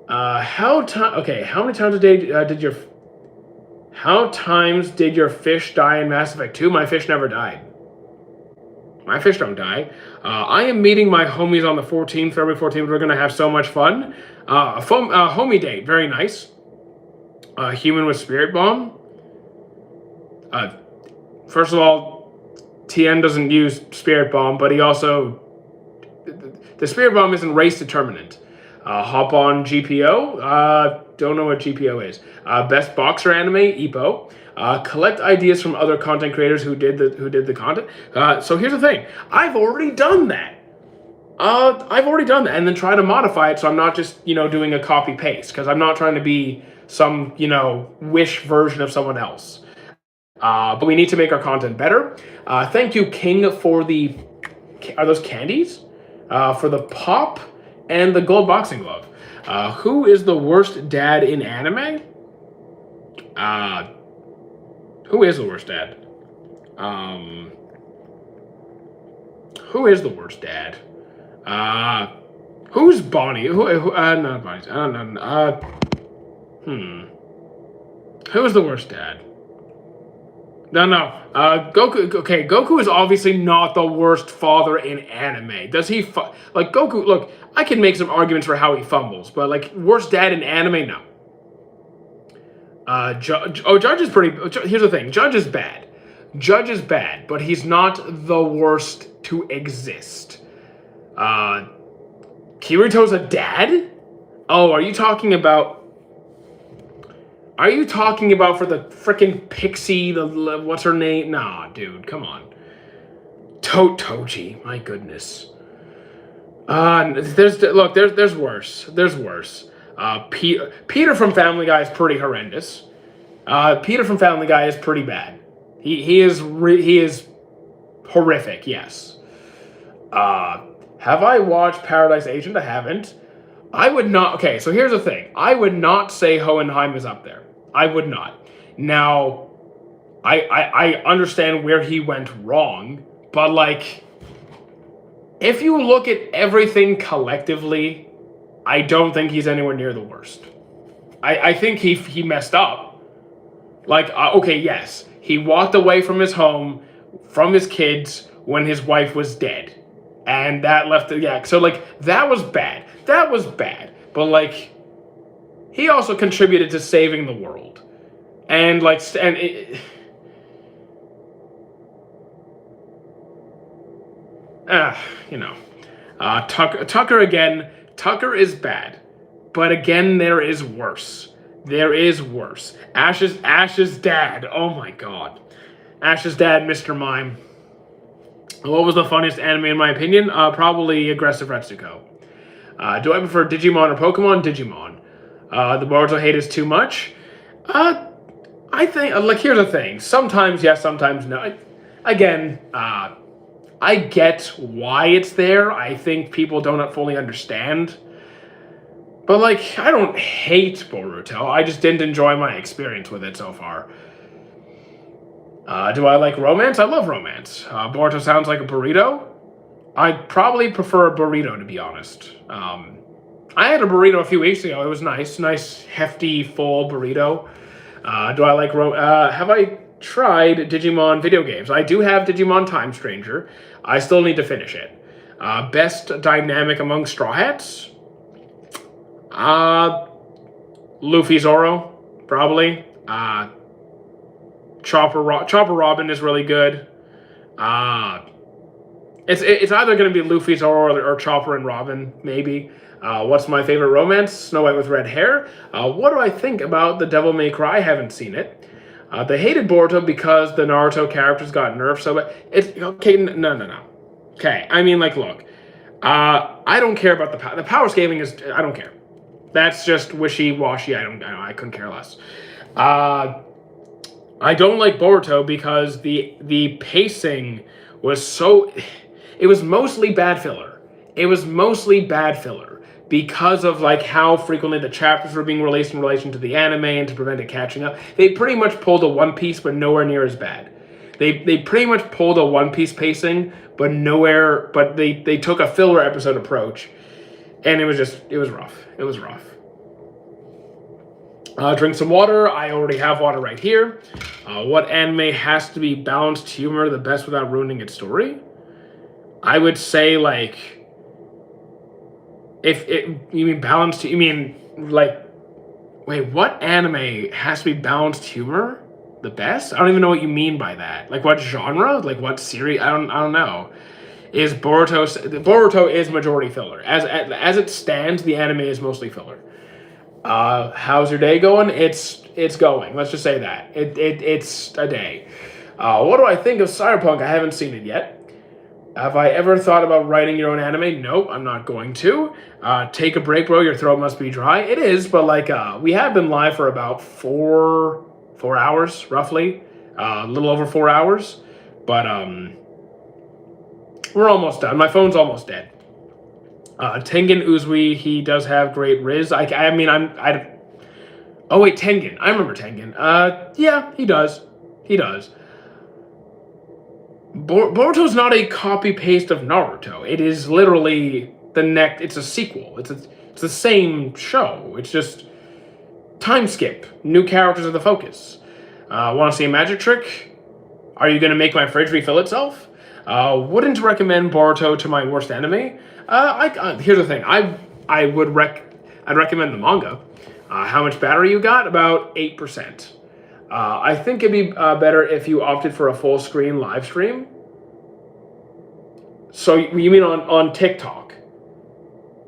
How many times a day How times did your fish die in Mass Effect 2? My fish never died. My fish don't die. I am meeting my homies on the 14th, February 14th. We're gonna have so much fun. Homie date, very nice. Human with Spirit Bomb. First of all, Tien doesn't use Spirit Bomb, but he also... The Spirit Bomb isn't race determinant. Hop on GPO. Don't know what GPO is. Best boxer anime, Ippo. Collect ideas from other content creators who did the content. So here's the thing. I've already done that. And then try to modify it so I'm not just, doing a copy paste, because I'm not trying to be some, wish version of someone else. But we need to make our content better. Thank you, King, for are those candies? For the pop and the gold boxing glove. Who is the worst dad in anime? Who is the worst dad? Who is the worst dad? Who's Bonnie? Not Bonnie. Who's the worst dad? No. Goku. Okay, Goku is obviously not the worst father in anime. Does he Goku? Look, I can make some arguments for how he fumbles, but worst dad in anime, no. Judge is pretty. Here's the thing. Judge is bad. Judge is bad, but he's not the worst to exist. Kirito's a dad? Oh, are you talking about for the frickin' Pixie, what's her name? Nah, dude, come on. Toji, my goodness. There's worse. There's worse. Peter from Family Guy is pretty horrendous. Peter from Family Guy is pretty bad. He is horrific, yes. Have I watched Paradise Agent? I haven't. I would not... Okay, so here's the thing. I would not say Hohenheim is up there. I would not. Now, I understand where he went wrong, but like, if you look at everything collectively, I don't think he's anywhere near the worst. I think he messed up. Like, okay, yes, he walked away from his home, from his kids, when his wife was dead. And that left, so like, that was bad. That was bad. But like, he also contributed to saving the world. And like, you know, Tucker again. Tucker is bad, but again, there is worse. There is worse. Ash's dad. Oh my god, Ash's dad, Mr. Mime. What was the funniest anime in my opinion? Probably Aggressive Retsuko. Do I prefer Digimon or Pokemon? Digimon. The Boruto hate is too much. I think, like, here's the thing. Sometimes yes, sometimes no. Again, I get why it's there. I think people don't fully understand. But, like, I don't hate Boruto. I just didn't enjoy my experience with it so far. Do I like romance? I love romance. Boruto sounds like a burrito. I'd probably prefer a burrito, to be honest. I had a burrito a few weeks ago. It was nice. Nice, hefty, full burrito. Do I like have I tried Digimon video games? I do have Digimon Time Stranger. I still need to finish it. Best dynamic among Straw Hats? Luffy Zoro, probably. Chopper Robin is really good. It's either going to be Luffy Zoro or Chopper and Robin, maybe. What's my favorite romance? Snow White with red hair. What do I think about the Devil May Cry? I haven't seen it. They hated Boruto because the Naruto characters got nerfed so bad. It's okay. No. Okay, I mean, like, look. I don't care about the power scaling is. I don't care. That's just wishy-washy. I couldn't care less. I don't like Boruto because the pacing was so. It was mostly bad filler. Because of like how frequently the chapters were being released in relation to the anime and to prevent it catching up. They pretty much pulled a One Piece, but nowhere near as bad. They pretty much pulled a One Piece pacing, but nowhere. But they took a filler episode approach, and it was rough. It was rough. Drink some water. I already have water right here. What anime has to be balanced humor the best without ruining its story? I would say, like, you mean balanced, you mean, like, wait, what anime has to be balanced humor the best? I don't even know what you mean by that. Like, what genre? Like, what series? I don't know. Boruto is majority filler. As it stands, the anime is mostly filler. How's your day going? It's going. Let's just say that. It's a day. What do I think of Cyberpunk? I haven't seen it yet. Have I ever thought about writing your own anime? Nope, I'm not going to. Take a break, bro. Your throat must be dry. It is, but like, we have been live for about four hours, roughly. A little over 4 hours. But, we're almost done. My phone's almost dead. Tengen Uzui, he does have great Riz. Oh wait, Tengen. I remember Tengen. Yeah, he does. Boruto's not a copy-paste of Naruto. It is literally it's a sequel. It's the same show. It's just time skip. New characters are the focus. Want to see a magic trick? Are you going to make my fridge refill itself? Wouldn't recommend Boruto to my worst enemy. Here's the thing. I'd recommend the manga. How much battery you got? About 8%. I think it'd be better if you opted for a full screen live stream. So you mean on TikTok?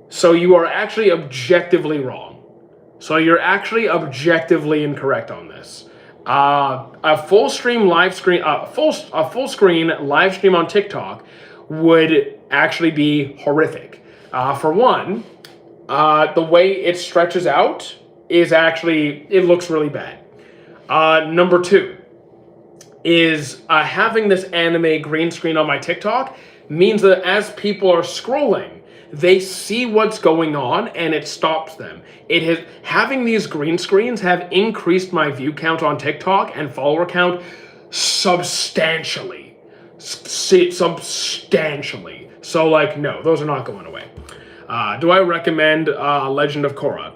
So you are actually objectively wrong. So you're actually objectively incorrect on this. A full screen live stream live stream on TikTok would actually be horrific. For one, the way it stretches out it looks really bad. Number two is having this anime green screen on my TikTok means that as people are scrolling, they see what's going on and it stops them. Having these green screens have increased my view count on TikTok and follower count substantially. Substantially. So, like, no, those are not going away. Do I recommend Legend of Korra?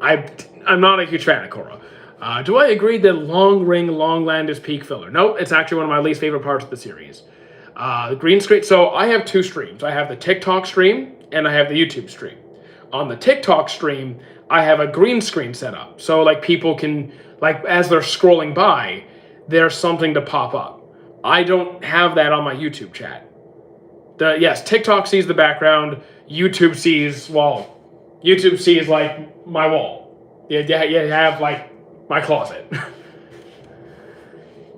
I'm not a huge fan of Korra. Do I agree that Long Ring Long Land is peak filler? No, it's actually one of my least favorite parts of the series. The green screen. So I have two streams. I have the TikTok stream and I have the YouTube stream. On the TikTok stream, I have a green screen set up. So like people can, like as they're scrolling by, there's something to pop up. I don't have that on my YouTube chat. Yes, TikTok sees the background. YouTube sees, well, YouTube sees like my wall. You have like my closet.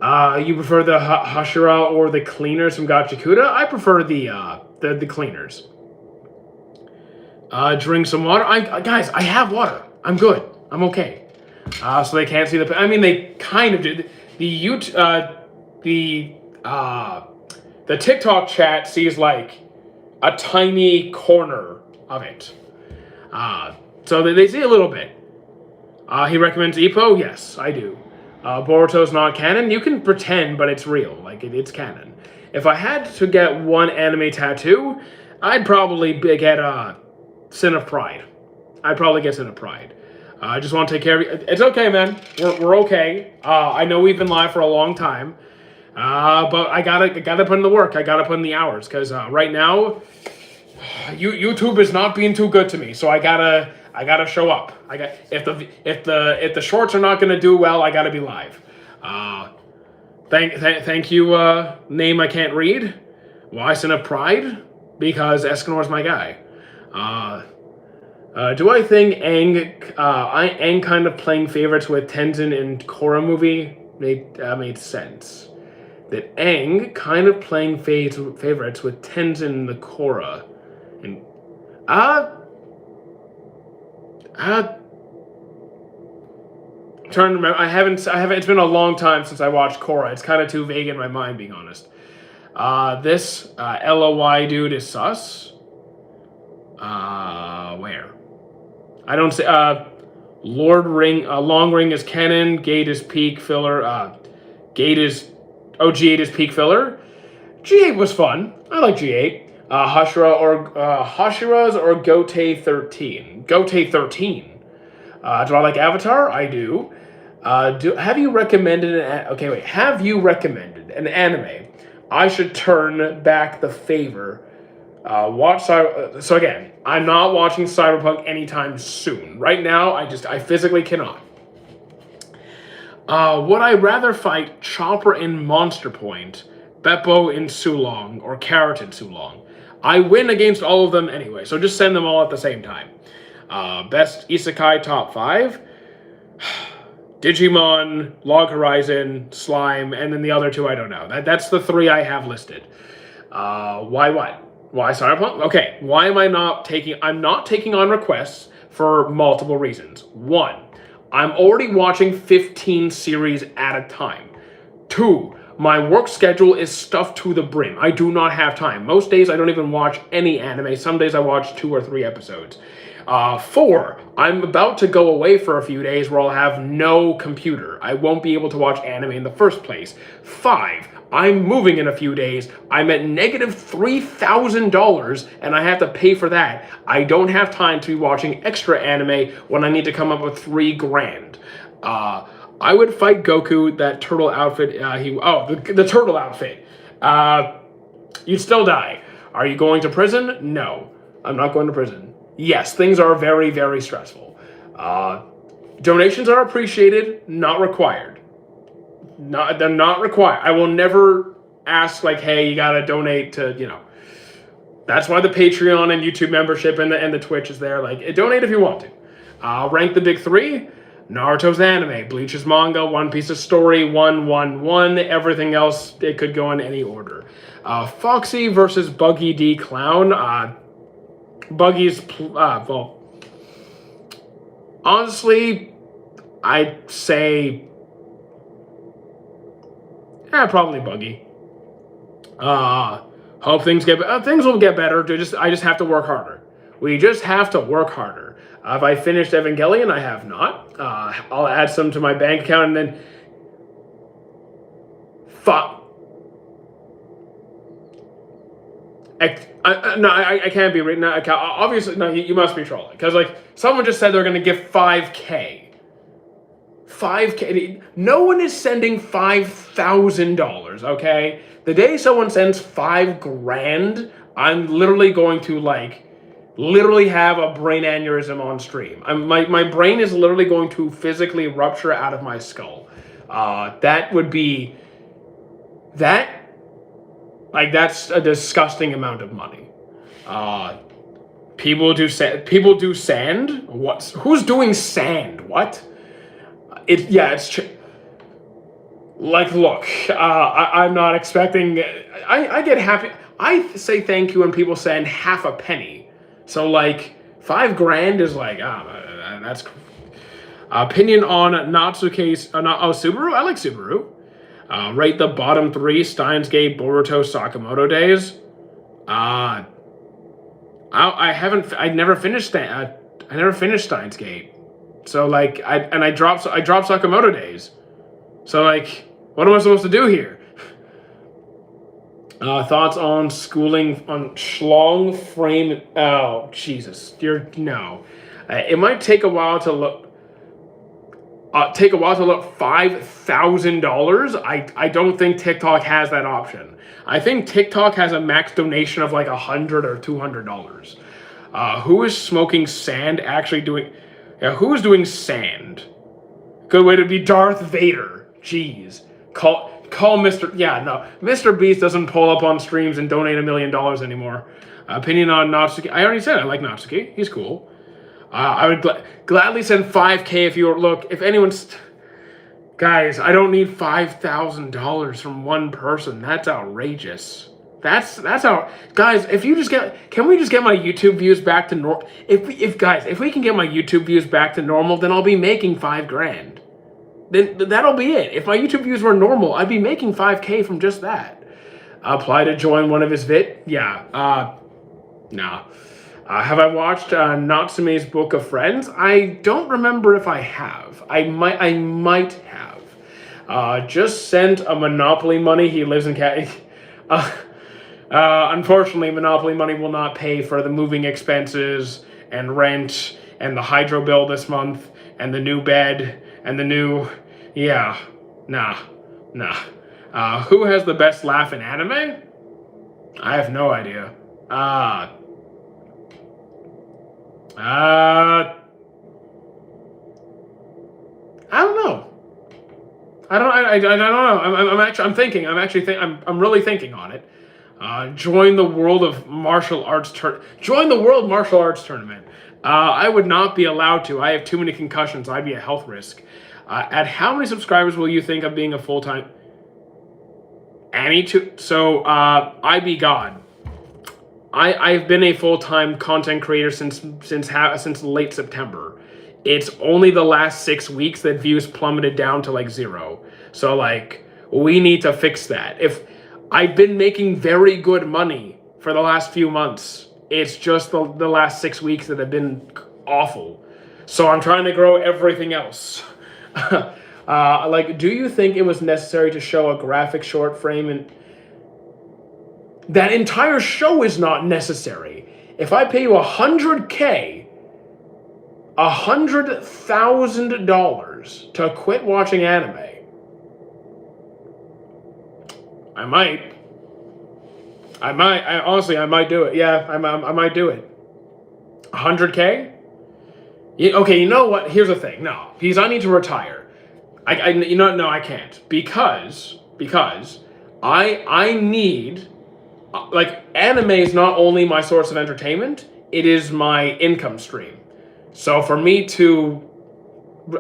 You prefer the Hashira or the cleaners from Gachakuda? I prefer the cleaners. Drink some water. Guys, I have water. I'm good. I'm okay. So they can't see the. I mean, they kind of did. The TikTok chat sees like a tiny corner of it. So they see a little bit. He recommends Ippo. Yes, I do. Boruto's not canon. You can pretend, but it's real. Like it's canon. If I had to get one anime tattoo, I'd probably get Sin of Pride. I'd probably get Sin of Pride. I just want to take care of you. It's okay, man. We're okay. I know we've been live for a long time, but I gotta put in the work. I gotta put in the hours because right now, YouTube is not being too good to me. So I gotta show up. If the shorts are not gonna do well, I gotta be live. Thank you. Name I can't read. Why Sin of Pride? Because Escanor's my guy. Do I think Aang kind of playing favorites with Tenzin in Korra movie made sense? That Aang kind of playing favorites with Tenzin in the Korra, and trying to remember. I haven't. It's been a long time since I watched Korra. It's kind of too vague in my mind, being honest. This LOY dude is sus. Where? I don't say. Long Ring is canon. Gate is peak filler. G8 is peak filler. G8 was fun. I like G8. Hashira's or Gote 13. Gote 13. Do I like Avatar? I do. Have you recommended an anime I should turn back the favor? So again, I'm not watching Cyberpunk anytime soon. Right now, I physically cannot. Would I rather fight Chopper in Monster Point, Beppo in Sulong, or Carrot in Sulong? I win against all of them anyway, so just send them all at the same time. Best Isekai top 5. Digimon, Log Horizon, Slime, and then the other two I don't know. That's the 3 I have listed. Why what? Why Cyberpunk? Okay, why am I not taking... I'm not taking on requests for multiple reasons. 1, I'm already watching 15 series at a time. 2, my work schedule is stuffed to the brim. I do not have time. Most days I don't even watch any anime. Some days I watch 2 or 3 episodes. 4, I'm about to go away for a few days where I'll have no computer. I won't be able to watch anime in the first place. 5, I'm moving in a few days. I'm at negative $3,000 and I have to pay for that. I don't have time to be watching extra anime when I need to come up with $3,000. I would fight Goku, that turtle outfit. The turtle outfit. You'd still die. Are you going to prison? No, I'm not going to prison. Yes, things are very, very stressful. Donations are appreciated, not required. They're not required. I will never ask like, hey, you gotta donate to, That's why the Patreon and YouTube membership and the Twitch is there. Like, donate if you want to. Rank the big 3. Naruto's anime, Bleach's manga, One Piece's story, 111. Everything else, it could go in any order. Foxy versus Buggy D Clown. Buggy's, honestly, I'd say, probably Buggy. Hope things will get better. I just have to work harder. We just have to work harder. Have I finished Evangelion? I have not. I'll add some to my bank account, and then I can't be reading that. Obviously, no, you must be trolling, because like someone just said they're going to give 5K. 5K. No one is sending $5,000. Okay, the day someone sends $5,000, I'm literally going to literally have a brain aneurysm on stream. My brain is literally going to physically rupture out of my skull. That would be that. Like, that's a disgusting amount of money. People do sand. What? Who's doing sand? What? It's like, look. I'm not expecting. I get happy. I say thank you when people send half a penny. So like $5,000 is like that's. Opinion on Natsuke's Subaru. I like Subaru. Rate the bottom 3 Steins Gate, Boruto, Sakamoto days. I never finished Steins Gate. So like I dropped Sakamoto days. So like, what am I supposed to do here? Thoughts on schooling on Schlong frame? Oh Jesus, no. It might take a while to look. $5,000. I don't think TikTok has that option. I think TikTok has a max donation of like $100 or $200. Who is smoking sand actually doing? Yeah, who is doing sand? Good way to be Darth Vader. Jeez. Call Mr. Yeah, no. Mr. Beast doesn't pull up on streams and donate $1 million anymore. Opinion on Natsuki. I already said I like Natsuki. He's cool. I would gladly send 5K if you were, look, if anyone's, guys, I don't need $5,000 from one person. That's outrageous. That's how, guys, if you just can we just get my YouTube views back to normal? If we can get my YouTube views back to normal, then I'll be making $5,000. Then that'll be it. If my YouTube views were normal, I'd be making 5K from just that. Apply to join one of his Yeah, nah. Have I watched Natsume's Book of Friends? I don't remember if I have. I might have. Just sent a Monopoly money. He lives in unfortunately, Monopoly money will not pay for the moving expenses and rent and the hydro bill this month and the new bed and the new. Yeah, nah. Who has the best laugh in anime? I have no idea. I don't know. I don't know. I'm really thinking on it. Join the world of martial arts Join the world martial arts tournament. I would not be allowed to. I have too many concussions. I'd be a health risk. At how many subscribers will you think of being a full-time? So I be God. I've been a full-time content creator since late September. It's only the last 6 weeks that views plummeted down to like 0. So like, we need to fix that. If I've been making very good money for the last few months, it's just the last 6 weeks that have been awful. So I'm trying to grow everything else. Like, do you think it was necessary to show a graphic short frame and that entire show is not necessary? If I pay you $100,000, $100,000 to quit watching anime, I might do it. Yeah, I might do it. $100,000? Okay, you know what? Here's the thing. No, because I need to retire. No, I can't. Because I need, like, anime is not only my source of entertainment, it is my income stream. So for me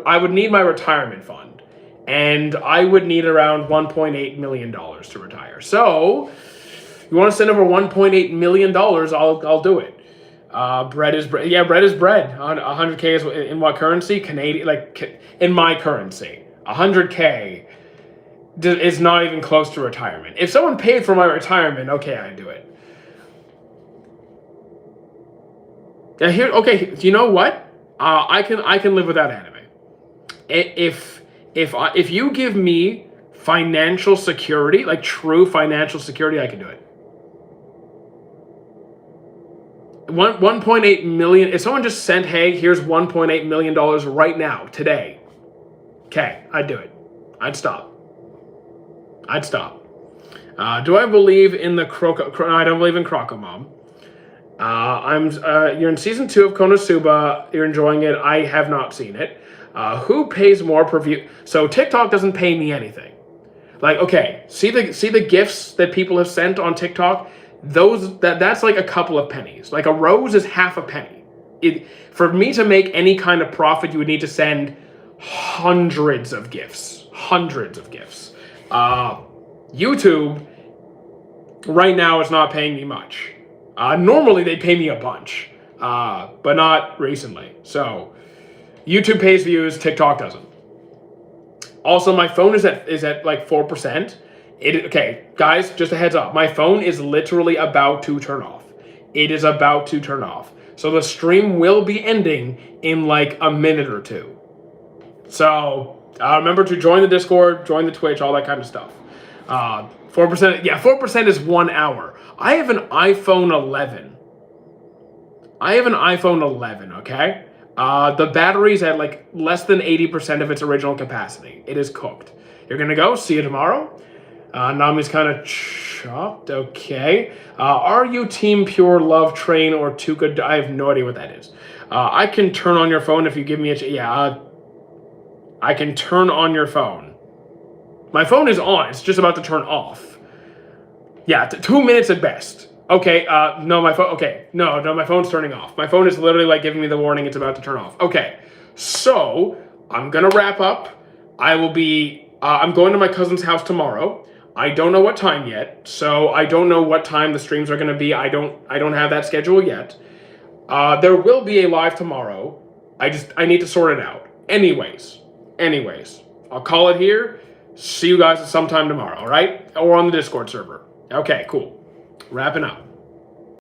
I would need my retirement fund, and I would need around $1.8 million to retire. So, you want to send over $1.8 million, I'll do it. Bread is bread. Yeah, bread is bread. 100K is in what currency? Canadian, like in my currency. 100K is not even close to retirement. If someone paid for my retirement, okay, I'd do it. Yeah, okay, you know what? I can live without anime. If you give me financial security, like true financial security, I can do it. 1.8 million. If someone just sent, hey, here's $1.8 million right now, today, okay, I'd do it. I'd stop. Do I believe in the no, I don't believe in Crocomom. You're in season 2 of Konosuba. You're enjoying it. I have not seen it. Who pays more per view? So TikTok doesn't pay me anything. Like, okay, see the gifts that people have sent on TikTok? That's like a couple of pennies. Like a rose is half a penny. For me to make any kind of profit, you would need to send hundreds of gifts. YouTube right now is not paying me much. Normally they pay me a bunch, but not recently. So YouTube pays views, TikTok doesn't. Also, my phone is at like 4%. Okay, guys, just a heads up. My phone is literally about to turn off. It is about to turn off. So the stream will be ending in like a minute or two. So remember to join the Discord, join the Twitch, all that kind of stuff. 4%, yeah, 4% is 1 hour. I have an iPhone 11. Okay? The battery's at like less than 80% of its original capacity. It is cooked. You're gonna go, see you tomorrow. Nami's kind of chopped, okay. Are you Team Pure Love Train or Too Good? I have no idea what that is. I can turn on your phone if you give me I can turn on your phone. My phone is on, it's just about to turn off. Yeah, 2 minutes at best. Okay, no, my phone, okay. No, my phone's turning off. My phone is literally like giving me the warning it's about to turn off. Okay, so I'm gonna wrap up. I'm going to my cousin's house tomorrow. I don't know what time yet, so I don't know what time the streams are gonna be. I don't have that schedule yet. There will be a live tomorrow. I need to sort it out. Anyways, I'll call it here. See you guys sometime tomorrow, all right? Or on the Discord server. Okay, cool. Wrapping up.